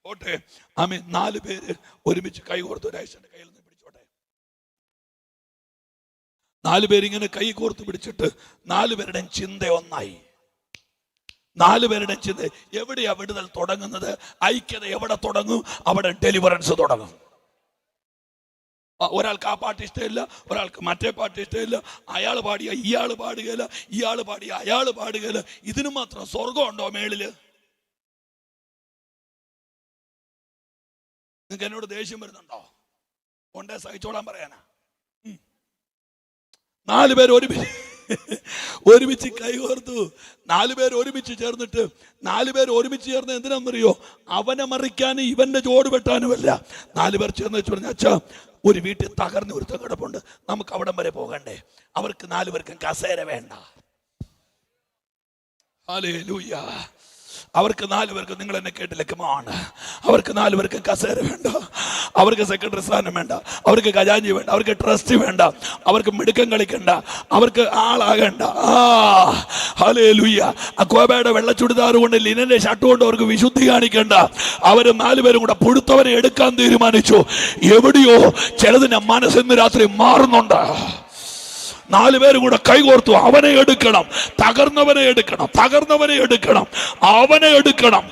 [SPEAKER 1] ഓട്ടെ. 4 പേര് ഒരുമിച്ച് കൈ കോർത്ത് ഒരാഴ്ചയുടെ കയ്യിൽ നിന്ന് പിടിച്ചോട്ടെ. 4 പേരിങ്ങനെ കൈ കോർത്ത് പിടിച്ചിട്ട് 4 പേരുടെയും ചിന്ത ഒന്നായി. 4 പേരുടെയും ചിന്ത എവിടെയാ വിടുതൽ തുടങ്ങുന്നത്? ഐക്യത എവിടെ തുടങ്ങും? അവിടെ ഡെലിവറൻസ് തുടങ്ങും. ഒരാൾക്ക് ആ പാട്ട് ഇഷ്ടമില്ല, ഒരാൾക്ക് മറ്റേ പാട്ട് ഇഷ്ടമില്ല. അയാൾ പാടിയ ഇയാൾ പാടുകയില്ല, ഇയാൾ പാടിയ അയാൾ പാടുകയില്ല. ഇതിന് മാത്രം സ്വർഗം ഉണ്ടോ മേളില്? നിങ്ങൾക്ക് എന്നോട് ദേഷ്യം വരുന്നുണ്ടോ? കൊണ്ടേ സഹിച്ചോളാൻ പറയാനാ. 4 പേര് ഒരുമിച്ച് കൈകോർത്തു. 4 പേര് ഒരുമിച്ച് ചേർന്നിട്ട് 4 പേര് ഒരുമിച്ച് ചേർന്ന് എന്തിനാണെന്നറിയോ? അവനെ മറിക്കാനും ഇവന്റെ ചോട് വെട്ടാനുമല്ല. 4 പേർ ചേർന്ന് വെച്ച് പറഞ്ഞു, അച്ഛാ ഒരു വീട്ടിൽ തകർന്ന് ഒരു കിടപ്പുണ്ട്, നമുക്ക് അവിടം വരെ പോകണ്ടേ? അവർക്ക് 4 പേർക്കും കസേര വേണ്ട. ഹല്ലേലൂയ. അവർക്ക് 4 പേർക്ക്, നിങ്ങൾ എന്നെ കേട്ടില്ല, കമാണ്. അവർക്ക് 4 പേർക്ക് കസേര വേണ്ട, അവർക്ക് സെക്രട്ടറി സ്ഥാനം വേണ്ട, അവർക്ക് ഖജാഞ്ചി വേണ്ട, അവർക്ക് ട്രസ്റ്റ് വേണ്ട, അവർക്ക് മിടുക്കം കളിക്കണ്ട, അവർക്ക് ആളാകണ്ട. ഹല്ലേലൂയ. അക്വാബയുടെ വെള്ള ചുടിദാർ കൊണ്ട് ലിനന്റെ ഷർട്ട് കൊണ്ട് അവർക്ക് വിശുദ്ധി കാണിക്കണ്ട. അവര് 4 പേരും കൂടെ പുഴുത്തവനെ എടുക്കാൻ തീരുമാനിച്ചു. എവിടെയോ ചിലതിന്റെ മനസ്സിന്ന് രാത്രി മാറുന്നുണ്ട്. 4 പേരും കൂടെ കൈകോർത്തു. അവനെ എടുക്കണം, തകർന്നവനെ എടുക്കണം, തകർന്നവനെ എടുക്കണം, അവനെ എടുക്കണം.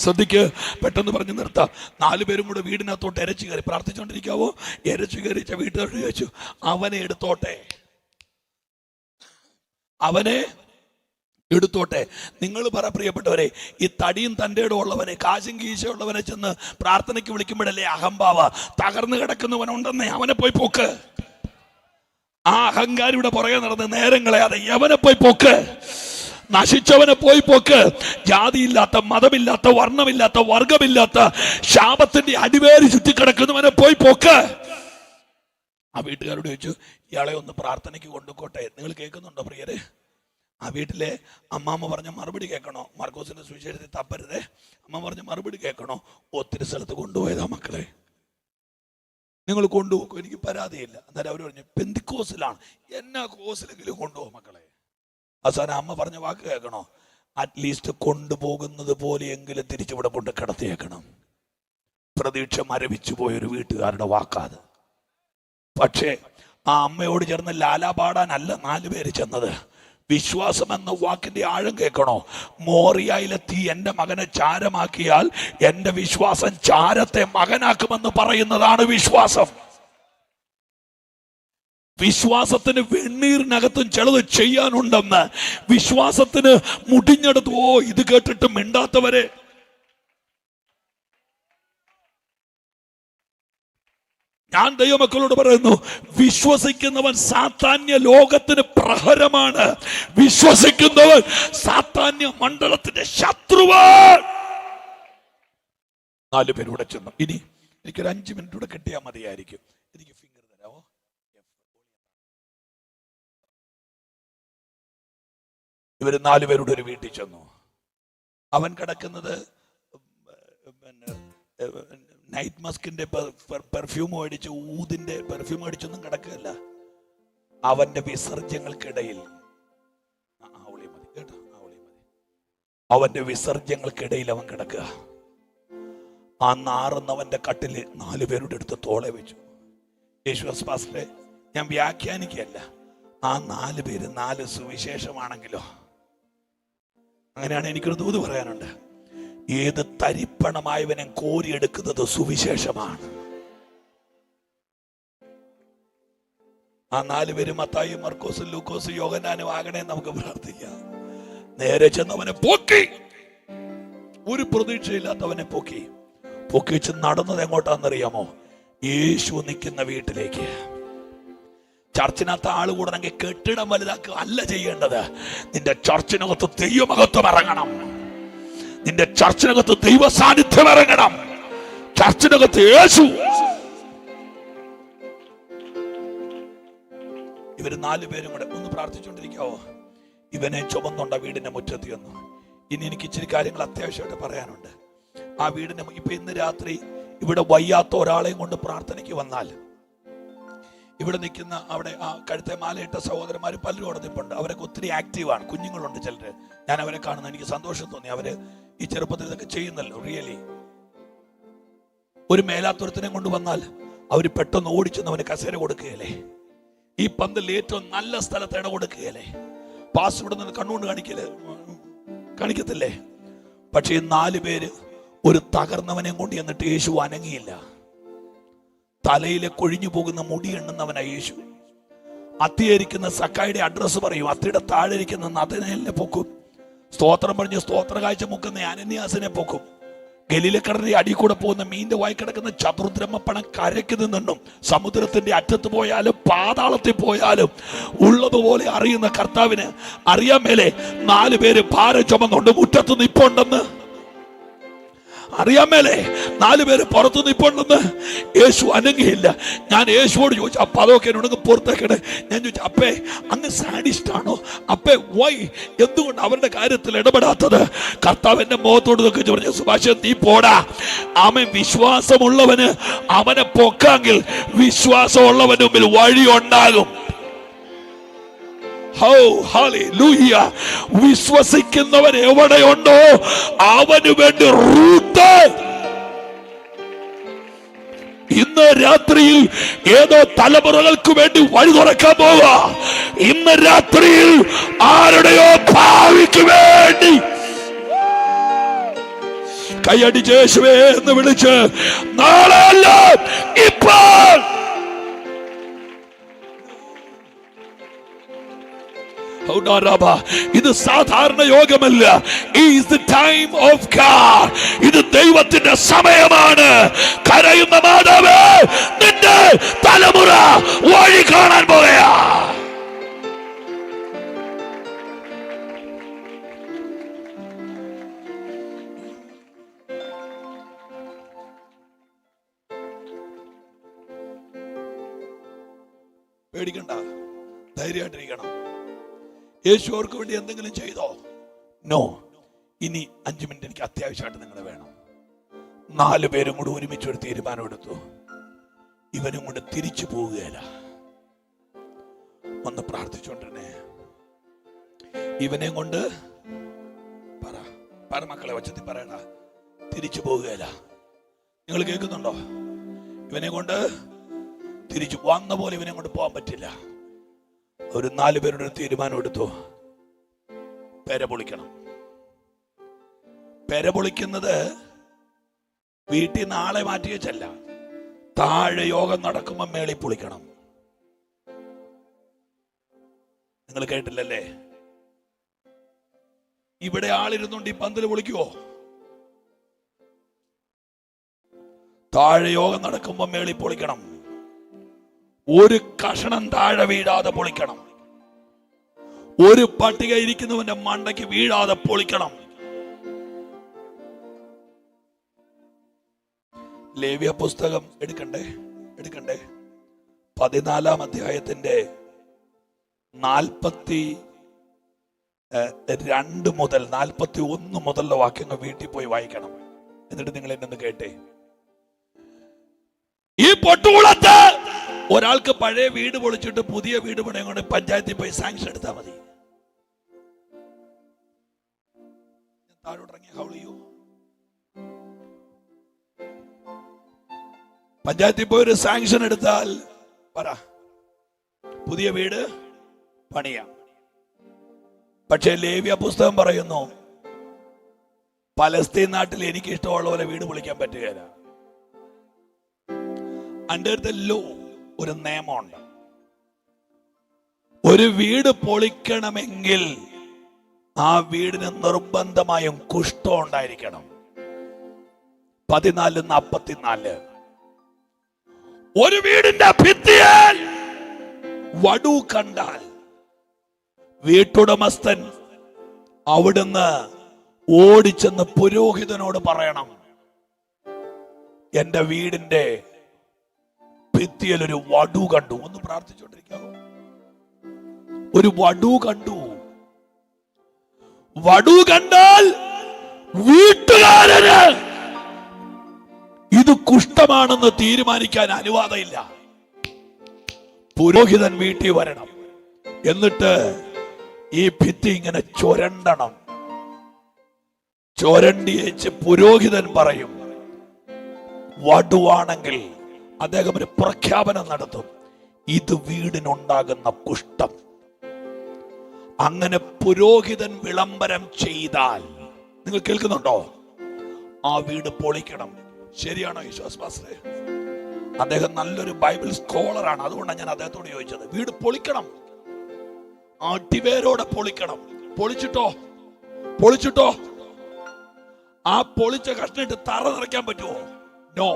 [SPEAKER 1] ശ്രദ്ധിക്ക്, പെട്ടെന്ന് പറഞ്ഞു നിർത്താം. 4 പേരും കൂടെ വീടിനകത്തോട്ട് എരച്ചു കയറി. പ്രാർത്ഥിച്ചോണ്ടിരിക്കാവോ? എരച്ചു കയറിച്ച വീട്ടുകാരോട് ചോദിച്ചു, അവനെ എടുത്തോട്ടെ, അവനെ എടുത്തോട്ടെ. നിങ്ങൾ പറ പ്രിയപ്പെട്ടവരെ, ഈ തടിയും തൻ്റെയുടെ ഉള്ളവനെ, കാശും കീശയുള്ളവനെ ചെന്ന് പ്രാർത്ഥനയ്ക്ക് വിളിക്കുമ്പോഴല്ലേ അഹംഭാവ? തകർന്നു കിടക്കുന്നവനുണ്ടെന്നേ, അവനെ പോയി പൊക്ക്. ആ അഹങ്കാരിയുടെ പുറകെ നടന്ന് നേരം കളയാതെ യവനെ പോയി പൊക്ക്. നശിച്ചവനെ പോയി പൊക്ക്. ജാതിയില്ലാത്ത, മതമില്ലാത്ത, വർണ്ണമില്ലാത്ത, വർഗമില്ലാത്ത ശാപത്തിന്റെ അടിവേര് ചുറ്റിക്കിടക്കുന്നവനെ പോയി പൊക്ക്. ആ വീട്ടുകാരോട് ചോദിച്ചു, ഇയാളെ ഒന്ന് പ്രാർത്ഥനയ്ക്ക് കൊണ്ടുപോട്ടെ. നിങ്ങൾ കേൾക്കുന്നുണ്ടോ പ്രിയരെ? ആ വീട്ടിലെ അമ്മാമ്മ പറഞ്ഞ മറുപടി കേൾക്കണോ? മാർക്കോസിന്റെ സുവിശേഷത്തിൽ തപ്പരുതേ. അമ്മ പറഞ്ഞ മറുപടി കേൾക്കണോ? ഒത്തിരി സ്ഥലത്ത് കൊണ്ടുപോയതാ മക്കളെ, നിങ്ങൾ കൊണ്ടുപോകും, എനിക്ക് പരാതിയില്ല. അന്നേരം അവർ പറഞ്ഞു, പെന്തിക്കോസിലാണ്, എന്നാ കോസിലെങ്കിലും കൊണ്ടുപോകും മക്കളെ. അവസാനം അമ്മ പറഞ്ഞ വാക്ക് കേൾക്കണോ? അറ്റ്ലീസ്റ്റ് കൊണ്ടുപോകുന്നത് പോലെയെങ്കിലും തിരിച്ചിവിടെ കൊണ്ട് കിടത്തിയേക്കണം. പ്രതീക്ഷ മരവിച്ചു പോയൊരു വീട്ടുകാരുടെ വാക്കാത്. പക്ഷേ ആ അമ്മയോട് ചേർന്ന് ലാലാ പാടാനല്ല 4 പേര് ചെന്നത്. വിശ്വാസം എന്ന വാക്കിന്റെ ആഴം കേൾക്കണോ? മോറിയയിലെ തീ എന്റെ മകനെ ചാരമാക്കിയാൽ എന്റെ വിശ്വാസം ചാരത്തെ മകനാക്കുമെന്ന് പറയുന്നതാണ് വിശ്വാസം. വിശ്വാസത്തിന് വെണ്ണീറിനകത്തും ചിലത് ചെയ്യാനുണ്ടെന്ന്, വിശ്വാസത്തിന് മുടിഞ്ഞെടുത്ത് ഇത് കേട്ടിട്ട് മിണ്ടാത്തവരെ. ഞാൻ ദൈവമക്കളോട് പറയുന്നു, വിശ്വസിക്കുന്നവൻ സാത്താന്യ ലോകത്തിന് പ്രഹരമാണ്. വിശ്വസിക്കുന്നവൻ സാത്താന്യ മണ്ഡലത്തിന്റെ ശത്രുവാൻ. 4 പേരൂടെ ചെന്നു. ഇനി എനിക്കൊരു 5 മിനിറ്റ് കൂടെ കിട്ടിയാൽ മതിയായിരിക്കും. എനിക്ക് ഫിംഗർ തരാമോ? ഇവര് 4 പേരുടെ ഒരു വീട്ടിൽ ചെന്നു. അവൻ കിടക്കുന്നത് നൈറ്റ് മസ്കിന്റെ പെർഫ്യൂം മേടിച്ച്, ഊതിന്റെ പെർഫ്യൂം മേടിച്ചൊന്നും കിടക്കുകയല്ല. അവന്റെ വിസർജ്യങ്ങൾക്കിടയിൽ അവന്റെ വിസർജ്യങ്ങൾക്കിടയിൽ അവൻ കിടക്കുക. ആ നാറുന്നവന്റെ കട്ടില് 4 പേരുടെ അടുത്ത് തോളെ വെച്ചു. യേശുദാസ് പാസ്റ്ററെ, ഞാൻ വ്യാഖ്യാനിക്കല്ല, ആ 4 പേര് 4 സുവിശേഷമാണെങ്കിലോ. അങ്ങനെയാണ് എനിക്കൊരു ദൂത് പറയാനുണ്ട്. ഏത് തരിപ്പണമായവനെ കോരിയെടുക്കുന്നത് സുവിശേഷമാണ്. ആ 4 പേര് മത്തായി, മർക്കോസ്, ലൂക്കോസ്, യോഹന്നാനും ആകണേ നമുക്ക് പ്രാർത്ഥിക്കാം. നേരെ ചെന്നവനെ പൊക്കി, ഒരു പ്രതീക്ഷയില്ലാത്തവനെ പൊക്കി വെച്ച് നടന്നത് എങ്ങോട്ടാണെന്നറിയാമോ? യേശു നിൽക്കുന്ന വീട്ടിലേക്ക്. ചർച്ചിനകത്ത് ആള് കൂടണമെങ്കിൽ കെട്ടിടം വലുതാക്കുക അല്ല ചെയ്യേണ്ടത്. നിന്റെ ചർച്ചിനകത്ത് ദൈവമഹത്വം ഇറങ്ങണം. നിന്റെ ചർച്ചിനകത്ത് ദൈവ സാന്നിധ്യം ഇറങ്ങണം. ചർച്ചിനകത്ത് യേശു. ഇവര് 4 പേരും കൂടെ ഒന്ന് പ്രാർത്ഥിച്ചുകൊണ്ടിരിക്കാവോ? ഇവനെ ചുമന്നുണ്ട വീടിന്റെ മുറ്റത്ത് വന്നു. ഇനി എനിക്ക് ഇച്ചിരി കാര്യങ്ങൾ അത്യാവശ്യമായിട്ട് പറയാനുണ്ട്. ആ വീടിന്റെ ഇപ്പൊ ഇന്ന് രാത്രി ഇവിടെ വയ്യാത്ത ഒരാളെയും കൊണ്ട് പ്രാർത്ഥനയ്ക്ക് വന്നാൽ, ഇവിടെ നിൽക്കുന്ന അവിടെ ആ കഴുത്തെ മാലയിട്ട സഹോദരന്മാർ പലരും അവിടെ നിൽപ്പുണ്ട്. അവരൊക്കെ ഒത്തിരി ആക്റ്റീവാണ്. കുഞ്ഞുങ്ങളുണ്ട് ചിലര്. ഞാൻ അവരെ കാണുന്ന എനിക്ക് സന്തോഷം തോന്നി. അവര് ഈ ചെറുപ്പത്തിൽ ഇതൊക്കെ ചെയ്യുന്നല്ലോ. റിയലി ഒരു മേലാത്തുരത്തിനെ കൊണ്ട് വന്നാൽ അവര് പെട്ടെന്ന് ഓടിച്ചെന്ന് അവന് കസേര കൊടുക്കുകയല്ലേ? ഈ പന്തൽ ഏറ്റവും നല്ല സ്ഥലത്ത് ഇട കൊടുക്കുകയല്ലേ? പാസ് ഇവിടെ നിന്ന് കണ്ണുകൊണ്ട് കാണിക്കത്തില്ലേ? പക്ഷേ 4 പേര് ഒരു തകർന്നവനെ കൊണ്ട് എന്നിട്ട് യേശു അനങ്ങിയില്ല. തലയിലെ കൊഴിഞ്ഞു പോകുന്ന മുടി എണ്ണുന്നവനാ യേശു. അത്തിയിരിക്കുന്ന സക്കായുടെ അഡ്രസ്സ് പറയും. അത്തിയുടെ താഴെ ഇരിക്കുന്ന നദനേലിനെ പൊക്കും. സ്തോത്രം പറഞ്ഞ് സ്തോത്ര കാഴ്ച മുക്കുന്ന അനന്യാസിനെ പൊക്കും. ഗലീലക്കടലിന്റെ അടി കൂടെ പോകുന്ന മീന്റെ വായി കിടക്കുന്ന ചതുർദ്രമപ്പണം കരയ്ക്ക് നിന്നും സമുദ്രത്തിന്റെ അറ്റത്ത് പോയാലും പാതാളത്തിൽ പോയാലും ഉള്ളതുപോലെ അറിയുന്ന കർത്താവിന് അറിയാൻ മേലെ 4 പേര് ഭാരം ചുമന്നുകൊണ്ട് മുറ്റത്ത് നിപ്പുണ്ടെന്ന് അറിയാൻ മേലെ. 4 പേര് പുറത്തു നിപ്പുണ്ടെന്ന്. യേശു അനങ്ങിയില്ല. ഞാൻ യേശുവോട് ചോദിച്ചു, അപ്പ അതൊക്കെ എന്നോട് പുറത്തേക്കണേ. ഞാൻ ചോദിച്ചു, അപ്പേ അങ്ങ് സാഡിസ്റ്റാണോ? അപ്പേ വൈ, എന്തുകൊണ്ട് അവരുടെ കാര്യത്തിൽ ഇടപെടാത്തത്? കർത്താവിന്റെ മുഖത്തോട് നോക്കി പറഞ്ഞു, സുഭാഷ് നീ പോടാ. അവൻ വിശ്വാസമുള്ളവന് അവനെ പൊക്കാങ്കിൽ വിശ്വാസമുള്ളവന് മുമ്പിൽ വഴി ഉണ്ടാകും. വിശ്വസിക്കുന്നവൻ എവിടെയുണ്ടോ അവന് വേണ്ടി റൂട്ട്. ഇന്ന് രാത്രിയിൽ ഏതോ തലമുറകൾക്ക് വേണ്ടി വഴി തുറക്കാൻ പോവുക. ഇന്ന് രാത്രിയിൽ ആരുടെയോ ഭാവിക്ക് വേണ്ടി കൈയടിച്ച് യേശുവേ എന്ന് വിളിച്ച് നാളെയല്ല ഇപ്പോൾ ഇത് സാധാരണ യോഗമല്ല. ഇത് ദൈവത്തിന്റെ സമയമാണ്. കരയുന്ന മാതാവേ, നിന്റെ തലമുറ വഴി കാണാൻ പോയാ. പേടിക്കണ്ട, ധൈര്യമായിട്ടിരിക്കണം. യേശു അവർക്ക് വേണ്ടി എന്തെങ്കിലും ചെയ്തോ? നോ. ഇനി 5 മിനിറ്റ് എനിക്ക് അത്യാവശ്യമായിട്ട് നിങ്ങളെ വേണം. 4 പേരും കൂടെ ഒരുമിച്ച് ഒരു തീരുമാനമെടുത്തു. ഇവനും കൊണ്ട് തിരിച്ചു പോവുകയല്ല. ഒന്ന് പ്രാർത്ഥിച്ചോണ്ടിരുന്നേ. ഇവനെ കൊണ്ട് പറ മക്കളെ, വച്ചത്തി പറയണ, തിരിച്ചു പോവുകയല്ല. നിങ്ങൾ കേൾക്കുന്നുണ്ടോ? ഇവനെ കൊണ്ട് തിരിച്ചു വന്ന പോലെ ഇവനെ കൊണ്ട് പോകാൻ പറ്റില്ല. ഒരു 4 പേരുടെ തീരുമാനം എടുത്തു. പെര പൊളിക്കണം. പെര പൊളിക്കുന്നത് വീട്ടിൽ നാളെ മാറ്റി വെച്ചല്ല, താഴെ യോഗം നടക്കുമ്പോൾ മേളി പൊളിക്കണം. നിങ്ങൾ കേട്ടില്ലല്ലേ? ഇവിടെ ആളിരുന്നുണ്ട് ഈ പന്തല് പൊളിക്കുവോ? താഴെ യോഗം നടക്കുമ്പോൾ മേളി പൊളിക്കണം. ഒരു കഷണം താഴെ വീഴാതെ പൊളിക്കണം. ഒരു പട്ടിക ഇരിക്കുന്നവന്റെ മണ്ടയ്ക്ക് വീഴാതെ പൊളിക്കണം. ലേവ്യ പുസ്തകം എടുക്കണ്ടേ 14-ാം അധ്യായത്തിന്റെ 42 മുതൽ 41 മുതലുള്ള വാക്യങ്ങൾ വീട്ടിൽ പോയി വായിക്കണം. എന്നിട്ട് നിങ്ങൾ എന്നെ കേട്ടേ. ഈ പൊട്ടുകുളത്ത് ഒരാൾക്ക് പഴയ വീട് പൊളിച്ചിട്ട് പുതിയ വീട് പണിയാൻ കൊണ്ട് പഞ്ചായത്തിൽ പോയി സാങ്ഷൻ എടുത്താൽ മതി. താഴോട്ടിറങ്ങിയ ഹൗളിയോ പഞ്ചായത്തിൽ പോയി ഒരു സാങ്ഷൻ എടുത്താൽ പറ പുതിയ വീട് പണിയാം. പക്ഷേ ലേവ്യ പുസ്തകം പറയുന്നു പലസ്തീൻ നാട്ടിൽ എനിക്ക് ഇഷ്ടമുള്ള പോലെ വീട് പൊളിക്കാൻ പറ്റുകയില്ല. അണ്ടർ ദ ലോ ഒരു നിയമമുണ്ട്. ഒരു വീട് പൊളിക്കണമെങ്കിൽ ആ വീടിന് നിർബന്ധമായും കുഷ്ഠം ഉണ്ടായിരിക്കണം. 14:44 ഒരു വീടിന്റെ ഭിത്തിയിൽ വടു കണ്ടാൽ വീട്ടുടമസ്ഥൻ അവിടുന്ന് ഓടിച്ചെന്ന് പുരോഹിതനോട് പറയണം, എന്റെ വീടിന്റെ ഭിത്തിയിൽ ഒരു വടു കണ്ടു. ഒന്ന് പ്രാർത്ഥിച്ചോണ്ടിരിക്കാവോ? ഒരു വടു കണ്ടു. വടു കണ്ടാൽ വീട്ടുകാരന് ഇത് കുഷ്ഠമാണെന്ന് തീരുമാനിക്കാൻ അനുവാദമില്ല. പുരോഹിതൻ വീട്ടിൽ വരണം. എന്നിട്ട് ഈ ഭിത്തി ഇങ്ങനെ ചുരണ്ടണം. ചുരണ്ടിയേച്ച് പുരോഹിതൻ പറയും വടുവാണെങ്കിൽ അദ്ദേഹം ഒരു പ്രഖ്യാപനം നടത്തും, ഇത് വീടിനുണ്ടാകുന്ന കുഷ്ഠം. അങ്ങനെ പുരോഹിതൻ വിളംബരം ചെയ്താൽ, നിങ്ങൾ കേൾക്കുന്നുണ്ടോ? ആ വീട് പൊളിക്കണം. ശരിയാണോ വിശ്വാസ് പാസ്റ്ററെ? അദ്ദേഹം നല്ലൊരു ബൈബിൾ സ്കോളറാണ്, അതുകൊണ്ടാണ് ഞാൻ അദ്ദേഹത്തോട് ചോദിച്ചത്. വീട് പൊളിക്കണം, അടിവേരോടെ പൊളിക്കണം. പൊളിച്ചിട്ടോ ആ പൊളിച്ച കഷ്ണിട്ട് തറ നിറയ്ക്കാൻ പറ്റുമോ? നോ.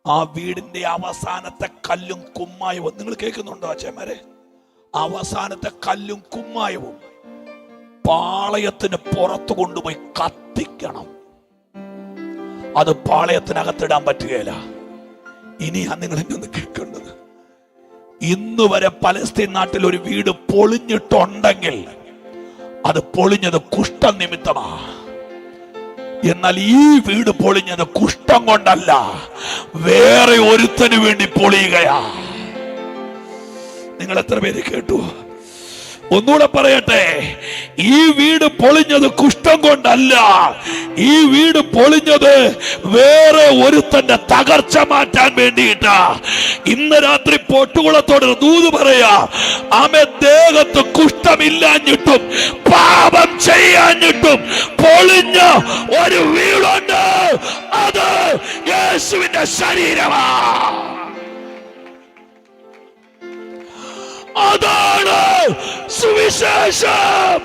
[SPEAKER 1] ആ വീടിന്റെ അവസാനത്തെ കല്ലും കുമ്മായവും, നിങ്ങൾ കേൾക്കുന്നുണ്ടോ അച്ഛന്മാരെ? അവസാനത്തെ കല്ലും കുമ്മായവും പാളയത്തിന് പുറത്തു കൊണ്ടുപോയി കത്തിക്കണം. അത് പാളയത്തിനകത്തിടാൻ പറ്റുകയില്ല. ഇനിയാണ് നിങ്ങൾ എന്നെ ഒന്ന് കേൾക്കേണ്ടത്. ഇന്ന് വരെ പലസ്തീൻ നാട്ടിൽ ഒരു വീട് പൊളിഞ്ഞിട്ടുണ്ടെങ്കിൽ അത് പൊളിഞ്ഞത് കുഷ്ഠം നിമിത്തമാ. എന്നാൽ ഈ വീട് പൊളിഞ്ഞത് കുഷ്ഠം കൊണ്ടല്ല, വേറെ ഒരുത്തന് വേണ്ടി പൊളിയുകയാ. നിങ്ങൾ എത്ര പേര് കേട്ടു? ഒന്നുകൂടെ പറയട്ടെ, ഈ വീട് പൊളിഞ്ഞത് കുഷ്ഠം കൊണ്ടല്ല, ഈ വീട് പൊളിഞ്ഞത് വേറെ ഒരുത്തന്റെ തകർച്ച മാറ്റാൻ വേണ്ടിയിട്ടാ. ഇന്ന് രാത്രി പൊട്ടുകുളത്തോട് ദൂത് പറയാ, ആമേ, ദേഹത്ത് കുഷ്ഠമില്ലാഞ്ഞിട്ടും പാപം ചെയ്യാഞ്ഞിട്ടും പൊളിഞ്ഞ ഒരു വീടുണ്ട്. അത് യേശുവിന്റെ ശരീരമാ. അതാണ് സുവിശേഷം.